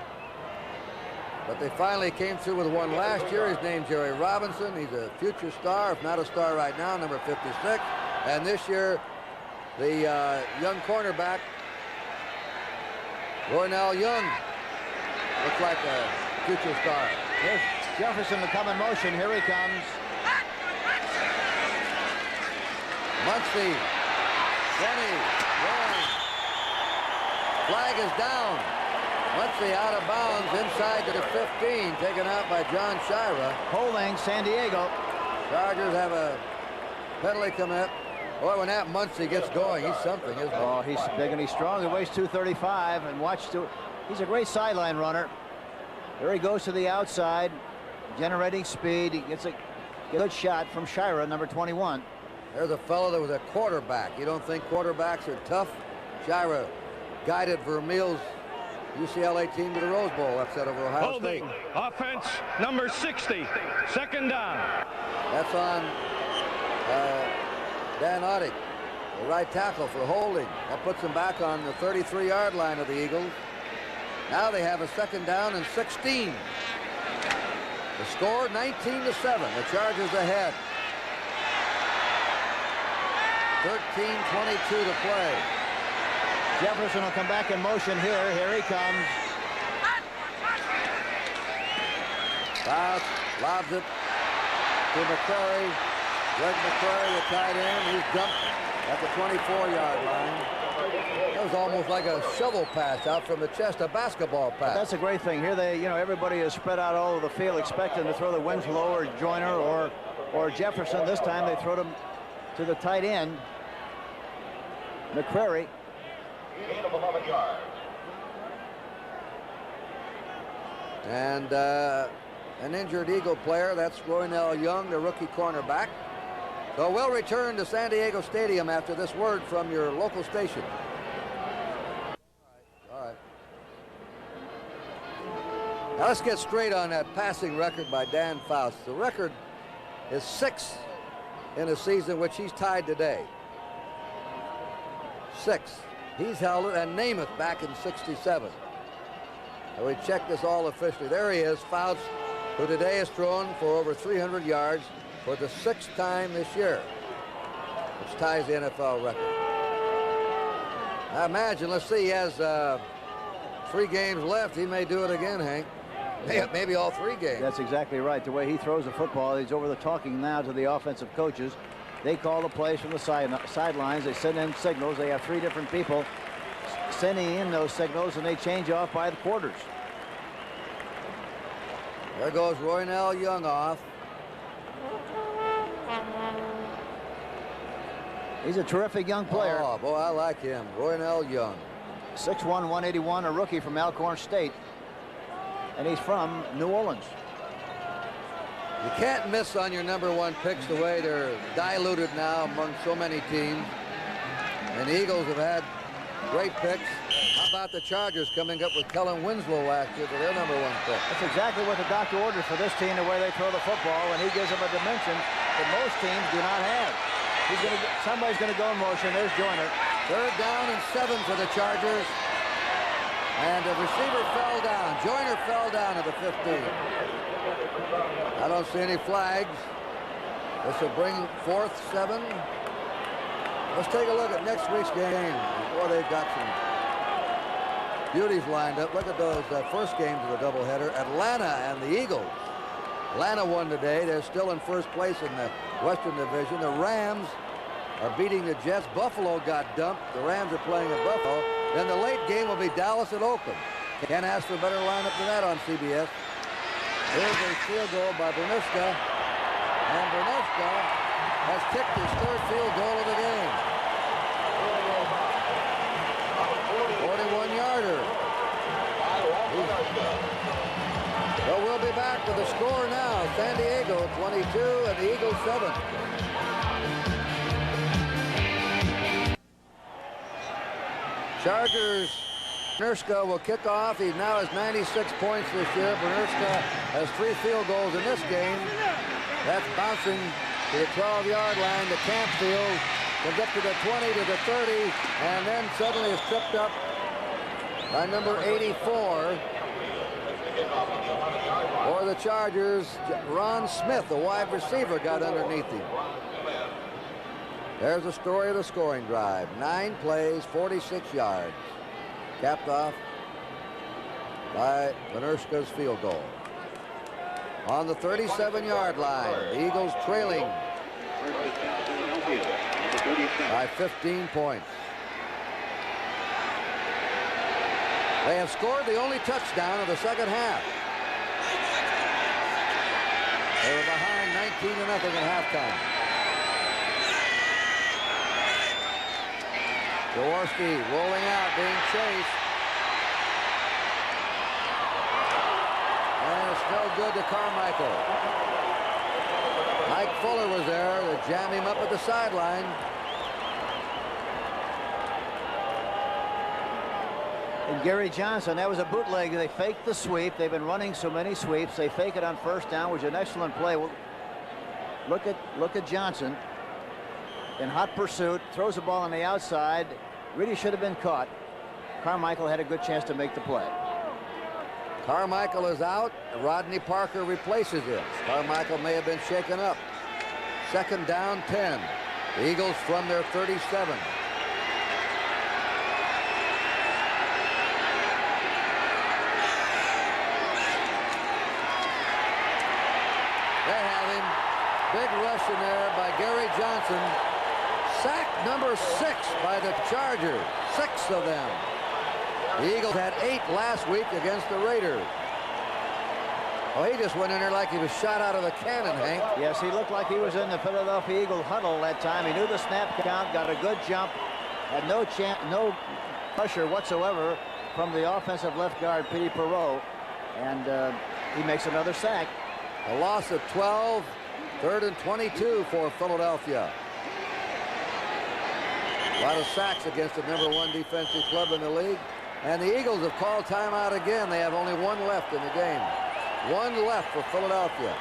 But they finally came through with one last year. His name's Jerry Robinson. He's a future star, if not a star right now, number 56. And this year, the young cornerback, Roynell Young, looks like a future star. Here's Jefferson to come in motion. Here he comes. Muncie, 20, going. Flag is down. Muncie out of bounds inside to the 15, taken out by John Shira. Holding San Diego. Chargers have a penalty commit. Boy, when that Muncie gets going, he's something, isn't he? Oh, he's big and he's strong. He weighs 235, and he's a great sideline runner. There he goes to the outside, generating speed. He gets a good shot from Shira, number 21. There's a fellow that was a quarterback. You don't think quarterbacks are tough? Shira guided Vermeil's UCLA team to the Rose Bowl upset over Ohio State. Holding, offense number 60, 2nd down. That's on Dan Oddick, the right tackle, for holding. That puts him back on the 33-yard line of the Eagles. Now they have a 2nd down and 16. The score 19-7. The Chargers ahead. 13:22 to play. Jefferson will come back in motion here. Here he comes. Fouts, lobs it to McCrary. Greg McCrary, the tight end. He's jumped at the 24-yard line. That was almost like a shovel pass out from the chest, a basketball pass. That's a great thing. Here everybody is spread out all over the field expecting to throw the Winslow or Joyner or Jefferson. This time they throw them to the tight end, McCrary. Gain of 11 yards. And an injured Eagle player, that's Roynell Young, the rookie cornerback. So we'll return to San Diego Stadium after this word from your local station. All right. Now let's get straight on that passing record by Dan Fouts. The record is 6 in a season which he's tied today. 6. He's held it, and Namath back in '67. And we check this all officially. There he is, Fouts, who today has thrown for over 300 yards for the 6th time this year, which ties the NFL record. I imagine, let's see, he has 3 games left. He may do it again, Hank. Maybe all 3 games. That's exactly right. The way he throws the football, he's over the talking now to the offensive coaches. They call the plays from the sidelines. They send in signals. They have 3 different people sending in those signals, and they change off by the quarters. There goes Roynell Young off. He's a terrific young player. Oh, boy, I like him. Roynell Young. 6'1", 181, a rookie from Alcorn State. And he's from New Orleans. You can't miss on your #1 picks the way they're diluted now among so many teams. And the Eagles have had great picks. How about the Chargers coming up with Kellen Winslow last year for their #1 pick? That's exactly what the doctor ordered for this team, the way they throw the football, and he gives them a dimension that most teams do not have. Somebody's going to go in motion. There's Joyner. 3rd down and 7 for the Chargers. And the receiver fell down. Joyner fell down at the 15. I don't see any flags. This will bring 4th, 7. Let's take a look at next week's game. Boy, they've got some beauties lined up. Look at those first games of the doubleheader. Atlanta and the Eagles. Atlanta won today. They're still in first place in the Western Division. The Rams are beating the Jets. Buffalo got dumped. The Rams are playing at Buffalo. Then the late game will be Dallas at Oakland. Can't ask for a better lineup than that on CBS. Here's a field goal by Bernuska. And Bernuska has kicked his 3rd field goal of the game. 41-yarder. So we'll be back with the score now. San Diego 22 and the Eagles 7. Chargers, Bernuska will kick off. He now has 96 points this year. Bernuska has 3 field goals in this game. That's bouncing to the 12-yard line to Campfield. Comes up to the 20, to the 30, and then suddenly is tripped up by number 84. For the Chargers, Ron Smith, the wide receiver, got underneath him. There's the story of the scoring drive. 9 plays, 46 yards. Capped off by Bernuska's field goal. On the 37-yard line, the Eagles trailing by 15 points. They have scored the only touchdown of the second half. They were behind 19-0 at halftime. Jaworski rolling out, being chased. And it's no good to Carmichael. Mike Fuller was there to jam him up at the sideline. And Gary Johnson, that was a bootleg. They faked the sweep. They've been running so many sweeps. They fake it on 1st down, which is an excellent play. Well, look at Johnson in hot pursuit, throws the ball on the outside. Really should have been caught. Carmichael had a good chance to make the play. Carmichael is out. Rodney Parker replaces him. Carmichael may have been shaken up. 2nd down, 10. The Eagles from their 37. They have him. Big rush in there by Gary Johnson. Sack number 6 by the Chargers. 6 of them. The Eagles had 8 last week against the Raiders. Oh, he just went in there like he was shot out of a cannon, Hank. Yes, he looked like he was in the Philadelphia Eagle huddle that time. He knew the snap count, got a good jump, had no pressure whatsoever from the offensive left guard, Petey Perot, and he makes another sack. A loss of 12, 3rd and 22 for Philadelphia. A lot of sacks against the #1 defensive club in the league. And the Eagles have called timeout again. They have only 1 left in the game. 1 left for Philadelphia.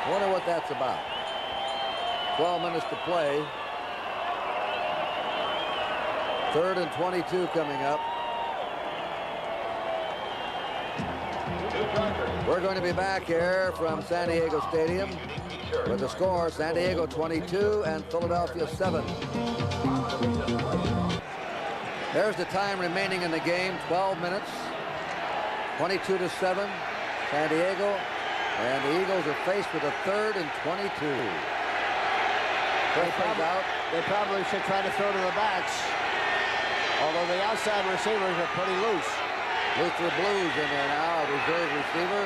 I wonder what that's about. 12 minutes to play. 3rd and 22 coming up. We're going to be back here from San Diego Stadium with the score: San Diego 22 and Philadelphia 7. There's the time remaining in the game, 12 minutes. 22-7, San Diego, and the Eagles are faced with a 3rd and 22. They probably should try to throw to the backs, although the outside receivers are pretty loose. Luther Blues in there now, reserve receiver.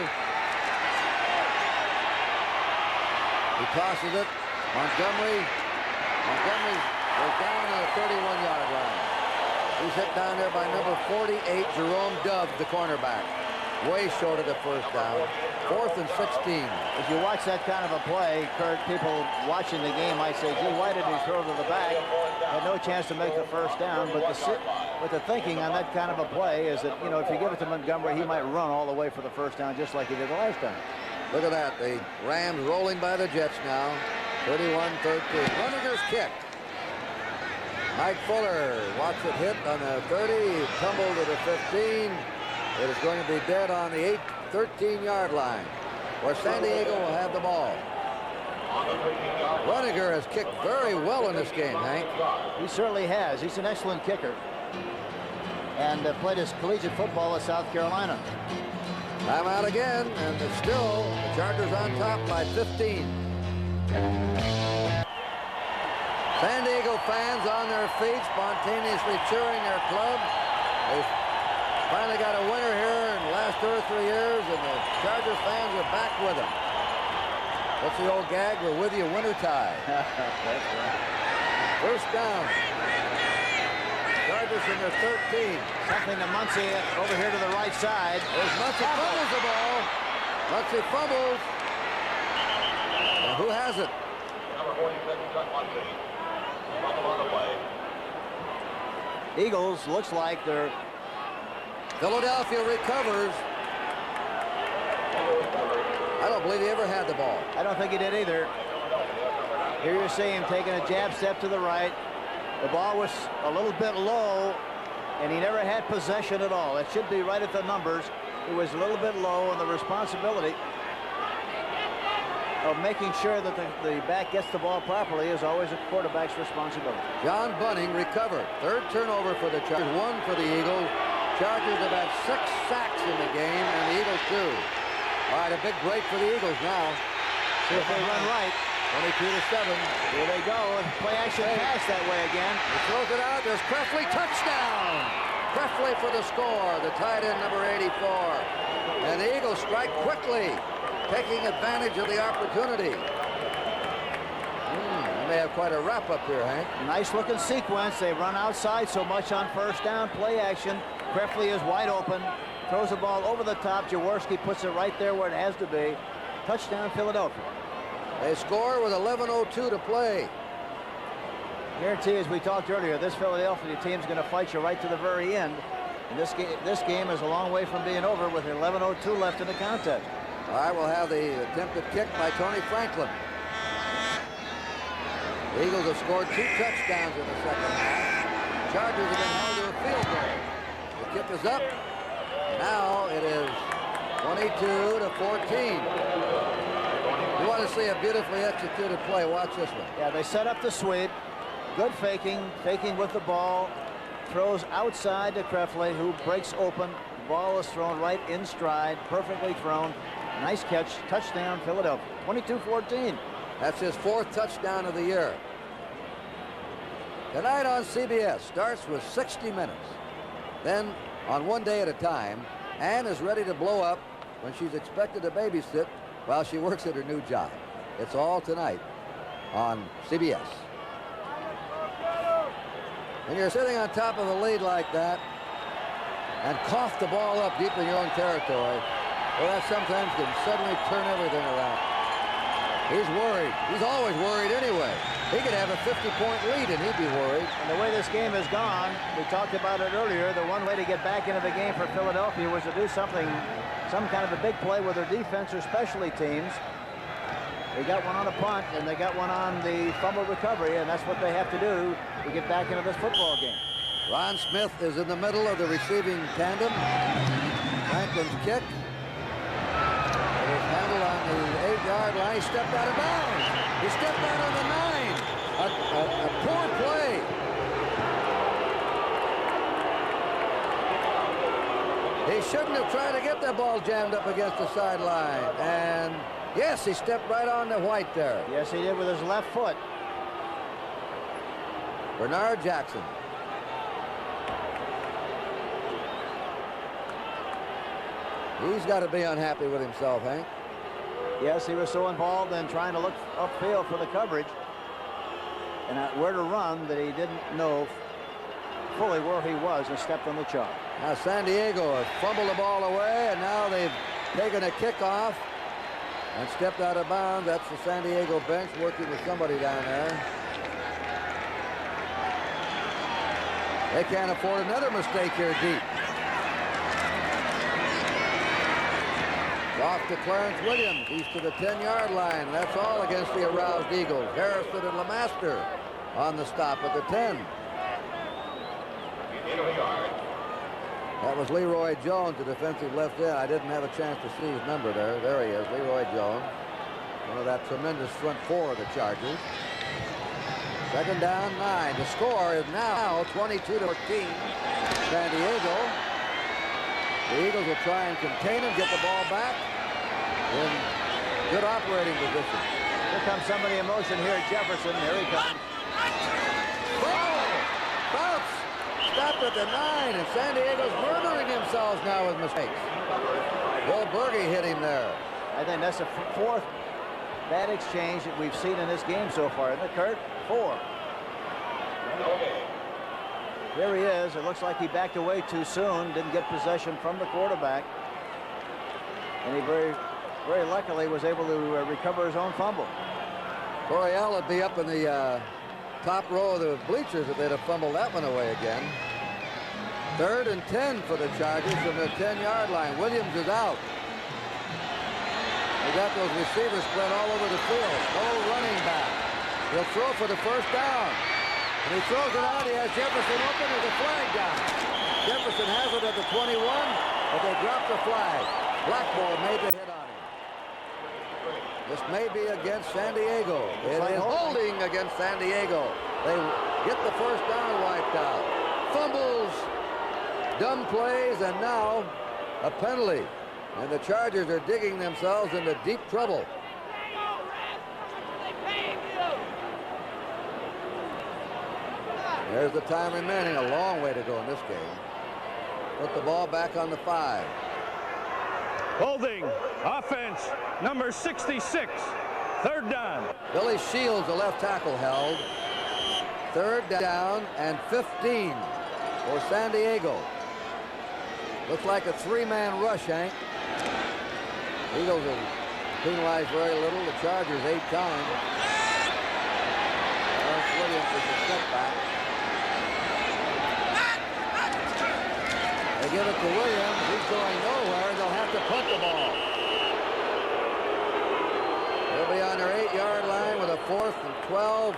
He tosses it. Montgomery goes down to the 31-yard line. He's hit down there by number 48, Jerome Dove, the cornerback. Way short of the 1st down. 4th and 16. If you watch that kind of a play, Curt, people watching the game might say, gee, why did he throw to the back? Had no chance to make the 1st down. But the thinking on that kind of a play is that, you know, if you give it to Montgomery, he might run all the way for the 1st down, just like he did the last time. Look at that. The Rams rolling by the Jets now. 31-13. Rudiger's kick. Mike Fuller watched it hit on the 30, tumbled to the 15. It is going to be dead on the 13-yard line, where San Diego will have the ball. Rudiger has kicked very well in this game, Hank. He certainly has. He's an excellent kicker. And played his collegiate football at South Carolina. Time out again, and it's still the Chargers on top by 15. San Diego fans on their feet, spontaneously cheering their club. They've finally got a winner here in the last 2 or 3 years, and the Chargers fans are back with them. What's the old gag? We're with you, winter tide. That's right. 1st down. Chargers in their 13. Something to Muncie over here to the right side. There's Muncie fumbles the ball. Muncie fumbles. Now, who has it? Number 47, Chuck Muncie. Fumble on the play. Eagles looks like they're... Philadelphia recovers. I don't believe he ever had the ball. I don't think he did either. Here you see him taking a jab step to the right. The ball was a little bit low, and he never had possession at all. It should be right at the numbers. It was a little bit low, and the responsibility of making sure that the back gets the ball properly is always a quarterback's responsibility. John Bunning recovered. 3rd turnover for the Chargers, 1 for the Eagles. Chargers have had 6 sacks in the game, and the Eagles 2. All right, a big break for the Eagles now. See if they run right. 22-7. Here they go. Play action pass that way again. He throws it out. There's Krefli. Touchdown! Krefli for the score. The tight end, number 84. And the Eagles strike quickly, taking advantage of the opportunity. They may have quite a wrap-up here, Hank. Nice looking sequence. They run outside so much on 1st down. Play action. Krefli is wide open. Throws the ball over the top. Jaworski puts it right there where it has to be. Touchdown, Philadelphia. They score with 11:02 to play. Guarantee, as we talked earlier, this Philadelphia team is going to fight you right to the very end. And this game is a long way from being over with 11:02 left in the contest. All right, we'll have the attempted kick by Tony Franklin. The Eagles have scored 2 touchdowns in the 2nd half. Chargers have been held to a field goal. The kick is up, Now it is 22-14. You want to see a beautifully executed play. Watch this one. Yeah, they set up the sweep. Good faking with the ball. Throws outside to Krefley, who breaks open. The ball is thrown right in stride. Perfectly thrown. Nice catch. Touchdown, Philadelphia. 22-14. That's his 4th touchdown of the year. Tonight on CBS starts with 60 minutes. Then, on One Day at a Time, Ann is ready to blow up when she's expected to babysit while she works at her new job. It's all tonight on CBS. When you're sitting on top of the lead like that and cough the ball up deep in your own territory, well, that sometimes can suddenly turn everything around. He's worried. He's always worried anyway. He could have a 50-point lead and he'd be worried. And the way this game has gone, we talked about it earlier, the one way to get back into the game for Philadelphia was to do something, some kind of a big play with their defense or specialty teams. They got one on a punt and they got one on the fumble recovery, and that's what they have to do to get back into this football game. Ron Smith is in the middle of the receiving tandem. Franklin's kick. It is handled on the 8-yard line. He stepped out of bounds. He stepped out on the 9. A poor play. He shouldn't have tried to get that ball jammed up against the sideline. And yes, he stepped right on the white there. Yes, he did with his left foot. Bernard Jackson. He's got to be unhappy with himself, Hank. Yes, he was so involved in trying to look upfield for the coverage and where to run that he didn't know fully where he was and stepped on the chalk. Now San Diego has fumbled the ball away, and now they've taken a kickoff and stepped out of bounds. That's the San Diego bench working with somebody down there. They can't afford another mistake here deep. Off to Clarence Williams. He's to the 10-yard line. That's all against the aroused Eagles. Harrison and LeMaster on the stop at the 10. That was Leroy Jones, the defensive left end. I didn't have a chance to see his number there. There he is, Leroy Jones. One of that tremendous front four of the Chargers. 2nd down, 9. The score is now 22-14. San Diego. The Eagles will try and contain him, get the ball back in good operating position. Here comes somebody in motion here at Jefferson. Here he comes. Ball! Bounce! Stopped at the 9, and San Diego's murdering themselves now with mistakes. Bill Berge hit him there. I think that's the 4th bad exchange that we've seen in this game so far, isn't it, Curt? 4. There he is. It looks like he backed away too soon, didn't get possession from the quarterback. And he very luckily was able to recover his own fumble. Coryell would be up in the top row of the bleachers if they'd have fumbled that one away again. 3rd and 10 for the Chargers from the 10-yard line. Williams is out. They got those receivers spread all over the field. No running back. He'll throw for the 1st down. And he throws it out. He has Jefferson open with the flag down. Jefferson has it at the 21, but they drop the flag. Blackmore made the hit on him. This may be against San Diego. It is holding against San Diego. They get the 1st down wiped out. Fumbles, dumb plays, and now a penalty. And the Chargers are digging themselves into deep trouble. There's the time remaining. A long way to go in this game. Put the ball back on the 5. Holding. Offense. Number 66. 3rd down. Billy Shields, the left tackle, held. 3rd down and 15 for San Diego. Looks like a 3-man rush, Hank. Eagles have penalized very little. The Chargers 8 times. Lawrence Williams is a setback. They give it to Williams. He's going nowhere. They'll have to punt the ball. They'll be on their 8-yard line with a 4th and 12.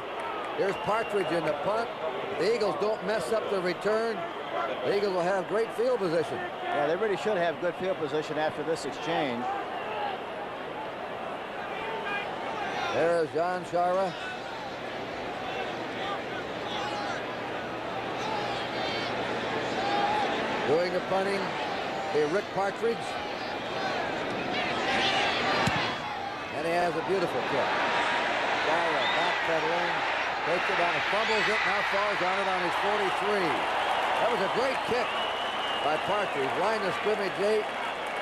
Here's Partridge in the punt. The Eagles don't mess up the return. The Eagles will have great field position. Yeah, they really should have good field position after this exchange. There's John Shara. Doing the punting, Rick Partridge. And he has a beautiful kick. Shara backpedaling, takes it on, fumbles it, now falls on it on his 43. That was a great kick by Partridge. Line of scrimmage 8,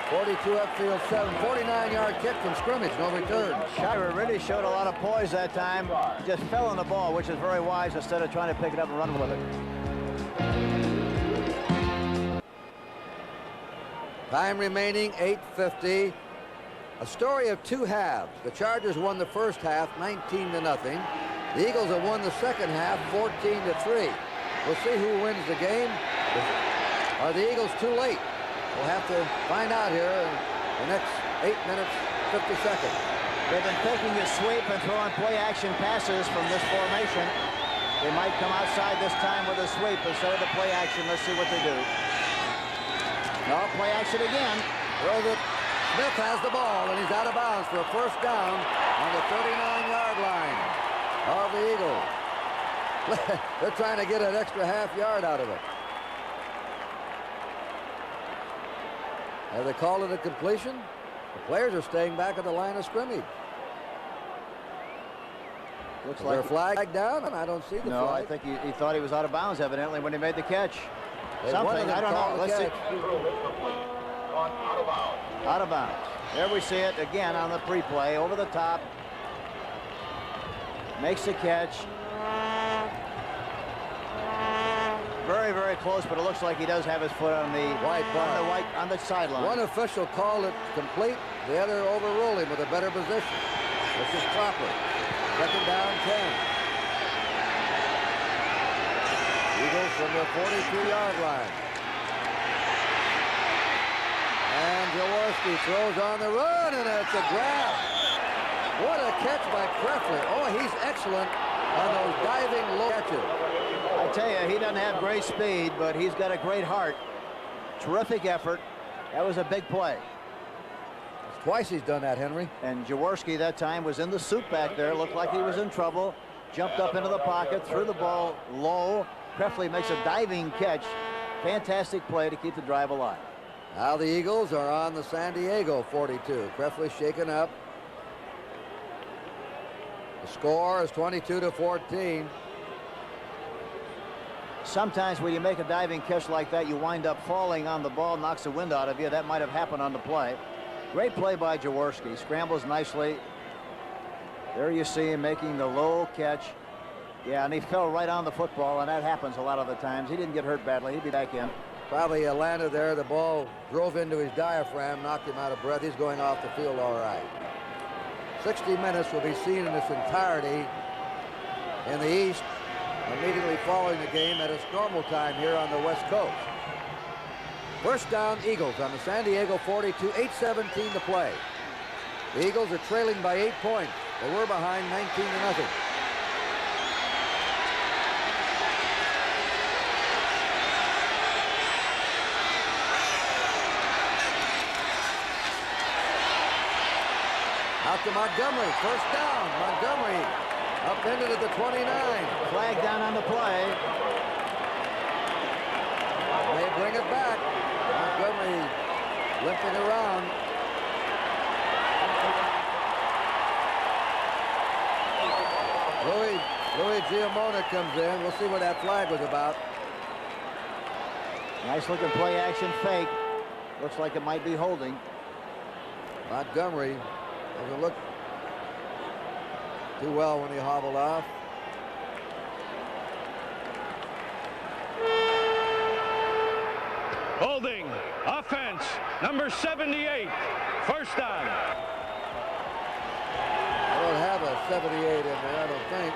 42 upfield 7, 49-yard kick from scrimmage, no return. Shira really showed a lot of poise that time. He just fell on the ball, which is very wise, instead of trying to pick it up and run with it. Time remaining, 8:50. A story of two halves. The Chargers won the first half, 19-0. The Eagles have won the second half, 14-3. We'll see who wins the game. Are the Eagles too late? We'll have to find out here in the next 8 minutes, 50 seconds. They've been taking a sweep and throwing play-action passes from this formation. They might come outside this time with a sweep instead of the play-action. Let's see what they do. No, play-action again. Throws it. Smith has the ball, and he's out of bounds for a first down on the 39-yard line of the Eagles. They're trying to get an extra half yard out of it. Have they called it a completion? The players are staying back at the line of scrimmage. Looks Is like there a flag down? I don't see the no, flag. I think he thought he was out of bounds, evidently, when he made the catch. Something, I don't know. Let's see. Out of bounds. There we see it again on the pre-play, over the top. Makes the catch. Very, very close, but it looks like he does have his foot on the on the sideline. One official called it complete, the other overruled him with a better position. This is proper. Second down, 10. Eagles from the 42-yard line. And Jaworski throws on the run, and it's a grab. What a catch by Krefli. Oh, he's excellent on those diving low catches. I tell you, he doesn't have great speed, but he's got a great heart. Terrific effort. That was a big play. Twice he's done that, Henry. And Jaworski that time was in the suit back there. Looked like he was in trouble. Jumped up into the pocket, threw the ball low. Krefli makes a diving catch. Fantastic play to keep the drive alive. Now the Eagles are on the San Diego 42. Krefli shaken up. The score is 22-14. Sometimes when you make a diving catch like that, you wind up falling on the ball, knocks the wind out of you. That might have happened on the play. Great play by Jaworski. Scrambles nicely. There you see him making the low catch. Yeah, and he fell right on the football, and that happens a lot of the times. He didn't get hurt badly. He'd be back in. Probably landed there. The ball drove into his diaphragm, knocked him out of breath. He's going off the field all right. 60 minutes will be seen in its entirety in the East, immediately following the game at its normal time here on the West Coast. First down, Eagles on the San Diego 42, 8:17 to play. The Eagles are trailing by 8 points. They were behind 19-0. Out to Montgomery, first down. Montgomery up into the 29. Flag down on the play. They bring it back. Montgomery limping around. Louis Giamona comes in. We'll see what that flag was about. Nice looking play action fake. Looks like it might be holding. Montgomery doesn't look too well when he hobbled off. Holding. Offense. Number 78. First down. I don't have a 78 in there, I don't think.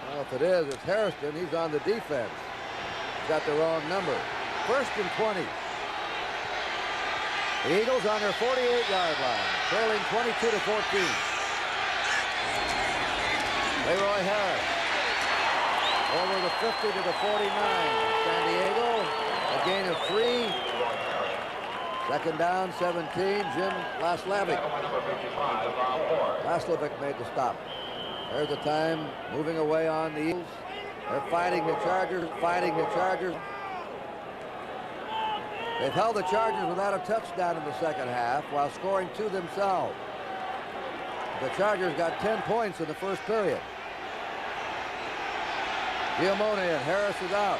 Well, if it is, it's Hairston. He's on the defense. He's got the wrong number. First and 20. The Eagles on their 48-yard line, trailing 22-14. Leroy Harris. over the 50 to the 49. San Diego, a gain of 3. Second down, 17. Jim Laslovic. Laslovic made the stop. There's the time moving away on the Eagles. They're fighting the Chargers, fighting the Chargers. They've held the Chargers without a touchdown in the second half while scoring 2 themselves. The Chargers got 10 points in the first period. Giamone and Harris is out.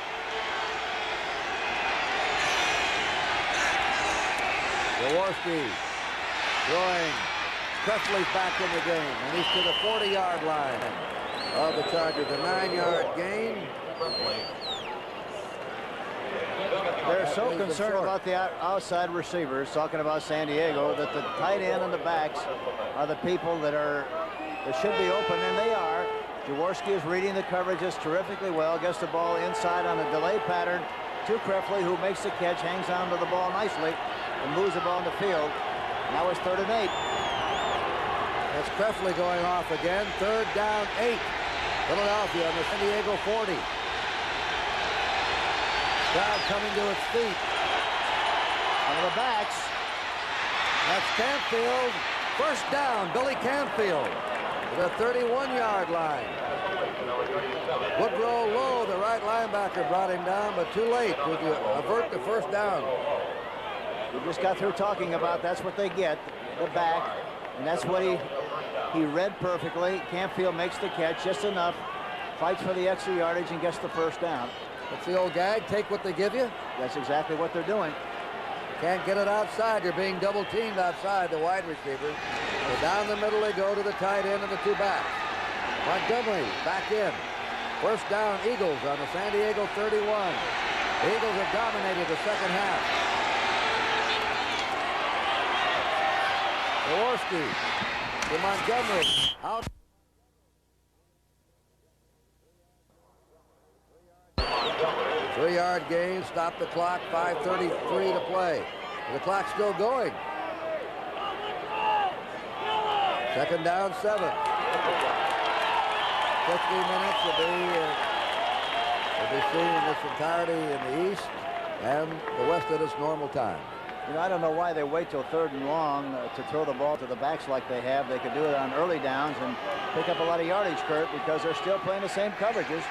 Jaworski throwing. Presley's back in the game, and he's to the 40-yard line of the Chargers. A 9-yard gain. They're so concerned about the outside receivers, talking about San Diego, that the tight end and the backs are the people that should be open, and they are. Jaworski is reading the coverages terrifically well, gets the ball inside on a delay pattern to Presley, who makes the catch, hangs on to the ball nicely, and moves the ball in the field. Now it's 3rd and 8. That's Presley going off again. 3rd down, 8. Philadelphia on the San Diego 40. Crowd coming to its feet. One of the backs. That's Canfield. First down, Billy Canfield to the 31-yard line. Woodrow Lowe, the right linebacker, brought him down, but too late to avert the first down. We just got through talking about that's what they get, the back, and that's what he read perfectly. Canfield makes the catch just enough, fights for the extra yardage, and gets the first down. That's the old gag, take what they give you. That's exactly what they're doing. Can't get it outside. You're being double-teamed outside, the wide receiver. So down the middle they go to the tight end and the 2 backs. Montgomery back in. First down, Eagles on the San Diego 31. The Eagles have dominated the second half. Jaworski to Montgomery. Out. Three-yard gain, stop the clock, 5:33 to play. The clock's still going. Second down, 7. 60 minutes will be seen in its entirety in the East and the West at its normal time. You know, I don't know why they wait till 3rd and long to throw the ball to the backs like they have. They could do it on early downs and pick up a lot of yardage, Curt, because they're still playing the same coverages.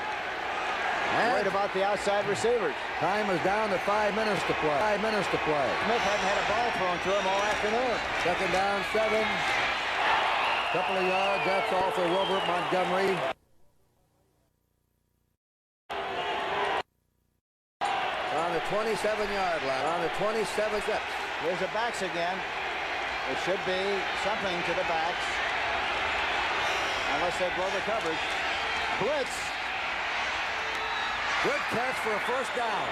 Worried about the outside receivers. Time is down to 5 minutes to play. 5 minutes to play. Smith hadn't had a ball thrown to him all afternoon. Second down, 7. Couple of yards. That's all for Wilbert Montgomery. On the 27-yard line. On the 27. Here's the backs again. It should be something to the backs, unless they blow the coverage. Blitz. Good catch for a first down.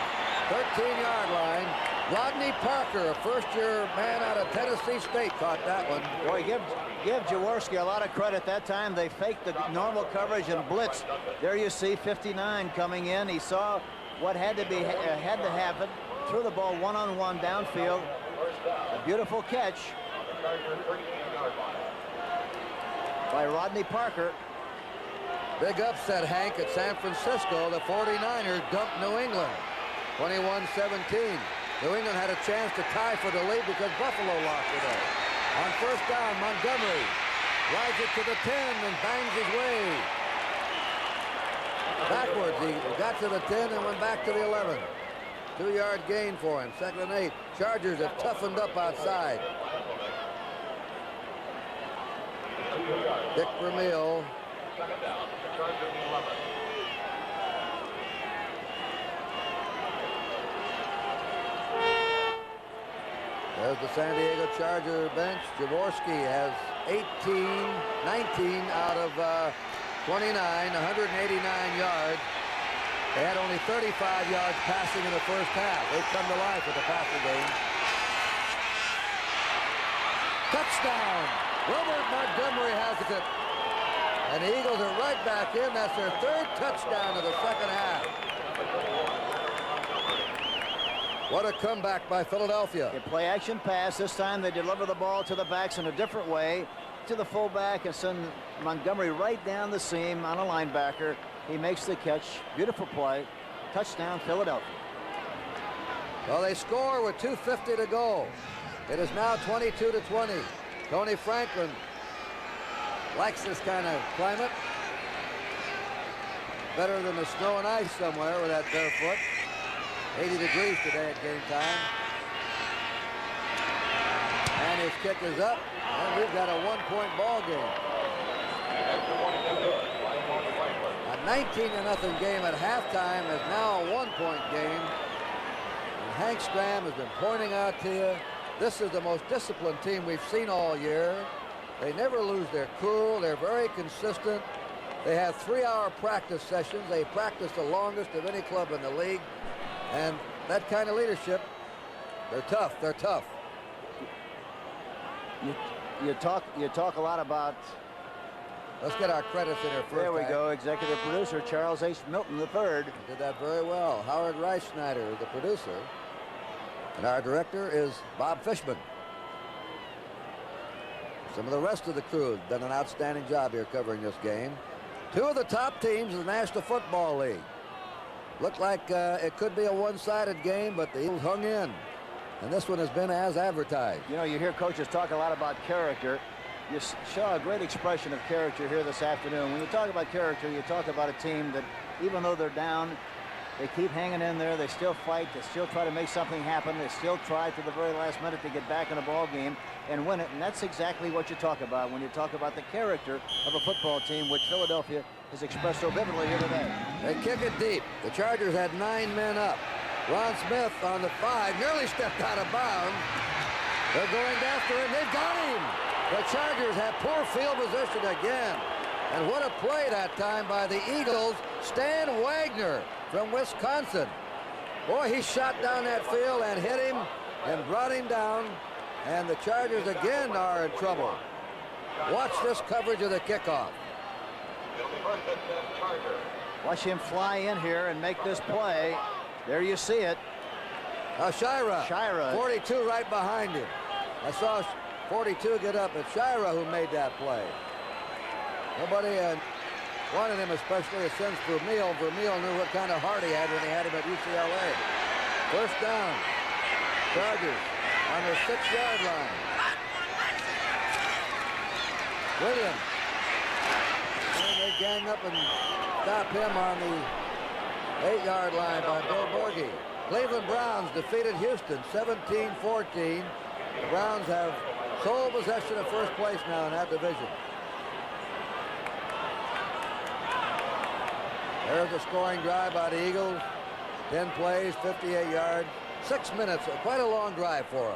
13-yard line. Rodney Parker, a first-year man out of Tennessee State, caught that one. Boy, give Jaworski a lot of credit. That time they faked the normal coverage and blitz. There you see 59 coming in. He saw what had to happen. Threw the ball one-on-one downfield. A beautiful catch by Rodney Parker. Big upset, Hank, at San Francisco. The 49ers dumped New England 21-17. New England had a chance to tie for the lead because Buffalo lost today. On first down, Montgomery rides it to the 10 and bangs his way backwards. He got to the 10 and went back to the 11. 2-yard gain for him. 2nd and 8. Chargers have toughened up outside. Dick Vermeil. There's the San Diego Charger bench. Jaworski has 19 out of 29, 189 yards. They had only 35 yards passing in the first half. They've come to life with the passing game. Touchdown! Wilbert Montgomery has it. And the Eagles are right back in. That's their 3rd touchdown of the second half. What a comeback by Philadelphia. A play action pass. This time they deliver the ball to the backs in a different way, to the fullback, and send Montgomery right down the seam on a linebacker. He makes the catch. Beautiful play. Touchdown, Philadelphia. Well, they score with 2:50 to go. It is now 22-20. Tony Franklin likes this kind of climate. Better than the snow and ice somewhere with that barefoot. 80 degrees today at game time. And his kick is up, and we've got a 1-point ball game. A 19-0 game at halftime is now a 1-point game. And Hank Stram has been pointing out to you, this is the most disciplined team we've seen all year. They never lose their cool. They're very consistent. They have 3-hour practice sessions. They practice the longest of any club in the league. And that kind of leadership, they're tough. They're tough. You talk a lot about. Let's get our credits in here first. There we go. Executive producer Charles H. Milton III. He did that very well. Howard Reichsnyder is the producer. And our director is Bob Fishman. Some of the rest of the crew have done an outstanding job here covering this game. Two of the top teams in the National Football League. Looked like it could be a one-sided game, but the Eagles hung in. And this one has been as advertised. You know, you hear coaches talk a lot about character. You saw a great expression of character here this afternoon. When you talk about character, you talk about a team that, even though they're down, they keep hanging in there. They still fight. They still try to make something happen. They still try to the very last minute to get back in a ball game and win it. And that's exactly what you talk about when you talk about the character of a football team, which Philadelphia has expressed so vividly here today. They kick it deep. The Chargers had 9 men up. Ron Smith on the 5 nearly stepped out of bounds. They're going after him. They've got him. The Chargers have poor field position again. And what a play that time by the Eagles. Stan Wagner from Wisconsin. Boy, he shot down that field and hit him and brought him down. And the Chargers again are in trouble. Watch this coverage of the kickoff. Watch him fly in here and make this play. There you see it. Shira. 42 right behind him. I saw 42 get up. It's Shira who made that play. Nobody wanted him, especially since Vermeil. Vermeil knew what kind of heart he had when he had him at UCLA. First down. Chargers on their 6-yard line. Williams. And they gang up and stop him on the 8-yard line by Bill Borghi. Cleveland Browns defeated Houston 17-14. The Browns have sole possession of first place now in that division. There's a scoring drive by the Eagles. 10 plays, 58 yards, 6 minutes. Quite a long drive for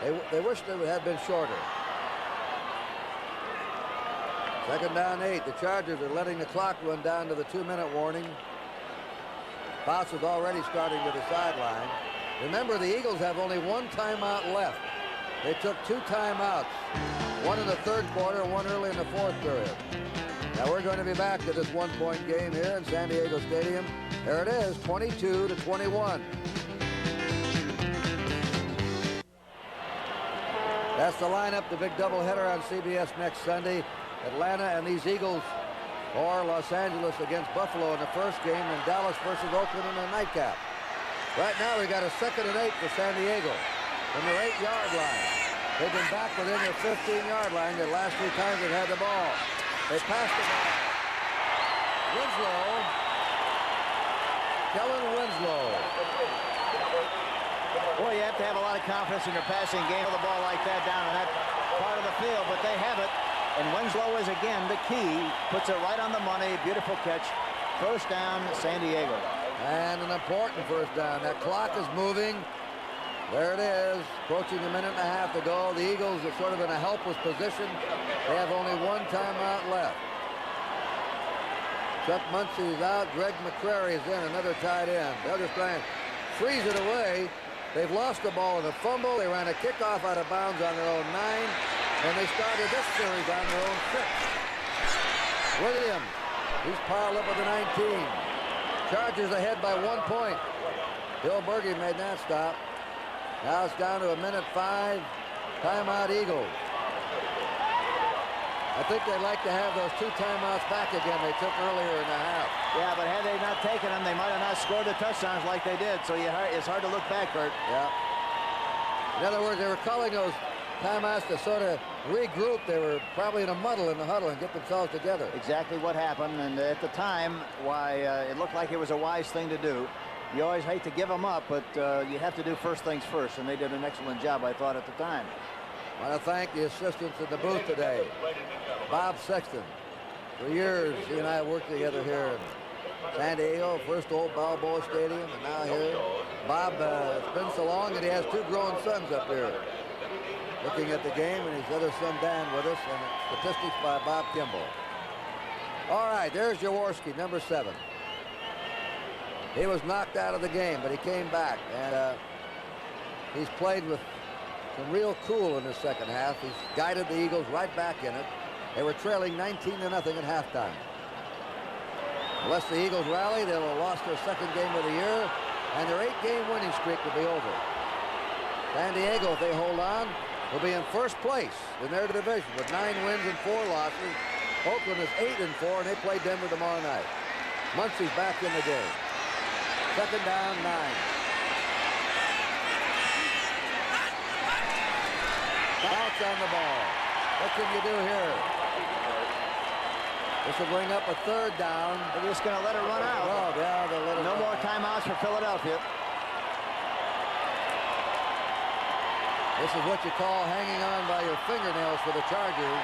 them. They wished it had been shorter. Second down 8. The Chargers are letting the clock run down to the 2-minute warning. Fox is already starting to the sideline. Remember, the Eagles have only 1 timeout left. They took 2 timeouts, one in the 3rd quarter, one early in the 4th period. Now we're going to be back to this 1-point game here in San Diego Stadium. There it is, 22-21. That's the lineup, the big doubleheader on CBS next Sunday. Atlanta and these Eagles, or Los Angeles against Buffalo in the first game, and Dallas versus Oakland in the nightcap. Right now we got a 2nd and 8 for San Diego from their 8-yard line. They've been back within their 15-yard line the last 3 times they've had the ball. They passed the ball. Winslow. Kellen Winslow. Boy, you have to have a lot of confidence in your passing game with the ball like that down in that part of the field, but they have it. And Winslow is again the key. Puts it right on the money. Beautiful catch. First down, San Diego. And an important first down. That clock is moving. There it is. Approaching a minute and a half to go. The Eagles are sort of in a helpless position. They have only 1 timeout left. Chuck Muncy's out. Greg McCrary is in, another tight end. They'll just try and freeze it away. They've lost the ball in a fumble. They ran a kickoff out of bounds on their own 9. And they started this series on their own 6. Williams, he's piled up with the 19. Chargers ahead by 1 point. Bill Borghi made that stop. Now it's down to a minute 5. Timeout Eagles. I think they'd like to have those 2 timeouts back again they took earlier in the half. Yeah, but had they not taken them, they might have not scored the touchdowns like they did. So it's hard to look back, Curt. Yeah. In other words, they were calling those timeouts to sort of regroup. They were probably in a muddle in the huddle and get themselves together. Exactly what happened. And at the time, it looked like it was a wise thing to do. You always hate to give them up, but you have to do first things first. And they did an excellent job, I thought, at the time. I want to thank the assistants in the booth today. Bob Sexton. For years, he and I worked together here in San Diego, first old Balboa Stadium, and now here. Bob, it's been so long that he has 2 grown sons up here looking at the game, and his other son Dan with us, and statistics by Bob Kimball. All right, there's Jaworski, number 7. He was knocked out of the game, but he came back, and he's played with some real cool in the second half. He's guided the Eagles right back in it. They were trailing 19-0 at halftime. Unless the Eagles rally, they'll have lost their 2nd game of the year, and their 8-game winning streak will be over. San Diego, if they hold on, will be in first place in their division with 9 wins and 4 losses. Oakland is 8-4, and they play Denver tomorrow night. Muncie's back in the game. 2nd down, 9. Bounce on the ball. What can you do here? This will bring up a 3rd down. They're just going to let it run out. Oh, yeah, they'll let it No run more out. timeouts for Philadelphia. This is what you call hanging on by your fingernails for the Chargers.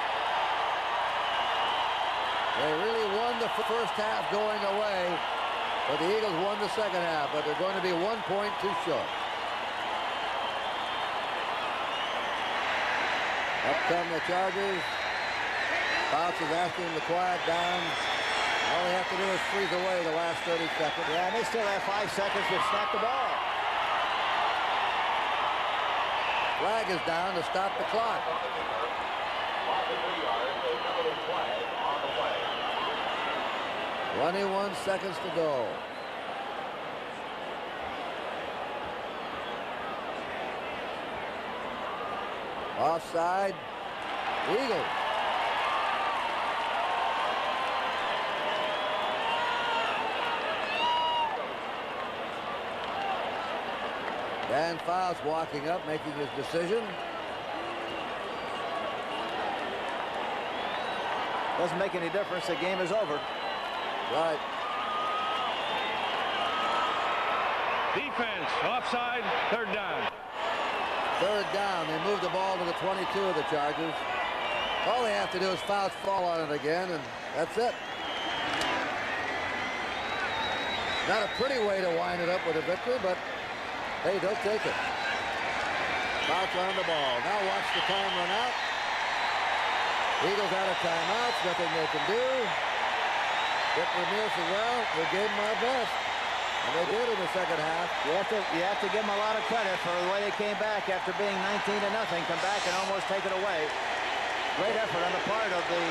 They really won the first half going away, but the Eagles won the second half, but they're going to be 1 point too short. Up come the Chargers. Bounce is asking them to quiet down. All they have to do is freeze away the last 30 seconds. Yeah, and they still have 5 seconds to snap the ball. Flag is down to stop the clock. 21 seconds to go. Offside. Eagles. Dan Fouts walking up, making his decision. Doesn't make any difference. The game is over. Right. Defense, offside, 3rd down. 3rd down. They move the ball to the 22 of the Chargers. All they have to do is Fouts fall on it again, and that's it. Not a pretty way to wind it up with a victory, but hey, they'll take it. Fouts on the ball. Now watch the time run out. Eagles out of timeouts. Nothing they can do. Dick Vermeer said, well, we gave them our best. And they did in the second half. You have to give them a lot of credit for the way they came back after being 19-0. Come back and almost take it away. Great effort on the part of the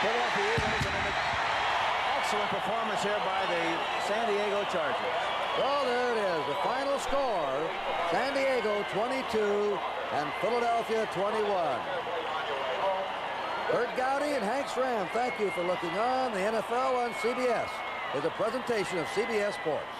Philadelphia Eagles, and an excellent performance here by the San Diego Chargers. Oh, there it is. The final score, San Diego 22 and Philadelphia 21. Curt Gowdy and Hank Stram, thank you for looking on. The NFL on CBS is a presentation of CBS Sports.